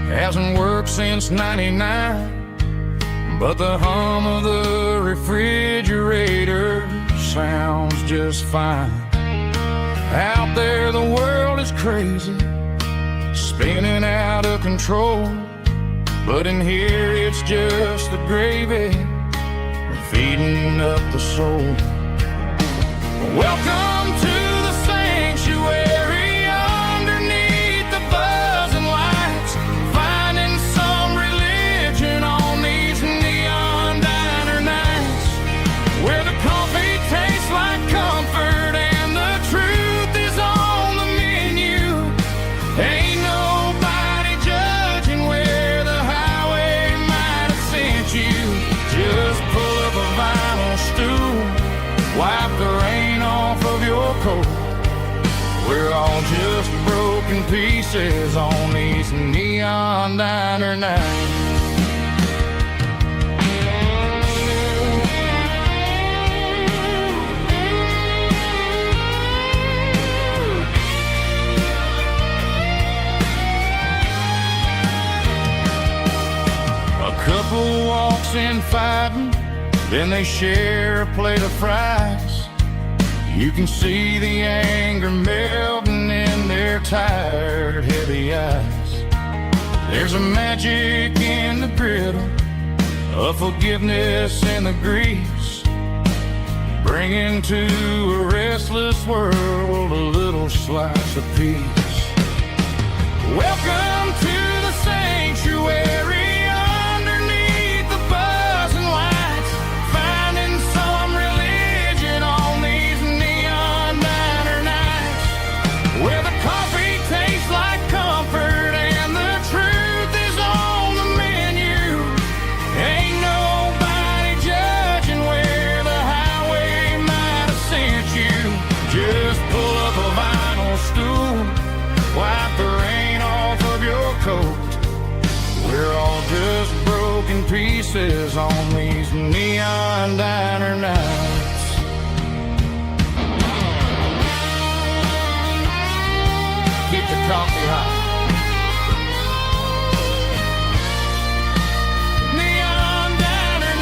hasn't worked since '99, but the hum of the refrigerator sounds just fine. Out there the world is crazy, spinning out of control, but in here it's just the gravy feeding up the soul. Welcome to the sanctuary, underneath the buzzing lights, finding some religion on these neon diner nights, where the coffee tastes like comfort and the truth is on the menu. Ain't nobody judging where the highway might have sent you. Just pull up a vinyl stool, wipe the rain off of your coat. We're all just broken pieces on these neon diner nights. A couple walks in fighting, then they share a plate of fries. You can see the anger melting in their tired, heavy eyes. There's a magic in the griddle, a forgiveness in the grease, bringing to a restless world a little slice of peace. Welcome to the sanctuary, underneath the buzzing lights, finding some religion on these neon diner nights, where the coffee tastes like comfort and the truth is on the menu. Ain't nobody judging where the highway might have sent you. Just pull up a vinyl stool, wipe the rain off of your coat. We're all just broken pieces on these neon diner nights. Keep the coffee hot. Neon diner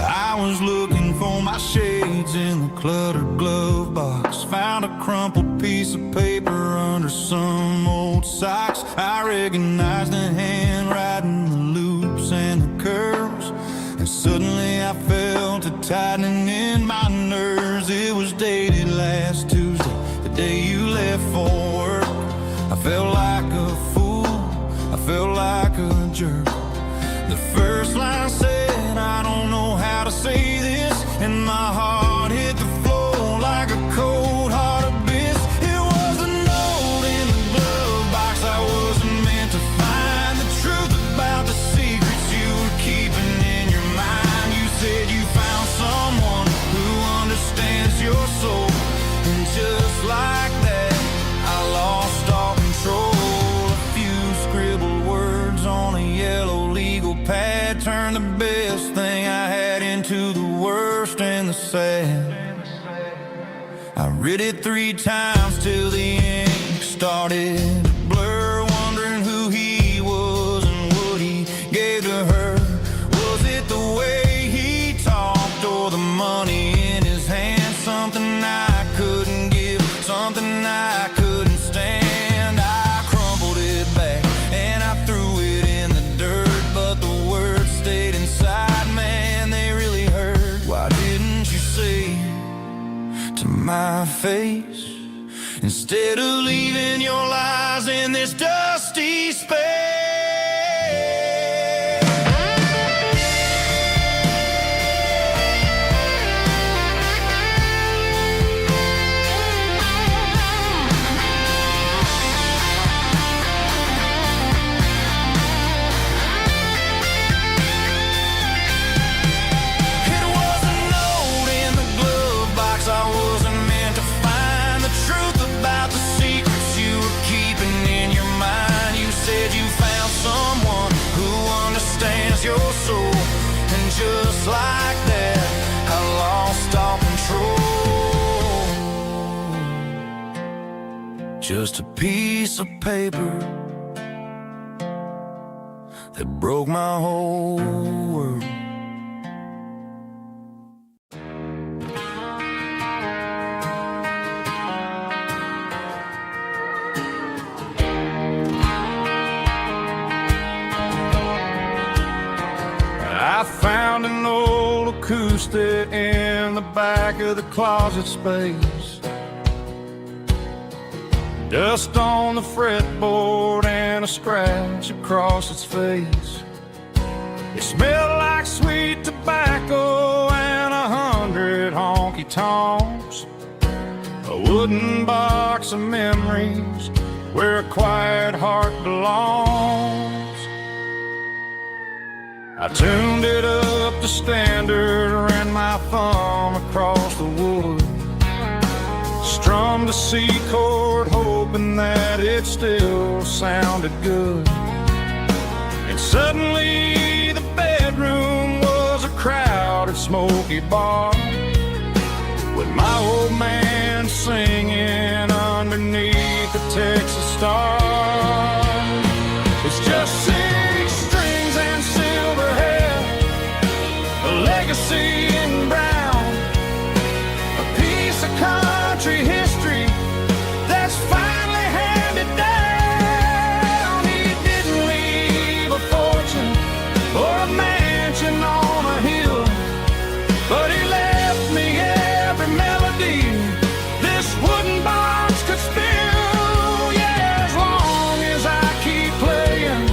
I was looking for my shades in the cluttered glove box, found a crumpled piece of paper under some old socks. I recognized the handwriting, the loops and the curves, and suddenly I felt a tightening in my nerves. It was dated last Tuesday, the day you left for work. I felt like a fool, I felt like a jerk. The first line said, I don't know how to say this, and my heart hit the floor like a cold heart abyss. It was a note in the glove box I wasn't meant to find, the truth about the secrets you were keeping in your mind. You said you found someone who understands your soul, and just like that I lost all control. A few scribbled words on a yellow legal pad turned the best thing I had into the worst and the sad. I read it 3 times till the ink started to blur, wondering who he was and what he gave to her. Was it the way he talked? my face, instead of leaving your lies in this dusty space. Your soul, and just like that, I lost all control. Just a piece of paper that broke my whole world. I found an old acoustic in the back of the closet space. Dust on the fretboard and a scratch across its face. It smelled like sweet tobacco and 100 honky-tonks. A wooden box of memories where a quiet heart belongs. I tuned it up to standard, ran my thumb across the wood, strummed a C chord, hoping that it still sounded good. And suddenly the bedroom was a crowded, smoky bar, with my old man singing underneath the Texas stars. It's just six strings and silver hair, a legacy in brown, a piece of country history that's finally handed down. He didn't leave a fortune or a mansion on a hill, but he left me every melody this wooden box could spill. Yeah, as long as I keep playing,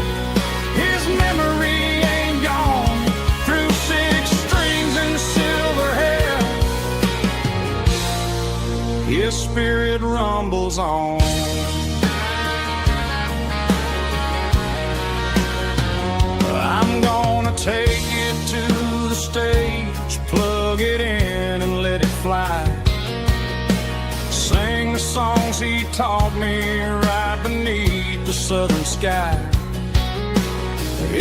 his memory ain't gone. Through six strings and silver hair, his spirit rumbles on. I'm gonna take it to the stage, plug it in and let it fly. Sing the songs he taught me right beneath the southern sky.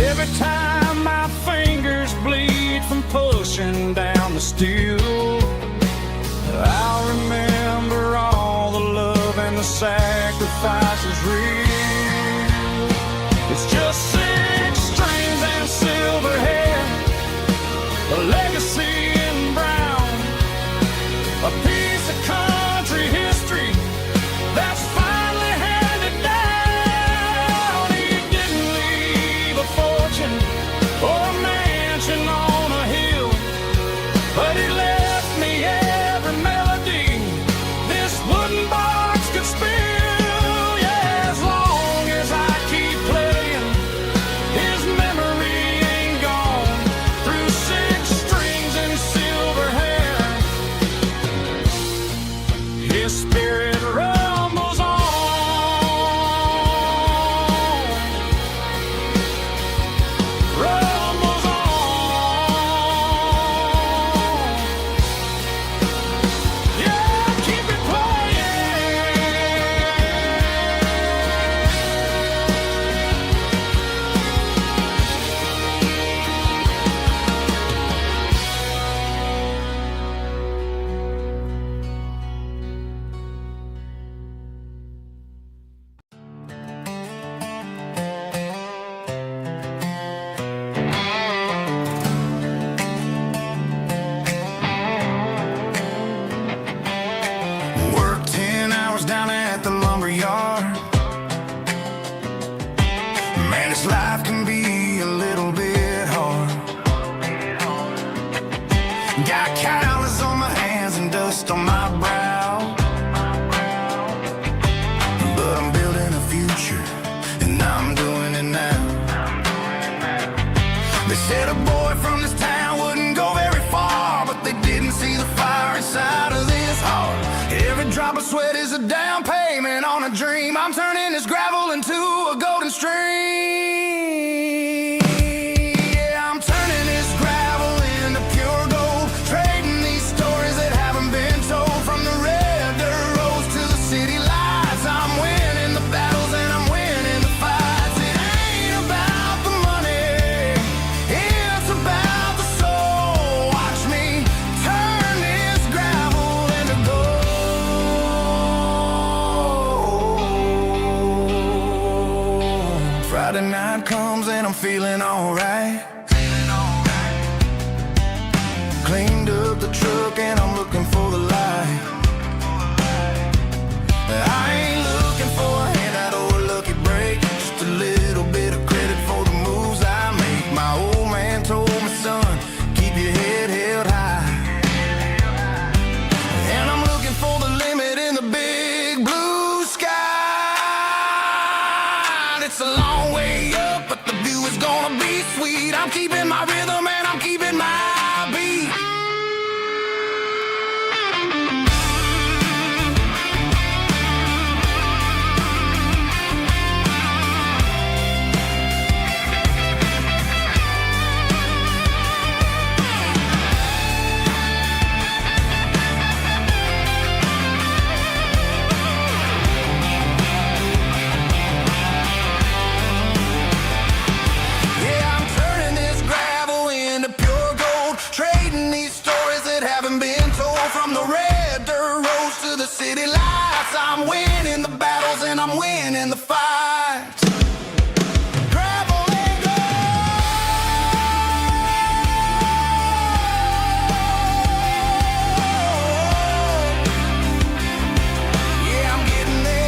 Every time my fingers bleed from pushing down the steel, I'll remember all the love and the sacrifices real. It's just six strings and silver hair, a legacy in brown, a piece of country history that's finally handed down. He didn't leave a fortune or a mansion on a hill, but he left me every melody this wooden box could spill. Yeah, as long as I keep playing, his memory ain't gone. Through six strings and silver hair, his spirit rumbles on. Rumbles on. Yeah, keep it Worked 10 hours down at the lumber yard. Man, this life can be a little bit hard. Got calluses on my hands and dust on my brow. They said a boy from this town wouldn't go very far, but they didn't see the fire inside of this heart. Every drop of sweat is a down payment on a dream. I'm turning this gravel into a golden stream. Yeah, I'm turning this gravel into pure gold, trading these stories that haven't been told. From the red dirt roads to the city lights, I'm winning the battles and I'm winning the fights. It ain't about the money, it's about the soul. Watch me turn this gravel into gold. Friday night comes and I'm feeling alright. Cleaned up the truck and I'm looking for the light. I ain't looking for a handout or a lucky break, just a little bit of credit for the moves I make. My old man told me, son, keep your head held high. And I'm looking for the limit in the big blue sky. It's a long way up, but the view is gonna be sweet. I'm keeping my rhythm and I'm keeping my beat. Yeah, I'm turning this gravel into pure gold, trading these stories that haven't been told. From the red dirt roads to the city lights, I'm winning the battles and I'm winning the fights. Gravel and gold. Yeah, I'm getting there.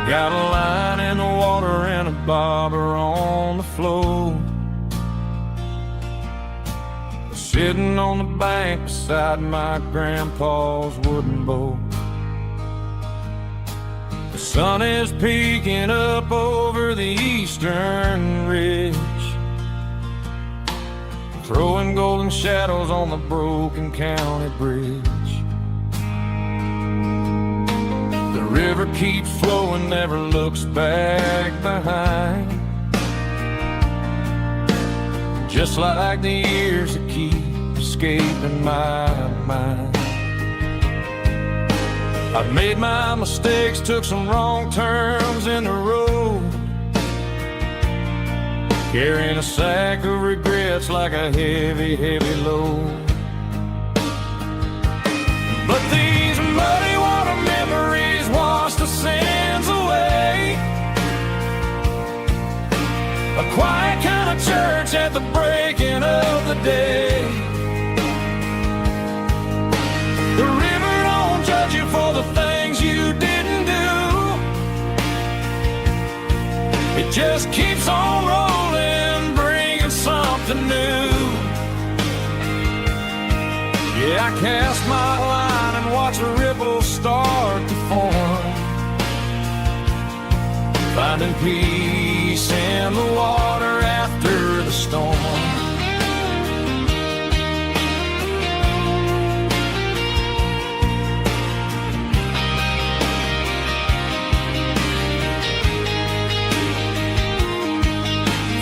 Got a line in the water and a bobber on the floor, sitting on the bank beside my grandpa's wooden boat. The sun is peeking up over the eastern ridge, throwing golden shadows on the broken county bridge. The river keeps flowing, never looks back behind, just like the years that keep escaping my mind. I've made my mistakes, took some wrong turns in the road, carrying a sack of regrets like a heavy, heavy load. But these muddy water memories wash the sins away. A quiet kind of church at the breaking of the day. The river don't judge you for the things you didn't do. It just keeps on rolling, bringing something new. Yeah, I cast my line and watch a ripple start to form, finding peace in the water after the storm.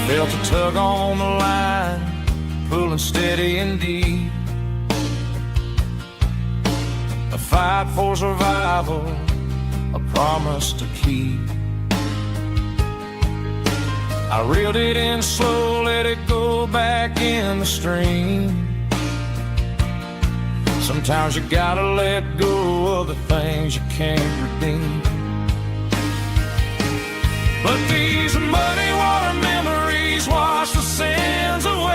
Felt a tug on the line, pulling steady and deep. A fight for survival, a promise to keep. I reeled it in slow, let it go back in the stream. Sometimes you gotta let go of the things you can't redeem. But these muddy water memories wash the sins away.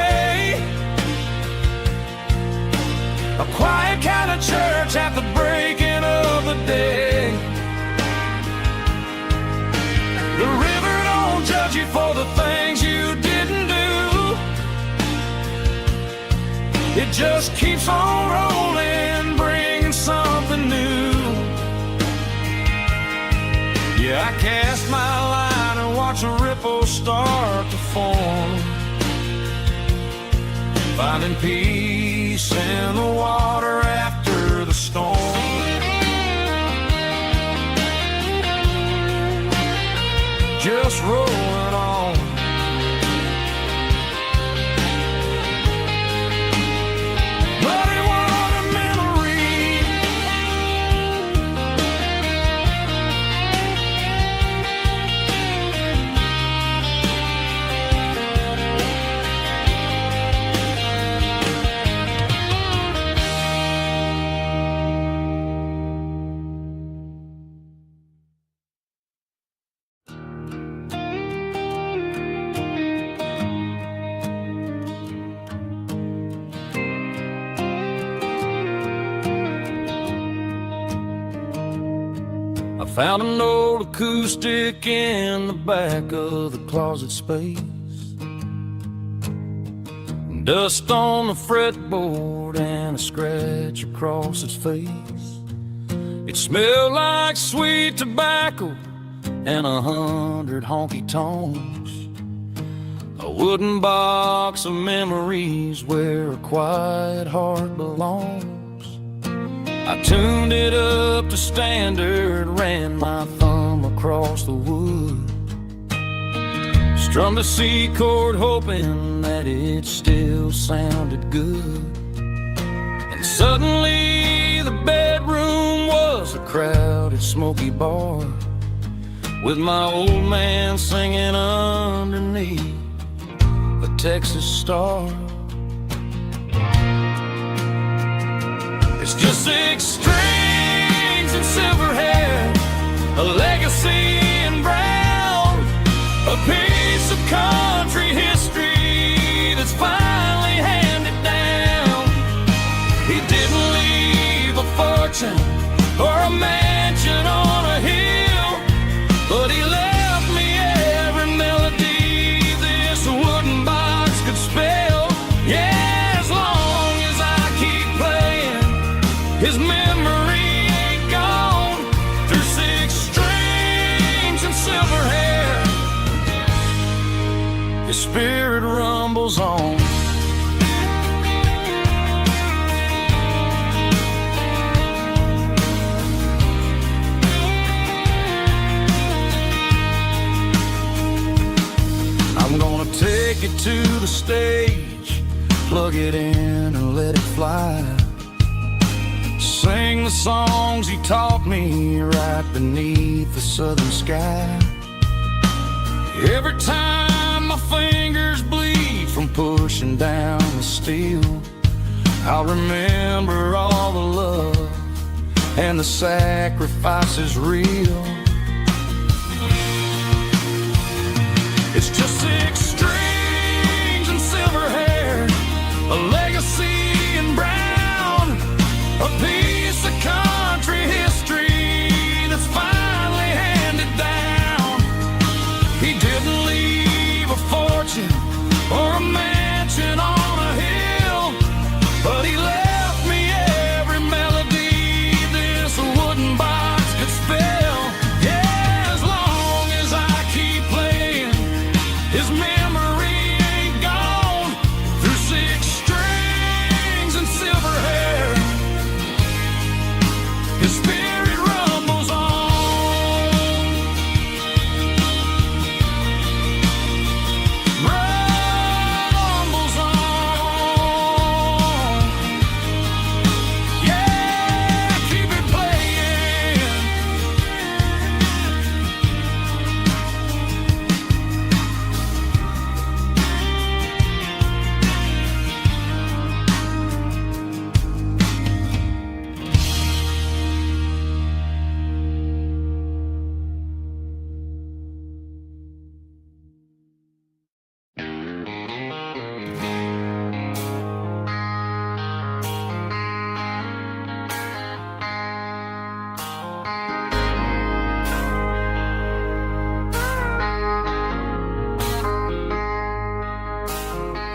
just keeps on rolling, bringing something new. Yeah, I cast my line and watch a ripple start to form, finding peace in the water after the storm. Just rolling on. Buddy, what a memory. I found an old acoustic in the back of the closet space. Dust on the fretboard and a scratch across its face. It smelled like sweet tobacco and 100 honky tonks. A wooden box of memories where a quiet heart belongs. I tuned it up to standard, ran my thumb across the wood, strummed a C chord hoping that it still sounded good. And suddenly the bedroom was a crowded smoky bar, with my old man singing underneath a Texas star. It's just 6 strings and silver hair, a legacy in brown, a piece of country history that's finally handed down. He didn't leave a fortune or a mansion on a hill, but he left me every melody this wooden box could spell. Yeah, as long as I keep playing, his memory ain't gone. Through 6 strings and silver hair, his spirit rumbles on. I'm gonna take it to the stage, plug it in and let it fly. Sing the songs he taught me right beneath the southern sky. Every time my fingers bleed from pushing down the steel, I'll remember all the love and the sacrifices real. It's just 6 strings and silver hair, a legacy in brown, a piece of country history that's finally handed down. He didn't leave a fortune or a mansion on a hill, but he left me every melody this wooden box could spell. Yeah, as long as I keep playing, his memory ain't gone. Through 6 strings and silver hair, his spirit rumbles on. Rumbles on. Yeah, keep it playing.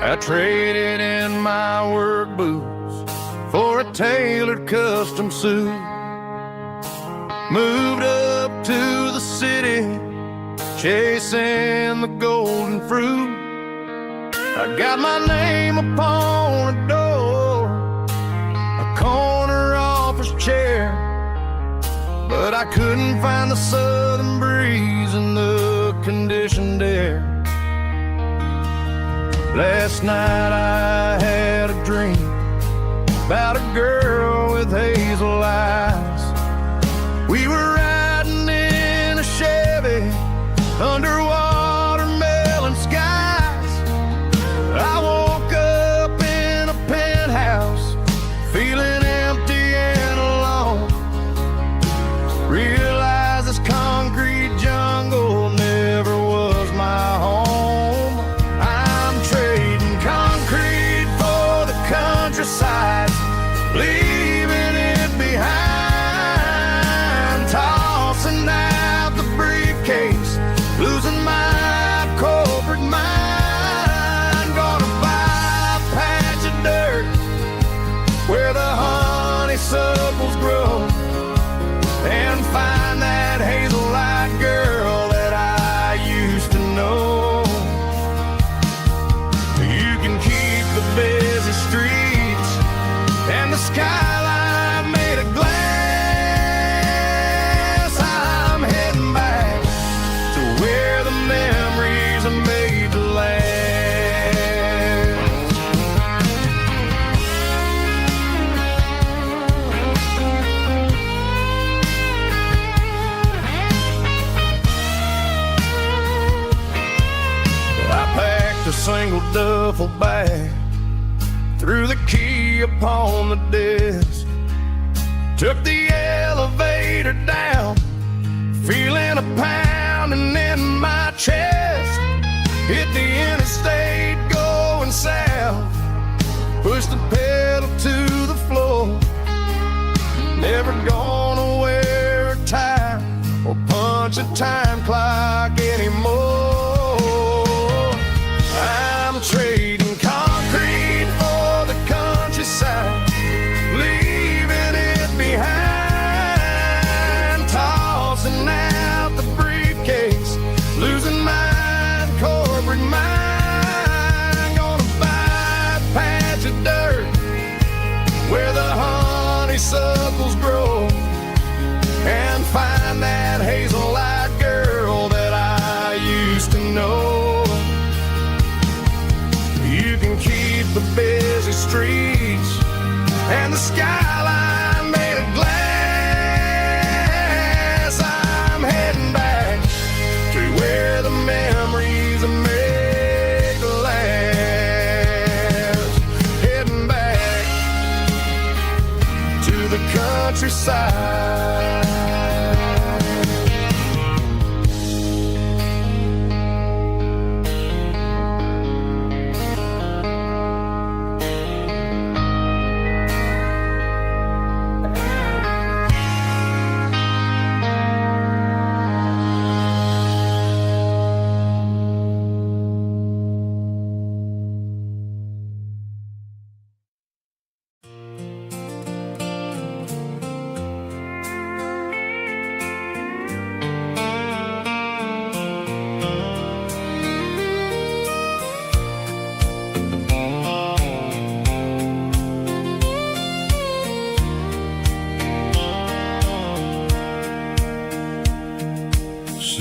I traded in my work boots for a tailored custom suit. Moved up to the city, chasing the golden fruit. I got my name upon a door, a corner office chair, but I couldn't find the southern breeze in the conditioned air. Last night I had a dream about a girl with hazel eyes. We were riding in a Chevy under watermelon skies. I woke up in a penthouse, feeling empty and alone. Realized this concrete jungle never was my home. I'm trading concrete for the countryside, leaving it behind, tossing out the briefcase, losing my corporate mind. Gonna buy a patch of dirt where the honeysuckles grow, and find that hazel-eyed girl that I used to know. You can keep the busy streets and the skyline made of glass. I'm heading back to where the memories are made to last. I packed a single duffel bag, threw the key upon the desk, took the elevator down, feeling a pounding in my chest. Hit the interstate going south, pushed the pedal to the floor. Never gonna wear a tie or punch a time clock anymore. I'm trading concrete for the countryside, leaving it behind, tossing out the briefcase, losing my corporate mind. Gonna buy a patch of dirt where the honeysuckles grow, and find that hazel-eyed girl that I used to know. You can keep the busy streets and the skyline made of glass. I'm heading back to where the memories are made to last. Heading back to the countryside.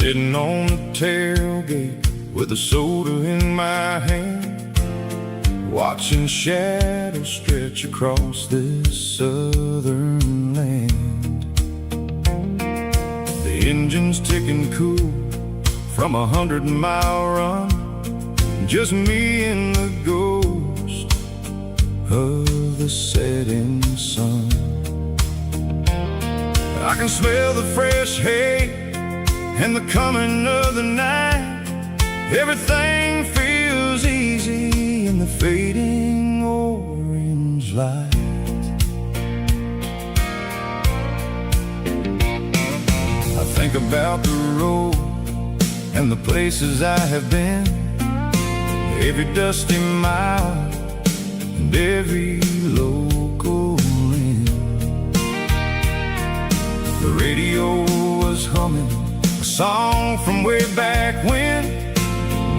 Sitting on the tailgate with a soda in my hand, watching shadows stretch across this southern land. The engine's ticking cool from 100-mile run, just me and the ghost of the setting sun. I can smell the fresh hay and the coming of the night. Everything feels easy in the fading orange light. I think about the road and the places I have been, every dusty mile and every local The radio was humming a song from way back when,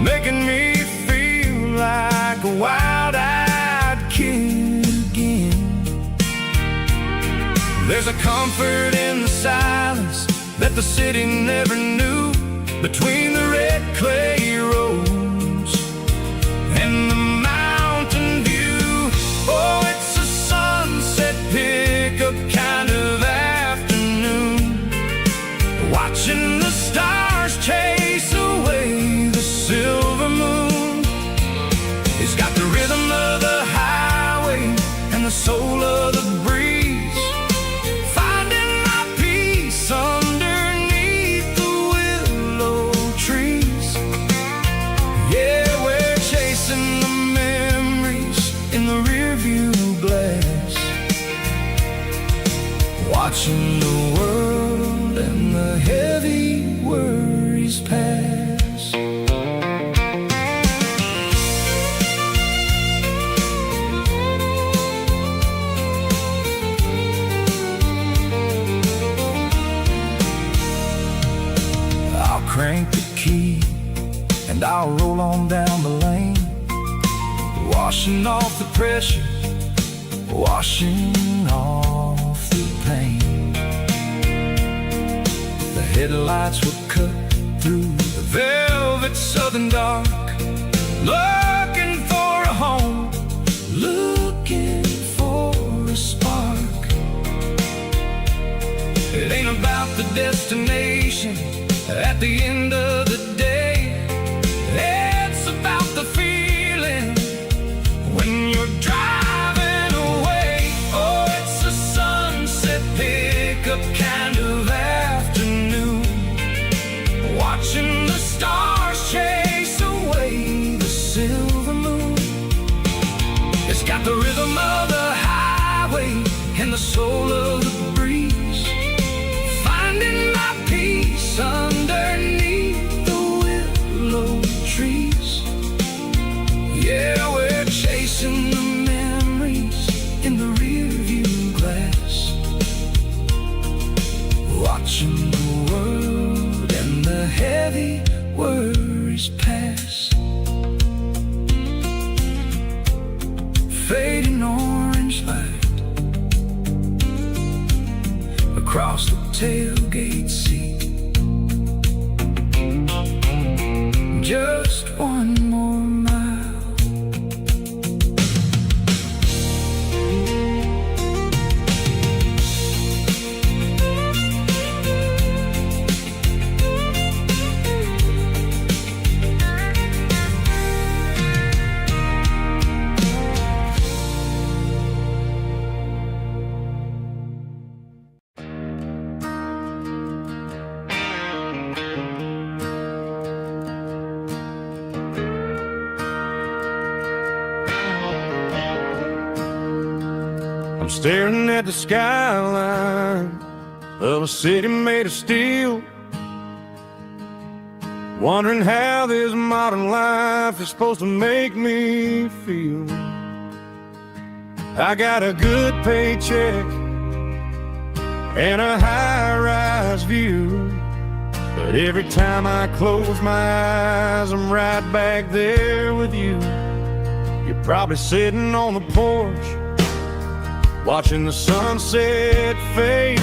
making me feel like a wild-eyed kid again. There's a comfort in the silence that the city never knew, between the red clay roads and the mountain view. Oh, it's a sunset pickup kind of afternoon, watching the stars chase away the silver moon. It's got the rhythm of the highway and the soul of the breeze, finding my peace underneath the willow trees. Yeah, we're chasing the memories in the rearview glass, watching the world and the heavy worries pass. I'll crank the key and I'll roll on down the lane, washing off the pressure, washing off the pain. The headlights will cut through the velvet southern dark, looking for a home, looking for a spark. It ain't about the destination at the end of the day, it's about the feeling when you're driving away. Oh, it's a sunset pickup kind of afternoon, watching the stars chase away the silver moon. It's got the rhythm of the highway and the soul of the breeze, finding my peace underneath the willow trees. Yeah, we're chasing the memories in the rearview glass, watching the world and the heavy worries pass. Fading orange light across the tailgate seat, just one more mile. I'm staring at the skyline of a city made of steel, wondering how this modern life is supposed to make me feel. I got a good paycheck and a high-rise view, but every time I close my eyes, I'm right back there with you. You're probably sitting on the porch, watching the sunset fade,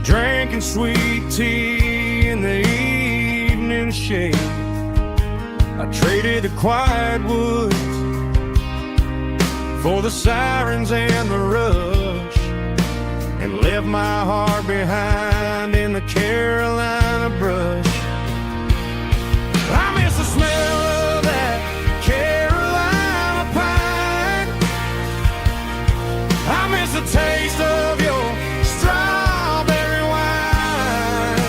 drinking sweet tea in the evening shade. I traded the quiet woods for the sirens and the rush, and left my heart behind in the Carolina brush. I miss the smell of that Carolina pine, I miss the taste of your strawberry wine.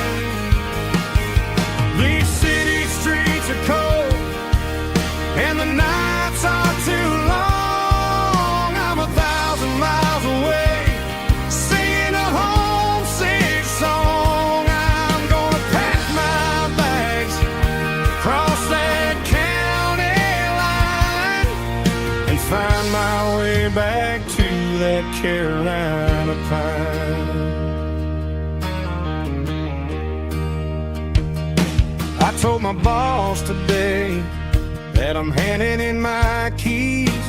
These city streets are cold and the nights are too long. I'm 1,000 miles away, singing a homesick song. I'm gonna pack my bags, cross that county line, and find my way back to that Carolina pine. told my boss today that I'm handing in my keys.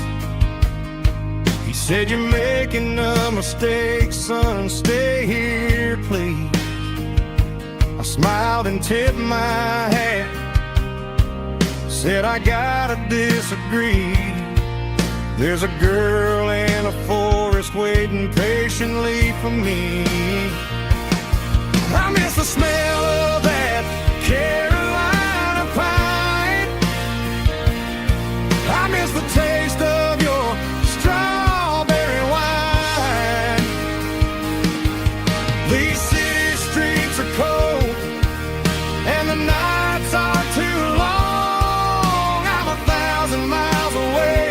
He said, "You're making a mistake, son, stay here, please." I smiled and tipped my hat, said, "I gotta disagree. There's a girl in a forest waiting patiently for me. I miss the smell of that Carolina pine. I miss the taste of your strawberry wine. These city streets are cold and the nights are too long. I'm 1,000 miles away,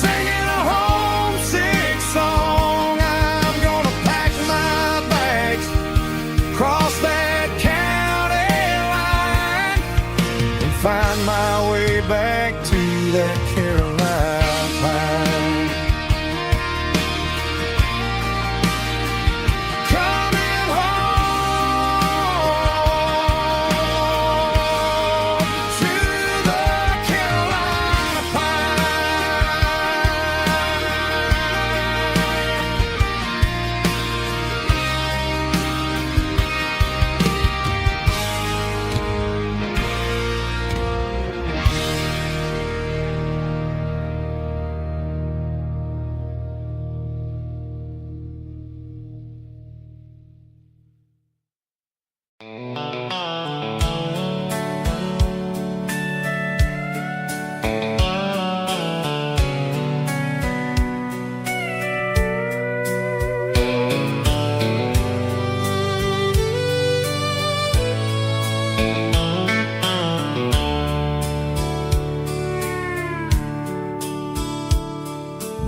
singing a homesick song. I'm gonna pack my bags, cross that county line, and find my way back to that Carolina pine. Coming home to the Carolina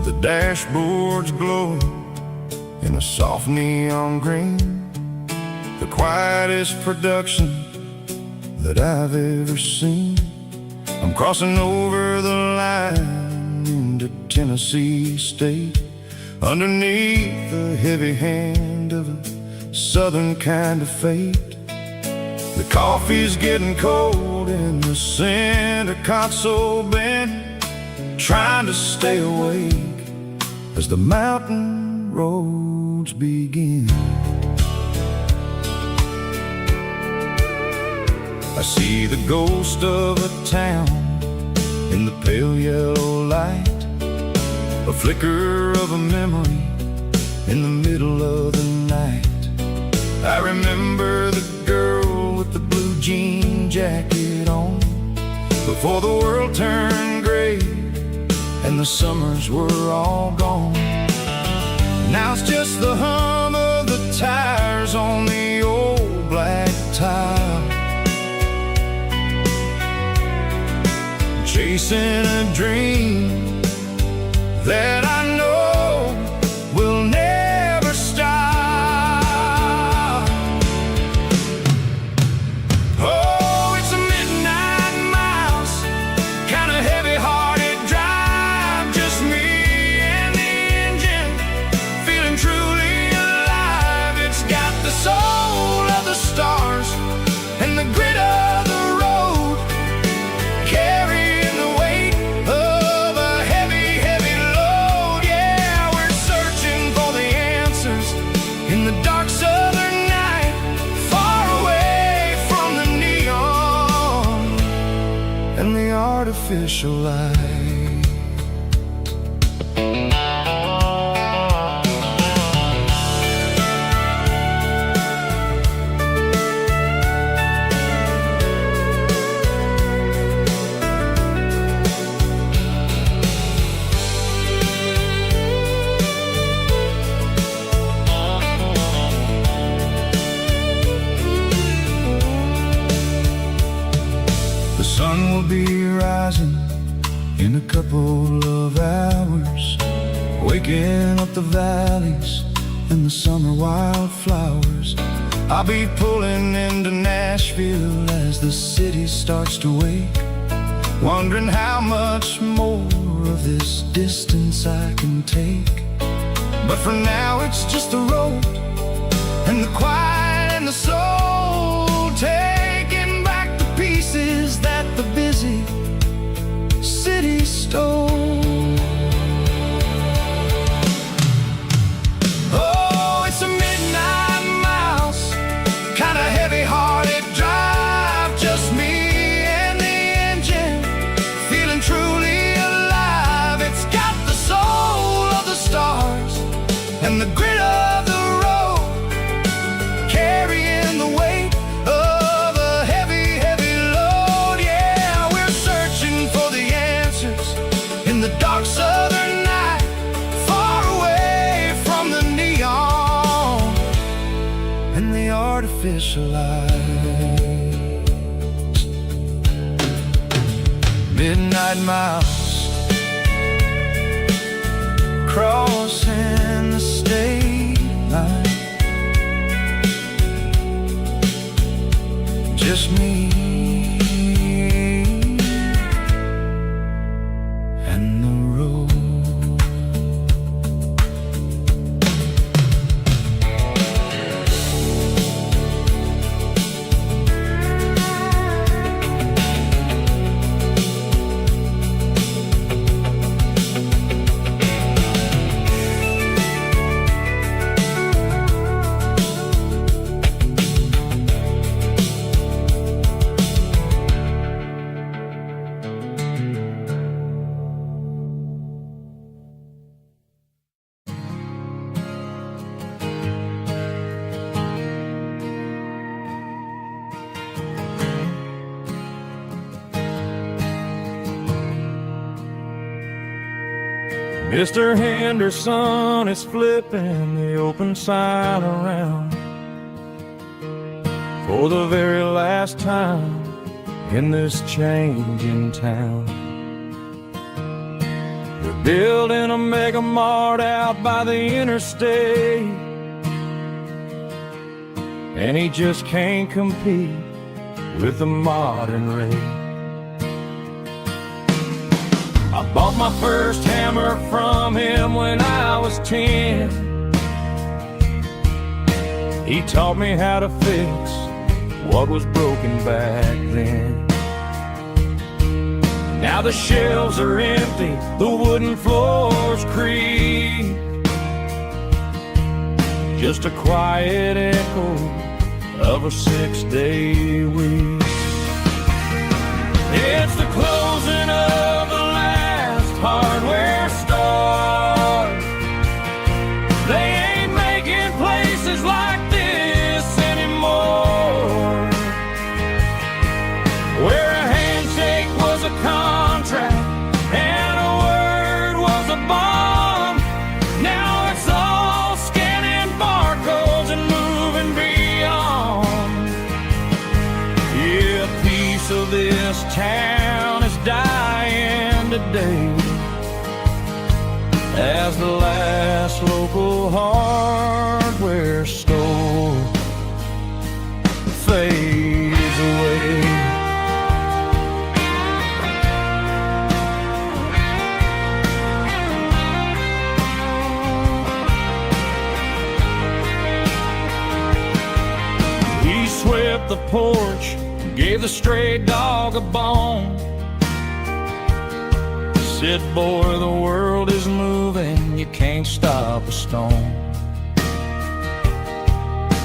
The dashboard's glowing in a soft neon green, the quietest production that I've ever seen. I'm crossing over the line into Tennessee State, underneath the heavy hand of a southern kind of fate. The coffee's getting cold in the center console bin, trying to stay awake as the mountain roads begin. I see the ghost of a town in the pale yellow light, a flicker of a memory in the middle of the night. I remember the girl with the blue jean jacket on, before the world turned gray and the summers were all gone. Now it's just the hum of the tires on the old black tile, chasing a dream that I know will never stop. Oh, it's a midnight miles, kind of heavy-hearted drive, just me and the engine, feeling truly alive. It's got the soul of the stars and the grit of the road, carrying the weight of a heavy, heavy load. Yeah, we're searching for the answers in the dark southern night, far away from the neon and the artificial light. The sun will be rising in a couple of hours, waking up the valleys and the summer wildflowers. I'll be pulling into Nashville as the city starts to wake, wondering how much more of this distance I can take. But for now it's just the road and the quiet and the soul, taking back the peace socialize. Midnight mouse crossing the state line. Just me and the road. Mr. Henderson is flipping the open sign around for the very last time in this changing town. They're building a mega mart out by the interstate, and he just can't compete with the modern rate. I bought my first hammer from him when I was 10. He taught me how to fix what was broken back then. Now the shelves are empty, the wooden floors creak, just a quiet echo of a 6-day week. It's the closing of the hardware store. They ain't making places like this anymore, where a handshake was a contract and a word was a bond. Now it's all scanning barcodes and moving beyond. Yeah, a piece of this town is dying today as the last local hardware store fades away. He swept the porch, gave the stray dog a bone, said, boy, the world is moving, you can't stop a stone.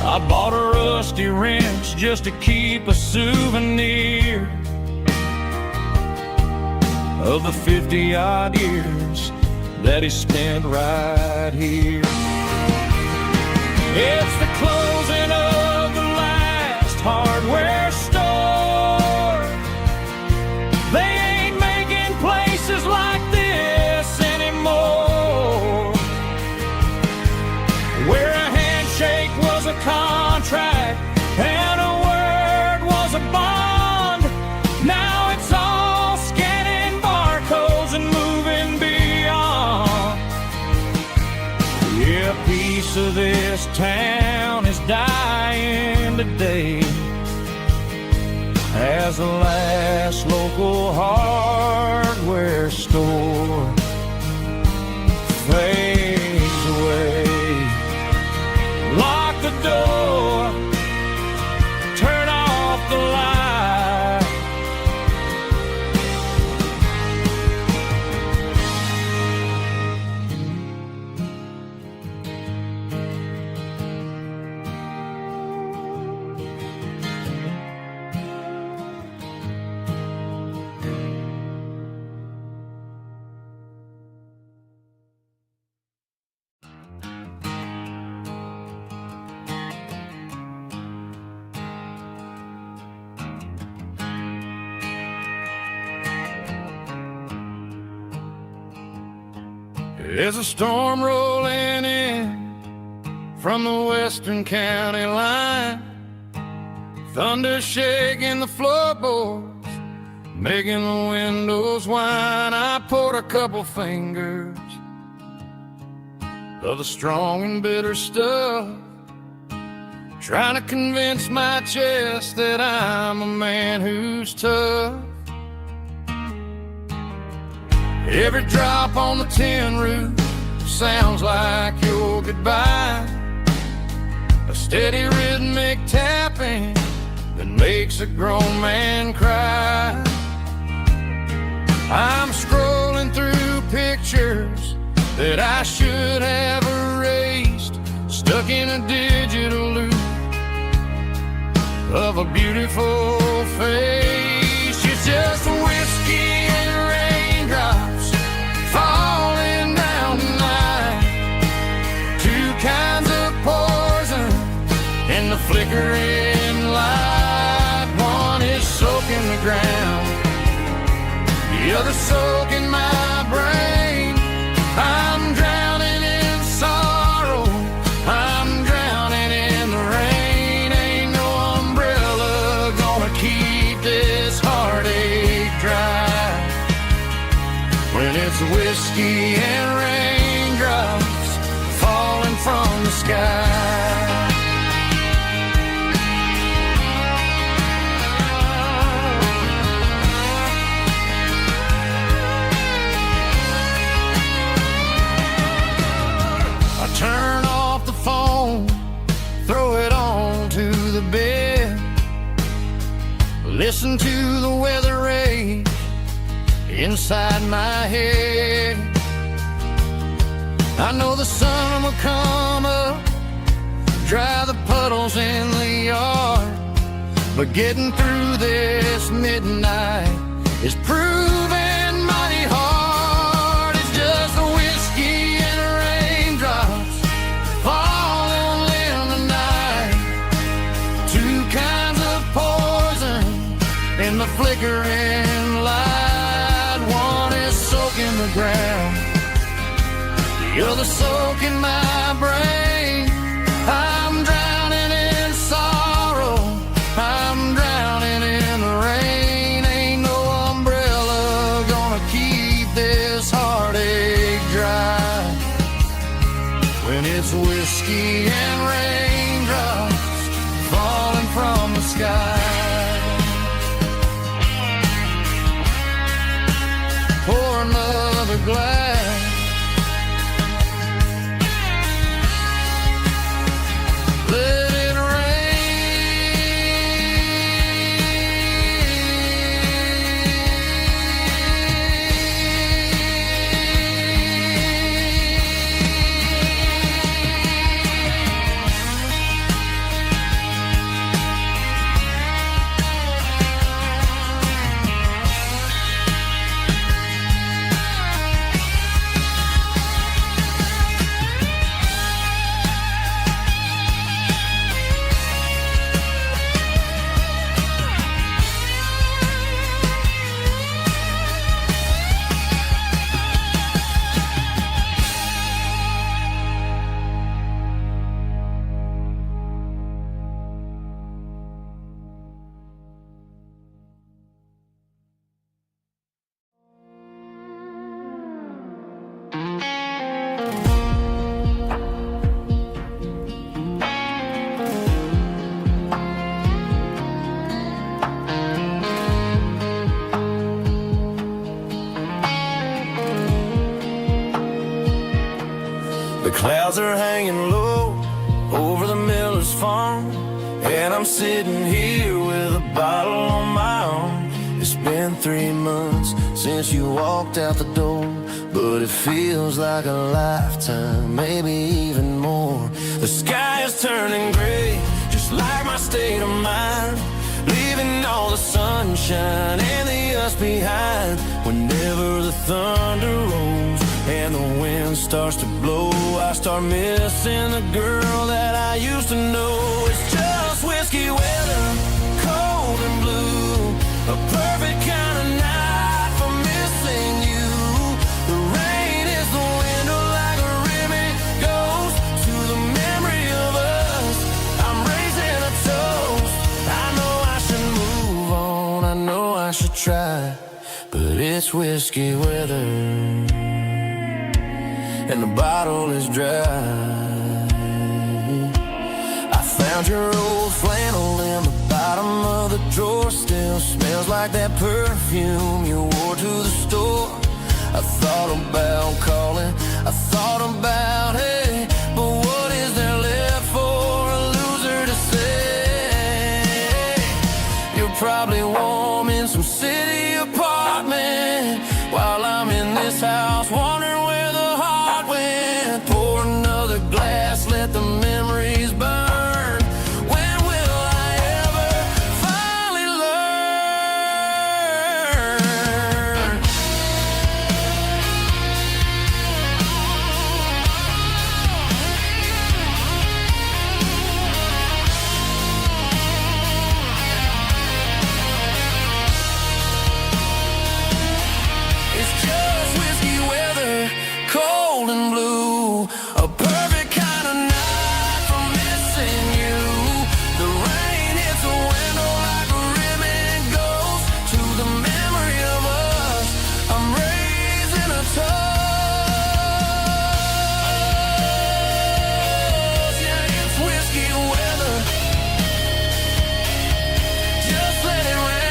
I bought a rusty wrench just to keep a souvenir of the 50-odd years that he spent right here. It's the closing of the last hardware store. They ain't making places like this anymore, where a handshake was a contract and a word was a bond. Now it's all scanning barcodes and moving beyond. Yeah, a piece of this town is dying today as the last local hardware store fades away. Lock the door, turn off the light. There's a storm rolling in from the western county line. Thunder shaking the floorboards, making the windows whine. I poured a couple fingers of the strong and bitter stuff, trying to convince my chest that I'm a man who's tough. Every drop on the tin roof sounds like your goodbye, a steady rhythmic tapping that makes a grown man cry. I'm scrolling through pictures that I should have erased, stuck in a digital loop of a beautiful face. It's just whiskey and raindrops falling down tonight, two kinds of poison in the flickering light. One is soaking the ground, the other soaking my brain. I'm drowning in sorrow, I'm drowning in the rain. Ain't no umbrella gonna keep this heartache dry when it's whiskey and raindrops falling from the sky. Turn off the phone, throw it on to the bed, listen to the weather rage inside my head. I know the sun will come up, dry the puddles in the yard, but getting through this midnight is proving mighty hard. It's just a whiskey and raindrops falling in the night, two kinds of poison in the flickering light. One is soaking the ground, the other soaking my brain. I'm drowning in sorrow, I'm drowning in the rain. Ain't no umbrella gonna keep this heartache dry when it's whiskey and raindrops falling from the sky. Pour another glass, let it The clouds are hanging low over the miller's farm, and I'm sitting here with a bottle on my arm. It's been 3 months since you walked out the door, but it feels like a lifetime, maybe even more. The sky is turning gray, just like my state of mind, leaving all the sunshine and the dust behind. Whenever the thunder rolls and the wind starts to blow, I start missing the girl that I used to know. It's just whiskey weather, cold and blue, a perfect kind of night for missing you. The rain is the window like a ribbon goes to the memory of us. I'm raising a toast, I know whiskey weather, and the bottle is dry. I found your old flannel in the bottom of the drawer. Still smells like that perfume you wore to the store. I thought about calling, I thought about, hey, but what is there left for a loser to say? You're probably warm in some city apartment, while I'm in this house wondering where the heart went. Pour another glass, let the memories burn. When will I ever finally learn? It's just whiskey weather, cold and blue, a perfect kind of night for missing you. The rain hits a window like a ribbon goes to the memory of us. I'm raising a toast. Yeah, it's whiskey weather. Just let it rain.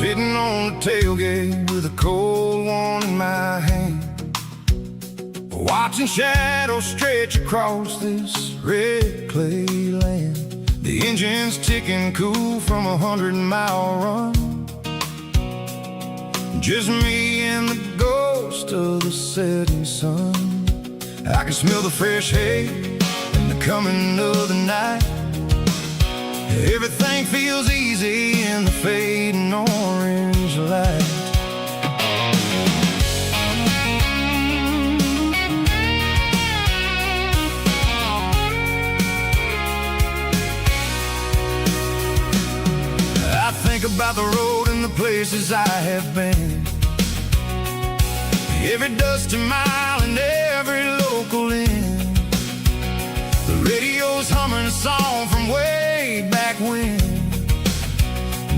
Sitting on the tailgate with a cold one in my hand, watching shadows stretch across this red clay land. The engine's ticking cool from 100-mile run. Just me and the ghost of the setting sun. I can smell the fresh hay and the coming of the night. Everything feels easy in the fading orange light. I think about the road and the places I have been, every dusty mile and every local inn. The radio's humming a song from way back when,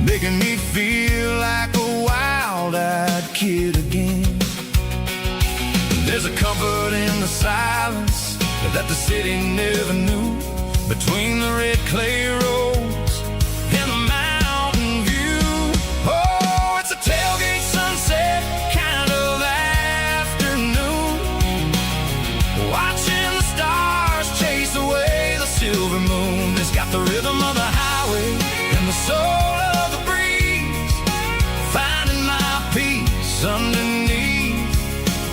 making me feel like a wild-eyed kid again. There's a comfort in the silence that the city never knew, between the red clay roads and the mountain view. Oh, it's a tailgate sunset kind of afternoon, watching the stars chase away the silver moon. It's got the rhythm of the highway and the soul of the breeze, finding my peace underneath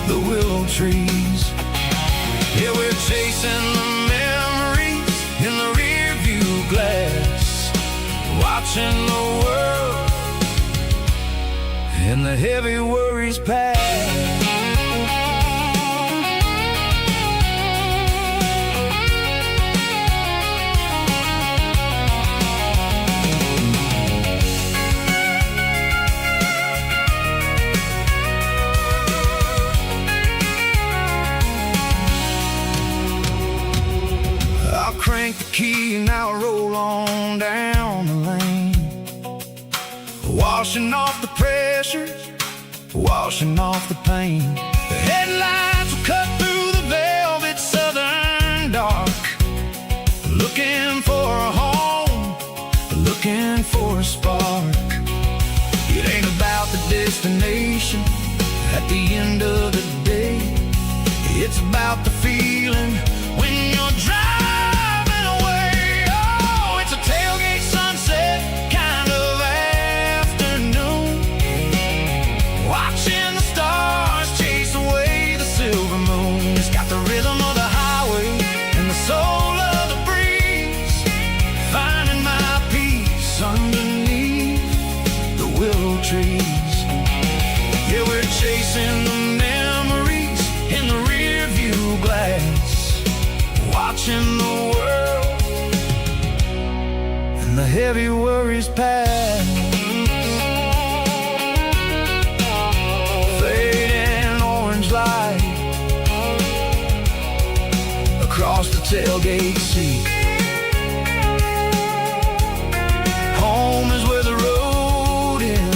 the willow trees. Yeah, we're chasing the memories in the rear view glass, watching the world and the heavy worries pass. Crank the key and I'll roll on down the lane, washing off the pressure, washing off the pain. The headlights will cut through the velvet southern dark, looking for a home, looking for a spark. It ain't about the destination at the end of the day, it's about the feeling when you're driving. Watching heavy worries past. Fading orange light across the tailgate seat. Home is where the road ends.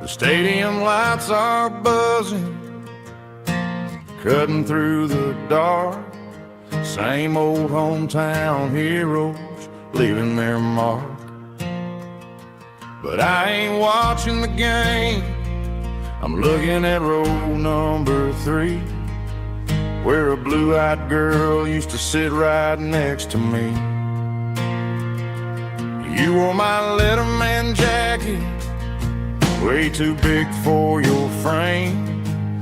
The stadium lights are buzzing, cutting through the dark. Same old hometown heroes leaving their mark. But I ain't watching the game, I'm looking at row number 3, where a blue-eyed girl used to sit right next to me. You wore my Letterman jacket, way too big for your frame.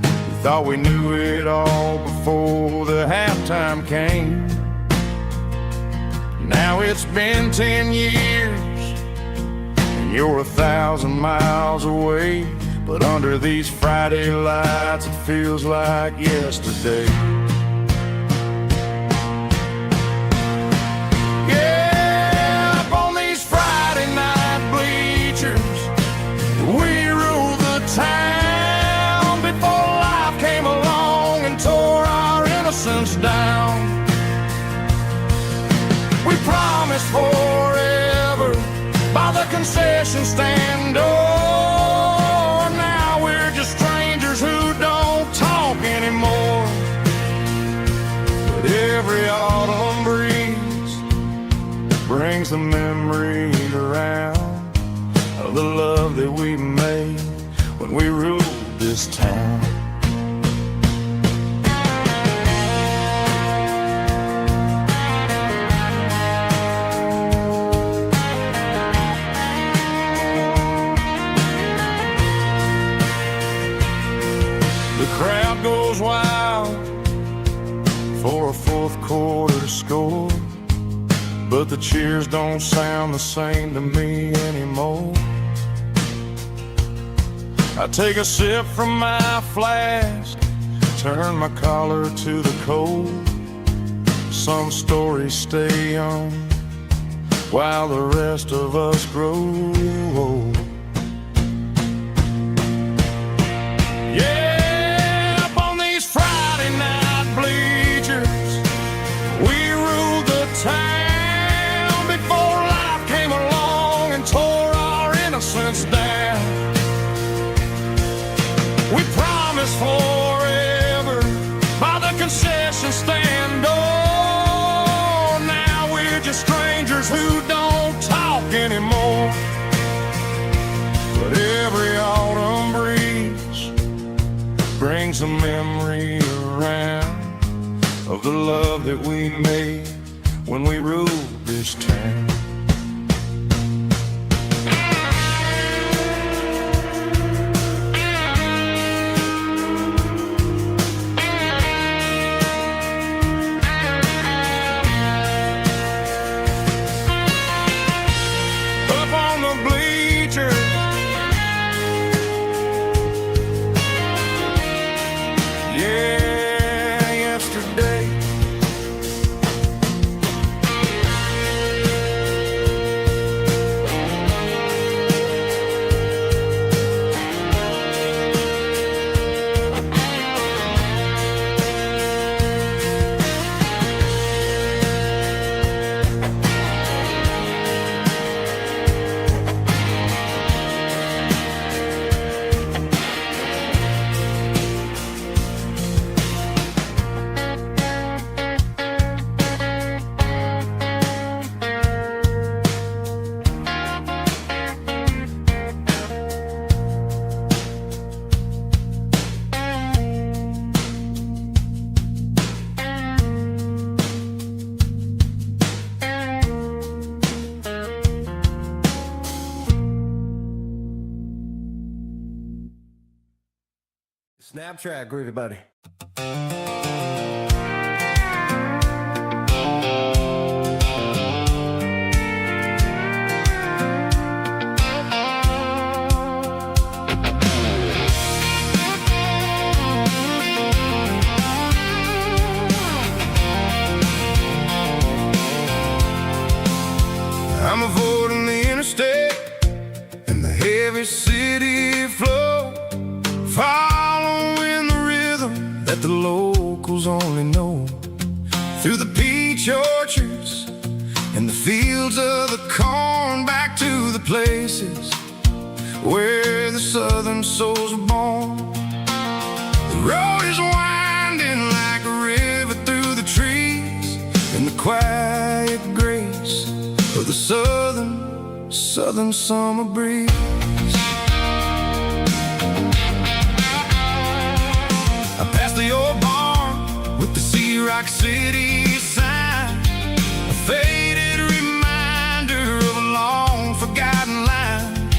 We thought we knew it all before the halftime came. Now it's been 10 years and you're 1,000 miles away, but under these Friday lights it feels like yesterday. Yeah, up on these Friday night bleachers, we rule the town before life came along and tore our innocence down. We promised forever by the concession stand door. Now we're just strangers who don't talk anymore. But every autumn breeze brings the memory around of the love that we made when we ruled this town. The crowd goes wild for a fourth quarter score, but the cheers don't sound the same to me anymore. I take a sip from my flask, turn my collar to the cold. Some stories stay young while the rest of us grow old. Yeah, up on these Friday night bleachers, we ruled the town before life came along and tore our innocence down. We promised forever by the concession stand door. Now we're just strangers who don't talk anymore. But every autumn breeze brings a memory around of the love that we made when we ruled this town. Snap track, groovy buddy. I'm avoiding the interstate and the heavy city flow, following the rhythm that the locals only know. Through the peach orchards and the fields of the corn, back to the places where the southern souls were born. The road is winding like a river through the trees, in the quiet grace of the southern summer breeze. I passed the old barn with the Rock City sign, a faded reminder of a long forgotten line.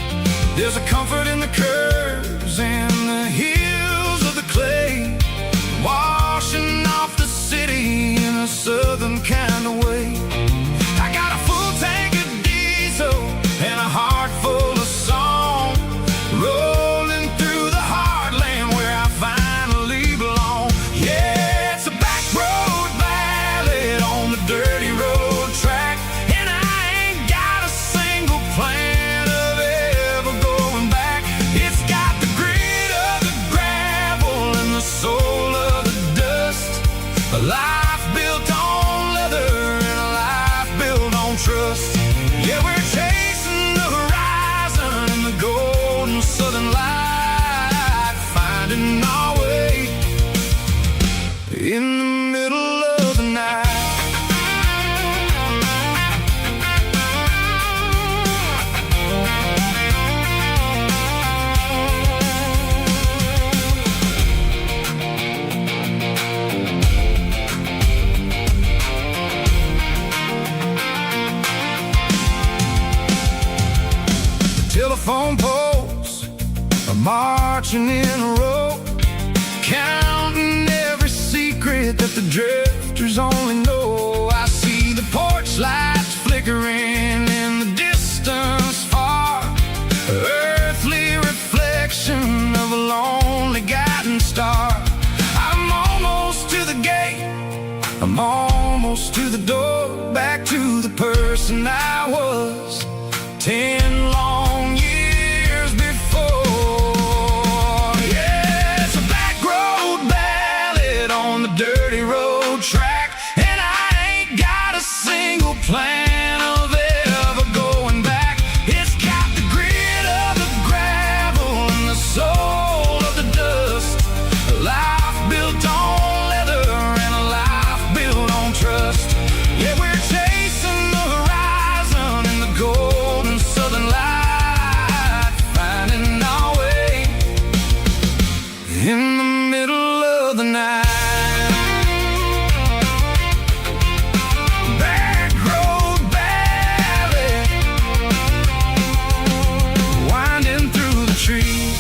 There's a comfort in the curves and the hills of the clay, washing off the city in a southern kind of way. I got a full tank of diesel and a heart full of song, rolling through the heartland where I finally belong. Yeah, it's a back road ballad on the dirty road track, and I ain't got a single plan of ever going back. It's got the grit of the gravel and the soul of the dust, a life built on leather and a life built on trust. Yeah, we're chasing the horizon in the golden southern light, finding our way in the middle of the night. Telephone poles are marching in a row, counting every secret that the drifters only know. I see the porch lights flickering in the distance far, earthly reflection of a lonely guiding star. I'm almost to the gate, I'm almost to the door, back to the person I was 10 long years before. Yeah, it's a back road ballad on the dirty road track, and I ain't got a single plan of ever going back. It's got the grit of the gravel and the soul of the dust, a life built on leather and a life built on trust. Yeah, we're chasing the horizon in the golden southern light, finding our way in the middle of the night. Back road ballad, winding through the trees.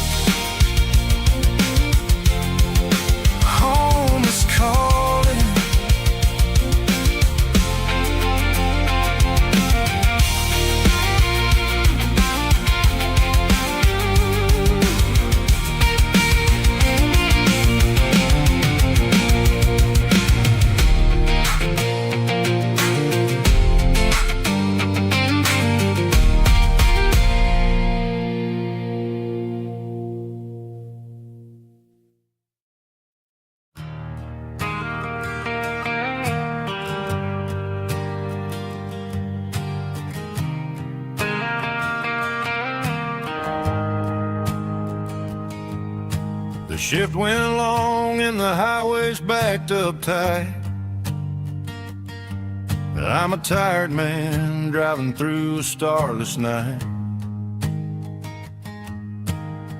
Home is calling. The shift went along and the highway's backed up tight. I'm a tired man driving through a starless night,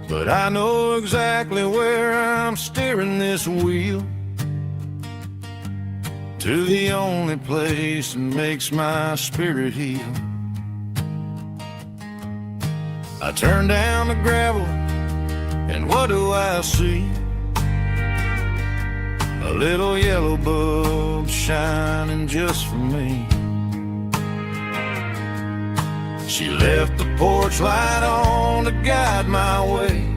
but I know exactly where I'm steering this wheel, to the only place that makes my spirit heal. I turn down the gravel, and what do I see? a little yellow bulb shining just for me. She left the porch light on to guide my way,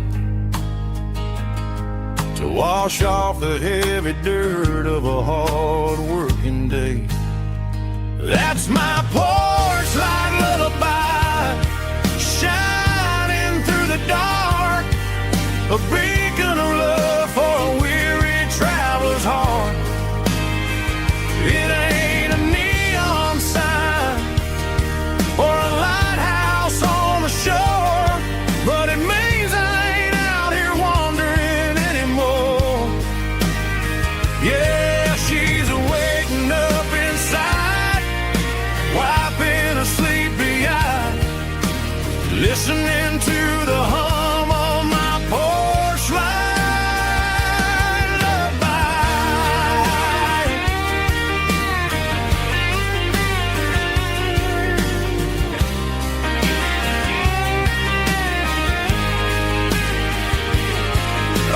to wash off the heavy dirt of a hard-working day. That's my porch light lullaby, shining through the dark, a beacon of love for a weary traveler's heart. It ain't a neon sign or a lighthouse on the shore, but it means I ain't out here wandering anymore. Yeah, she's waking up inside, wiping a sleepy eye, listening to the hum of my porch light lullaby.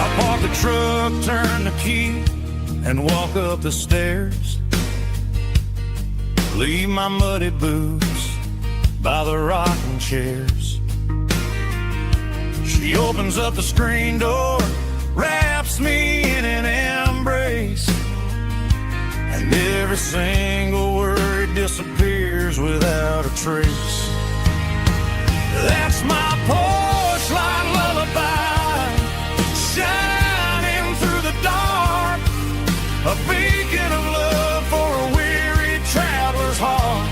I park the truck, turn the key, and walk up the stairs. Leave my muddy boots by the rocking chairs. She opens up the screen door, wraps me in an embrace, and every single word disappears without a trace. That's my porch light lullaby, shining through the dark, a beacon of love for a weary traveler's heart.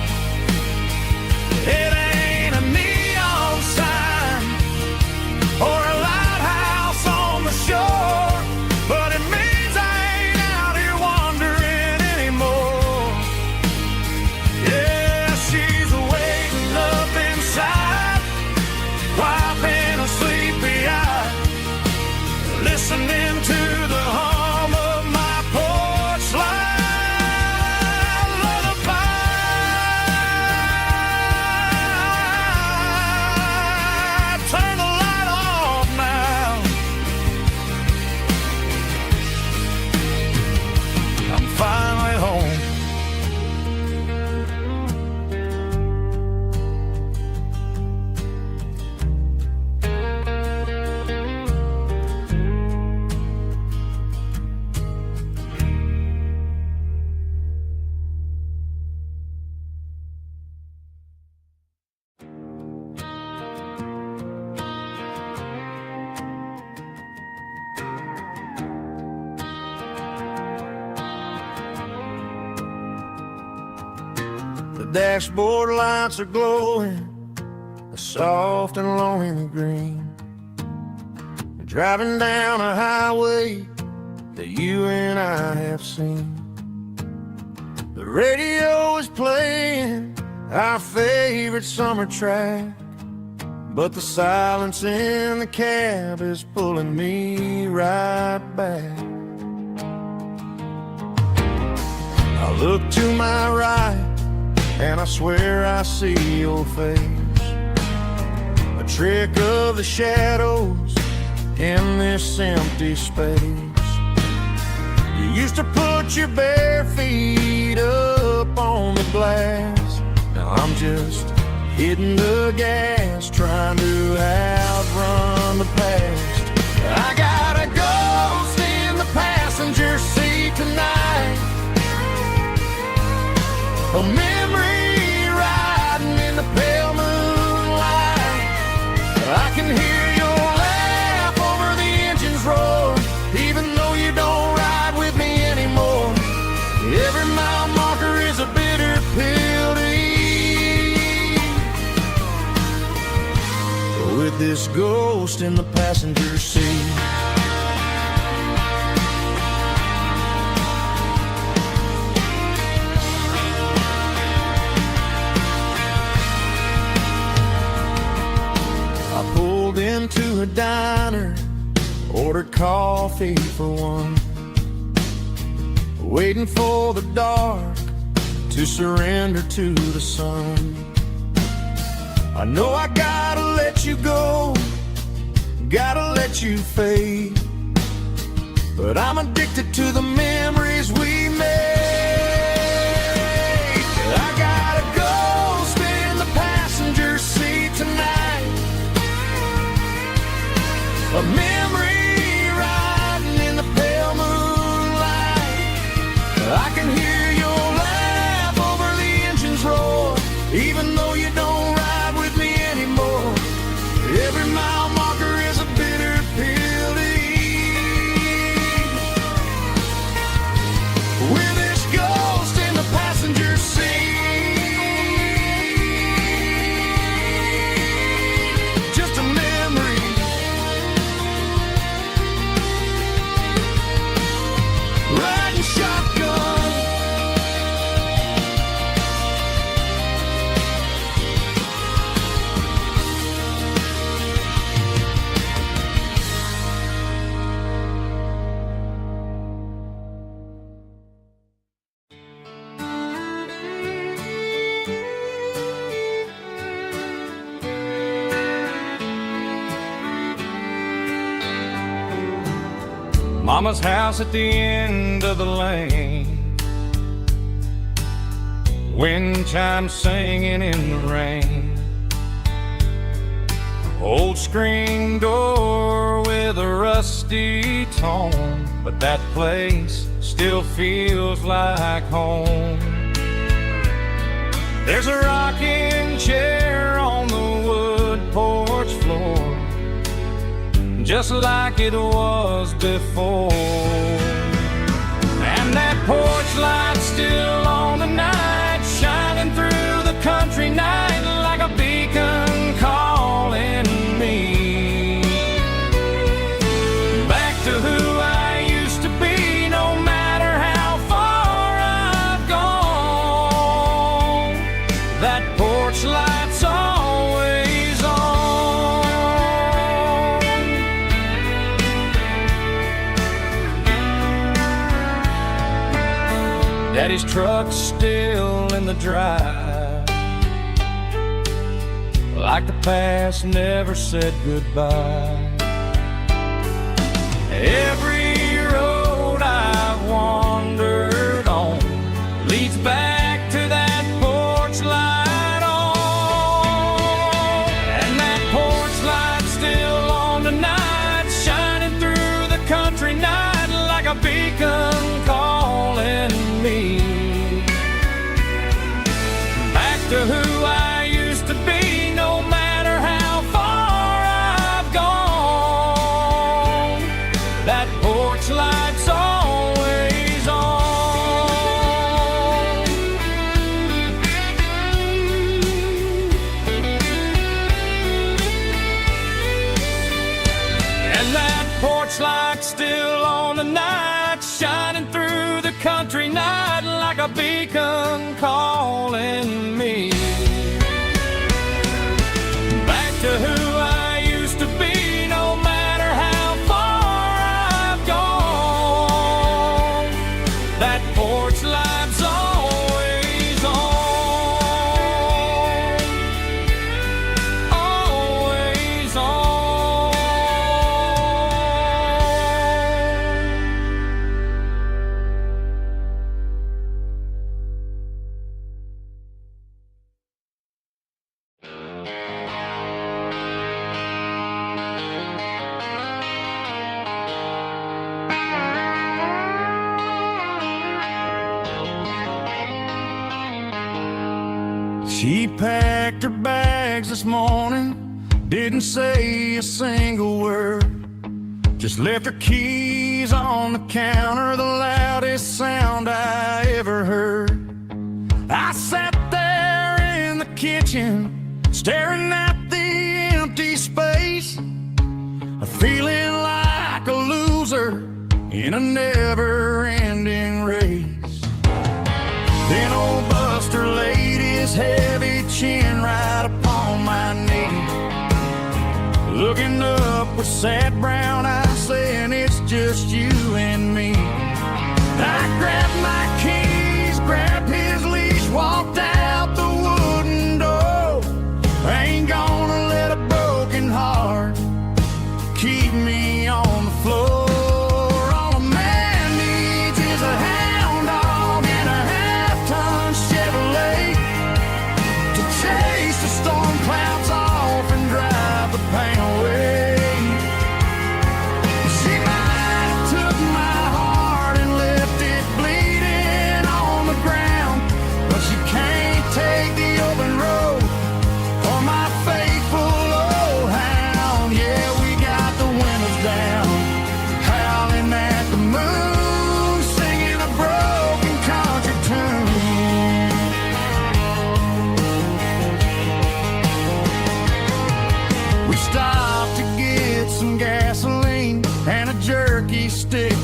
It ain't a neon sign or a lighthouse on the shore, but it means I ain't out here wandering anymore. Yeah, she's waiting up inside, wiping a sleepy eye, listening to the hum of my porch light lullaby. Turn the light off now. I'm finally home. The dashboard lights are glowing, a soft and lonely green. You're driving down a highway that you and I have seen. The radio is playing our favorite summer track, but the silence in the cab is pulling me right back. I look to my right, and I swear I see your face, a trick of the shadows in this empty space. You used to put your bare feet up on the glass. Now I'm just hitting the gas, trying to outrun the past. I got a ghost in the passenger seat tonight, a memory riding in the pale moonlight. I can hear your laugh over the engine's roar, even though you don't ride with me anymore. Every mile marker is a bitter pill to eat, with this ghost in the passenger seat. I pulled into a diner, ordered coffee for one, waiting for the dark to surrender to the sun. I know I gotta let you go, gotta let you fade, but I'm addicted to the memories we made. I got a ghost in the passenger seat tonight, a memory riding in the pale moonlight. I can hear your laugh over the engine's roar, even though you don't ride with me anymore. Every mile marker is a bitter pill to eat. With this ghost in the passenger seat, just a memory. Riding shotgun. Mama's house at the end of the lane, wind chimes singing in the rain. Old screen door with a rusty tone, but that place still feels like home. There's a rocking chair on the wood porch floor, just like it was before. And that porch light still on tonight, shining through the country night like a beacon calling me back to who I used to be. No matter how far I've gone, that porch light's always on. Daddy's truck's still in the drive, like the past never said goodbye. Every road I've wandered on leads back to that porch light on. And that porch light's still on tonight, shining through the country night like a beacon calling me back to who I used to be. No matter how far I've gone, that porch light's always on. And that porch light's still on tonight, shining through the country night like a beacon calling me back to who I used to be. No matter how far I've gone, that porch light's always on, always on. She packed her bags this morning, didn't say a single word, just left her keys on the counter, the loudest sound I ever heard. I sat there in the kitchen, staring at the empty space, feeling like a loser in a never-ending race. Then old Buster laid his heavy chin right upon my knee, looking up with sad brown eyes, saying it's just you and me. I grabbed my keys, grabbed his leash, walked out the wooden door. I ain't gonna let a broken heart keep me on the floor. All I'm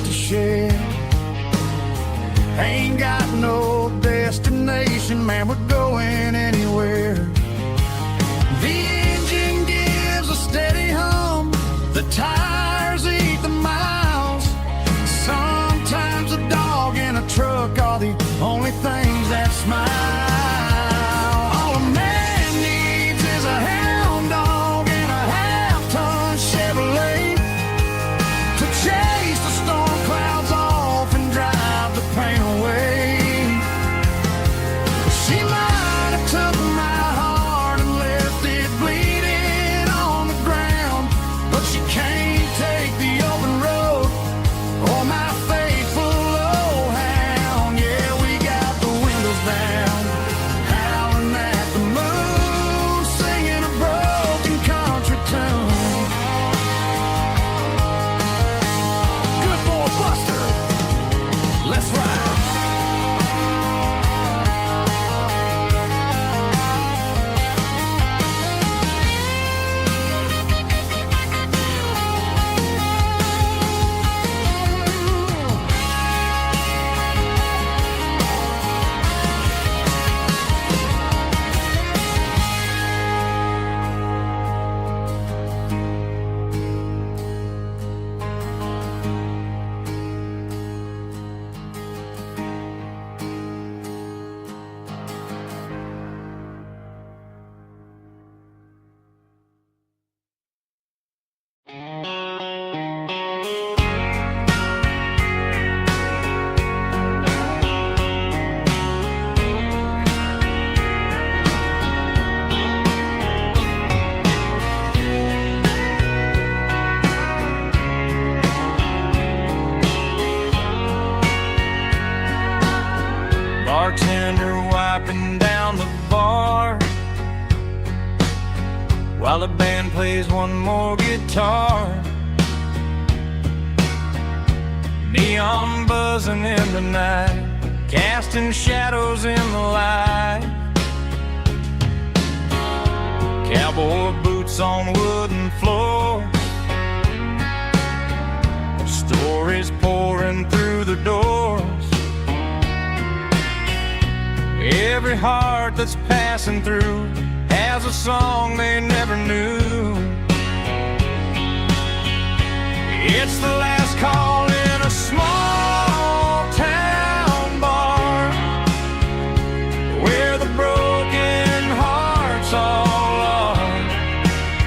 to share. Ain't got no destination, man, we're going anywhere. The engine gives a steady hum, the tires eat the miles. Sometimes a dog and a truck are the only things that smile. All a man needs is a hound dog and a half-ton Chevrolet to chase the storm clouds off and drive the pain away. She might have took my heart and left it bleeding on the ground, but she can't take the open road or my faithful old hound. Yeah, we got the windows down, howling at the moon, singing a broken country tune. Good boy Buster, let's ride. Bartender wiping down the bar while the band plays one more guitar. Neon buzzing in the night, casting shadows in the light. Cowboy boots on wooden floors, stories pouring through the doors. Every heart that's passing through has a song they never knew. It's the last call in a small town bar where the broken hearts all are.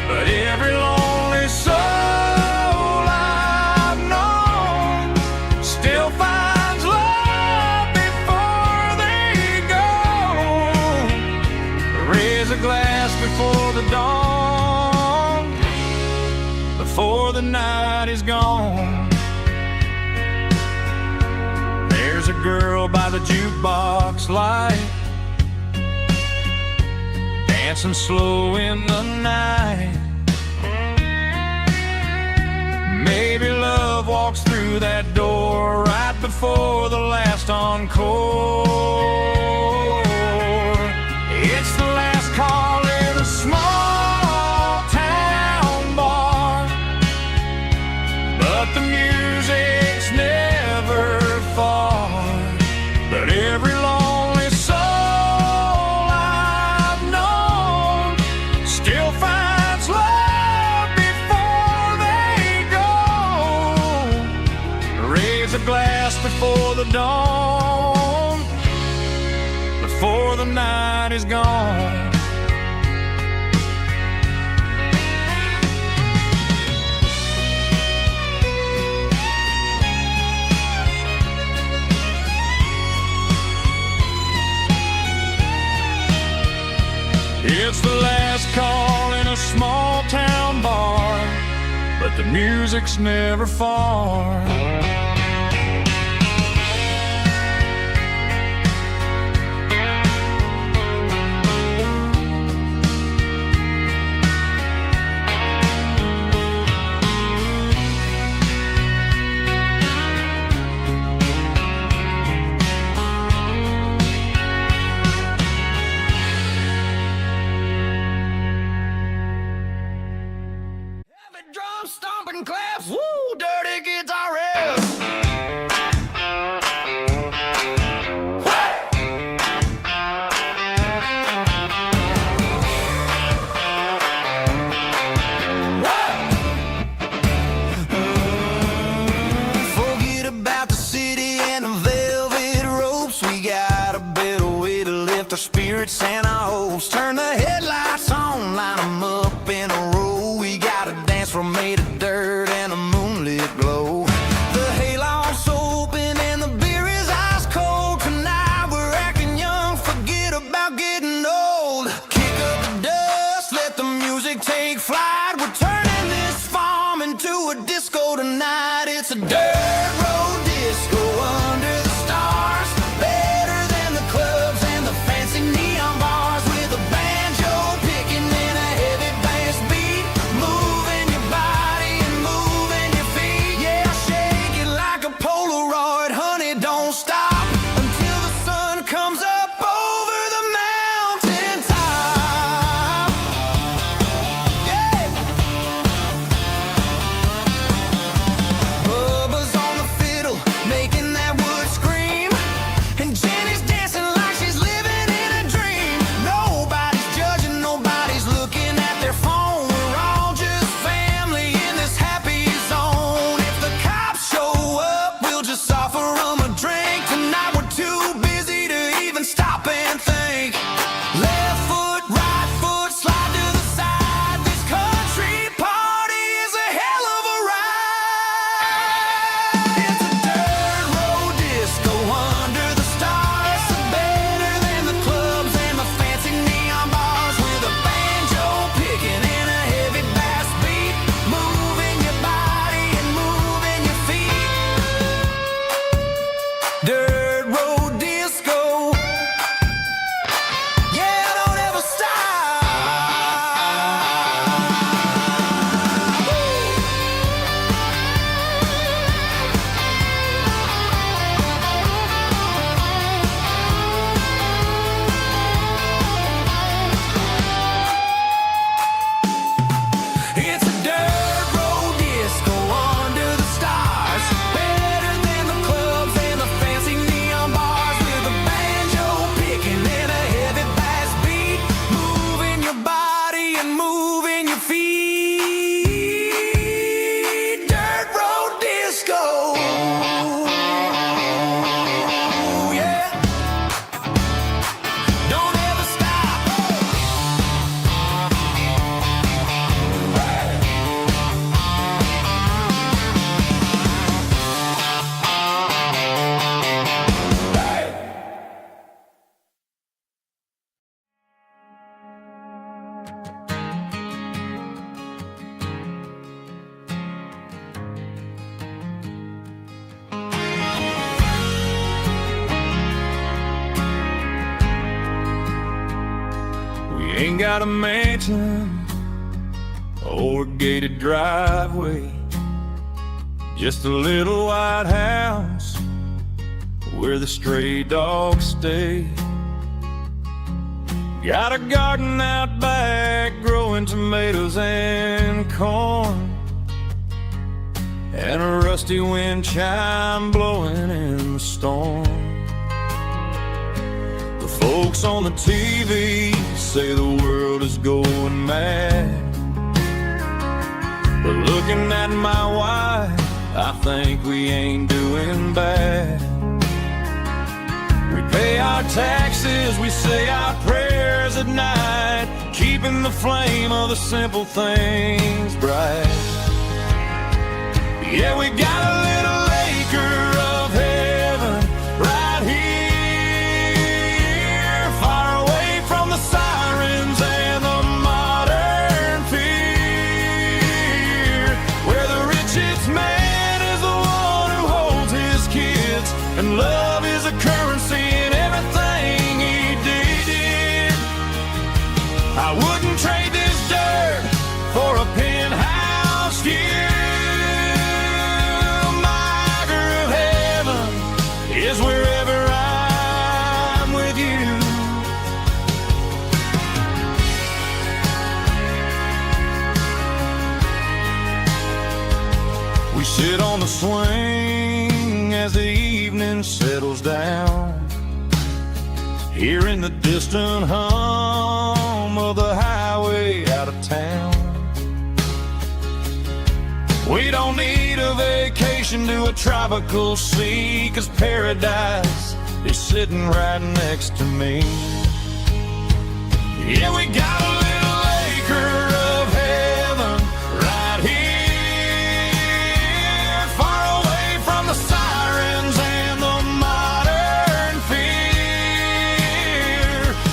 But every lonely soul I've known still finds love before they go. Raise a glass before the dawn, before the night is gone. There's a girl by the jukebox light, dancing slow in the night. Maybe love walks through that door right before the last encore. It's the last call in a small town bar, but the music's never far. But every lonely soul I've known still finds love before they go. Raise a glass before the dawn, before the night is gone. It's the last call in a small town bar, but the music's never far. Drum stomping claps, woo, dirty guitar riff. Ain't got a mansion or a gated driveway, just a little white house where the stray dogs stay. Got a garden out back growing tomatoes and corn, and a rusty wind chime blowing in the storm. The folks on the TV say the world is going mad, but looking at my wife, I think we ain't doing bad. We pay our taxes, we say our prayers at night, keeping the flame of the simple things bright. Yeah, we got a little acre of heaven right here, far away from the sirens and the modern fear, where the richest man is the one who holds his kids, and love is a currency in everything he did. I wouldn't trade this dirt for a penthouse view. Is wherever I'm with you. We sit on the swing as the evening settles down, hearing the distant hum of the highway out of town. We don't need a vacation to a tropical sea, 'cause paradise is sitting right next to me. Yeah, we got a little acre of heaven right here, far away from the sirens and the modern fear,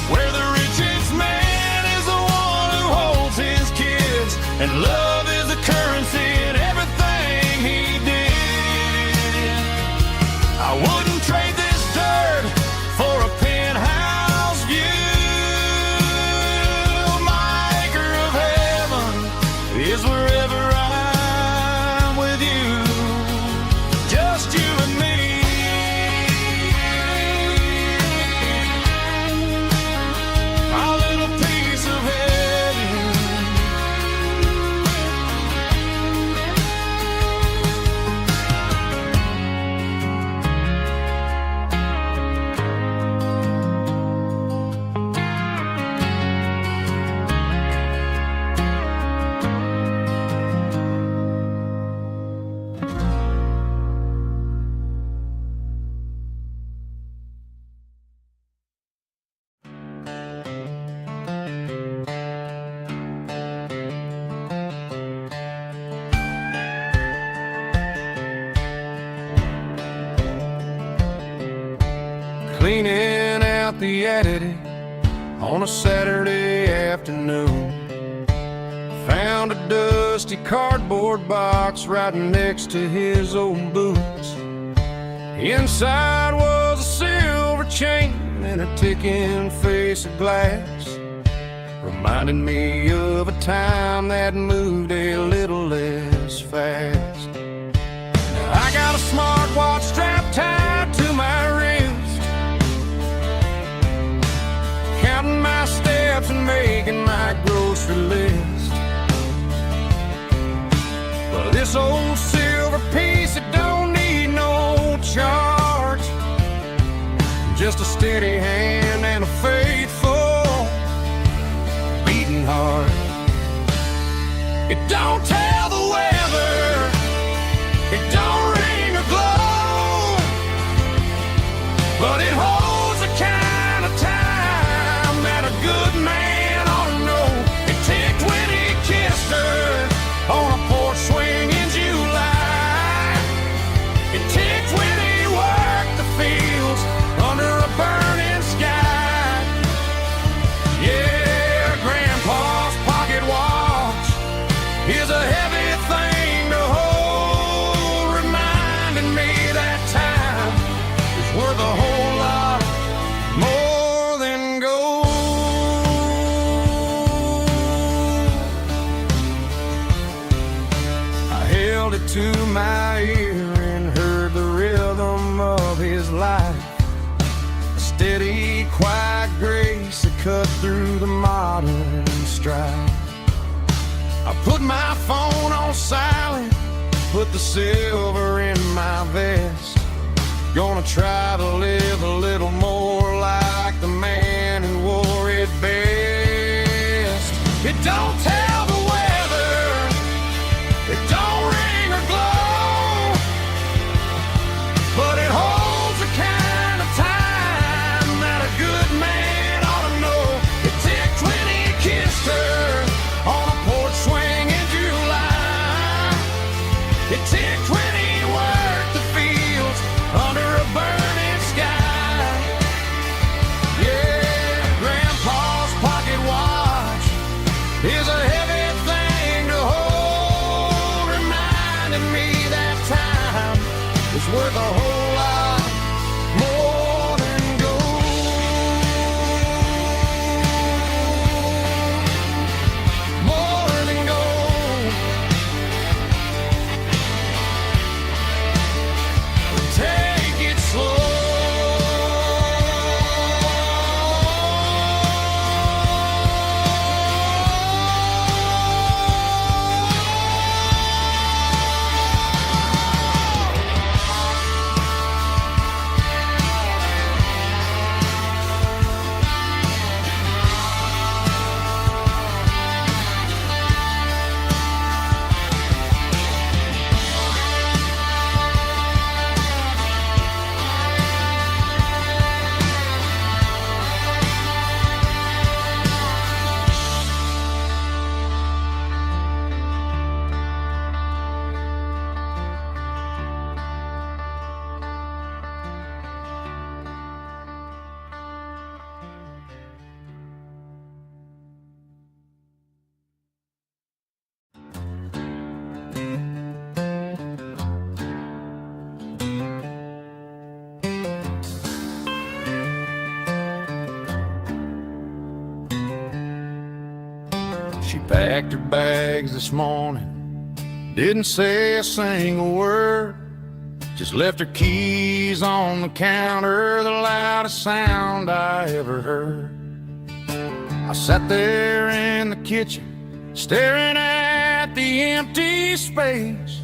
where the richest man is the one who holds his kids, and love is the currency in everything he did. I wouldn't trade this dirt for a penthouse view. My acre of heaven is wherever I'm with you, just you and me. Our little piece of heaven. Cleaning out the attic on a Saturday afternoon, found a dusty cardboard box right next to his old boots. Inside was a silver chain and a ticking face of glass, reminding me of a time that moved a little less fast. Now I got a smartwatch strapped tied to my wrist, counting my steps and making my grocery list. Well, this old silver piece, it don't need no charge, just a steady hand and a faithful beating heart. It don't tell the weather, it don't ring or glow, but it holds the kind of time that a good man ought to know. It ticked when he kissed her on a porch swing in July. It ticked when he worked the fields under a burning sky. Yeah, Grandpa's pocket watch is a life, a steady, quiet grace that cut through the modern strife. I put my phone on silent, put the silver in my vest. Gonna try to live a little more like the man who wore it best. It don't tell the weather, it don't ring or glow, but it holds the kind of time that a good man ought to know. It ticked when he kissed her on a porch swing in July. It ticked when he worked the fields under a burning sky. Yeah, Grandpa's pocket watch is a heavy thing to hold, reminding me that time is worth a whole lot more than gold. More than gold. Take it slow. She packed her bags this morning, didn't say a single word, just left her keys on the counter, the loudest sound I ever heard. I sat there in the kitchen, staring at the empty space,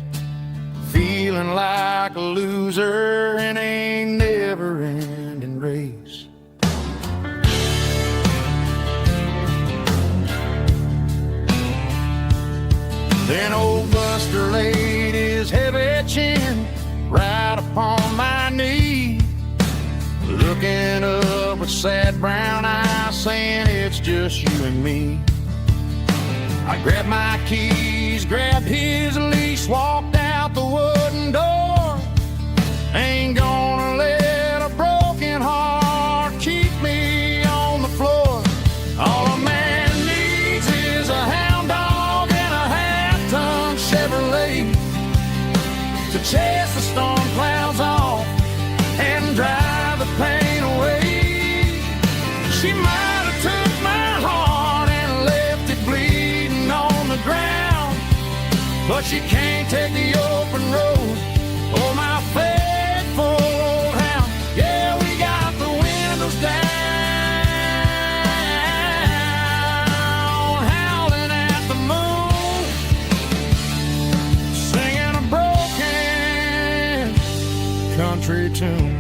feeling like a loser in a never-ending race. Then old Buster laid his heavy chin right upon my knee, looking up with sad brown eyes, saying it's just you and me. I grabbed my keys, grabbed his leash, walked out the wooden door. Ain't gonna let a broken heart keep me on the floor. All a man needs is a hound dog and a half-ton Chevrolet to chase the storm clouds off and drive the pain away. She might have took my heart and left it bleeding on the ground, but she can't take the open road or my faithful old hound. Yeah, we got the windows down, howling at the moon, singing a broken country tune.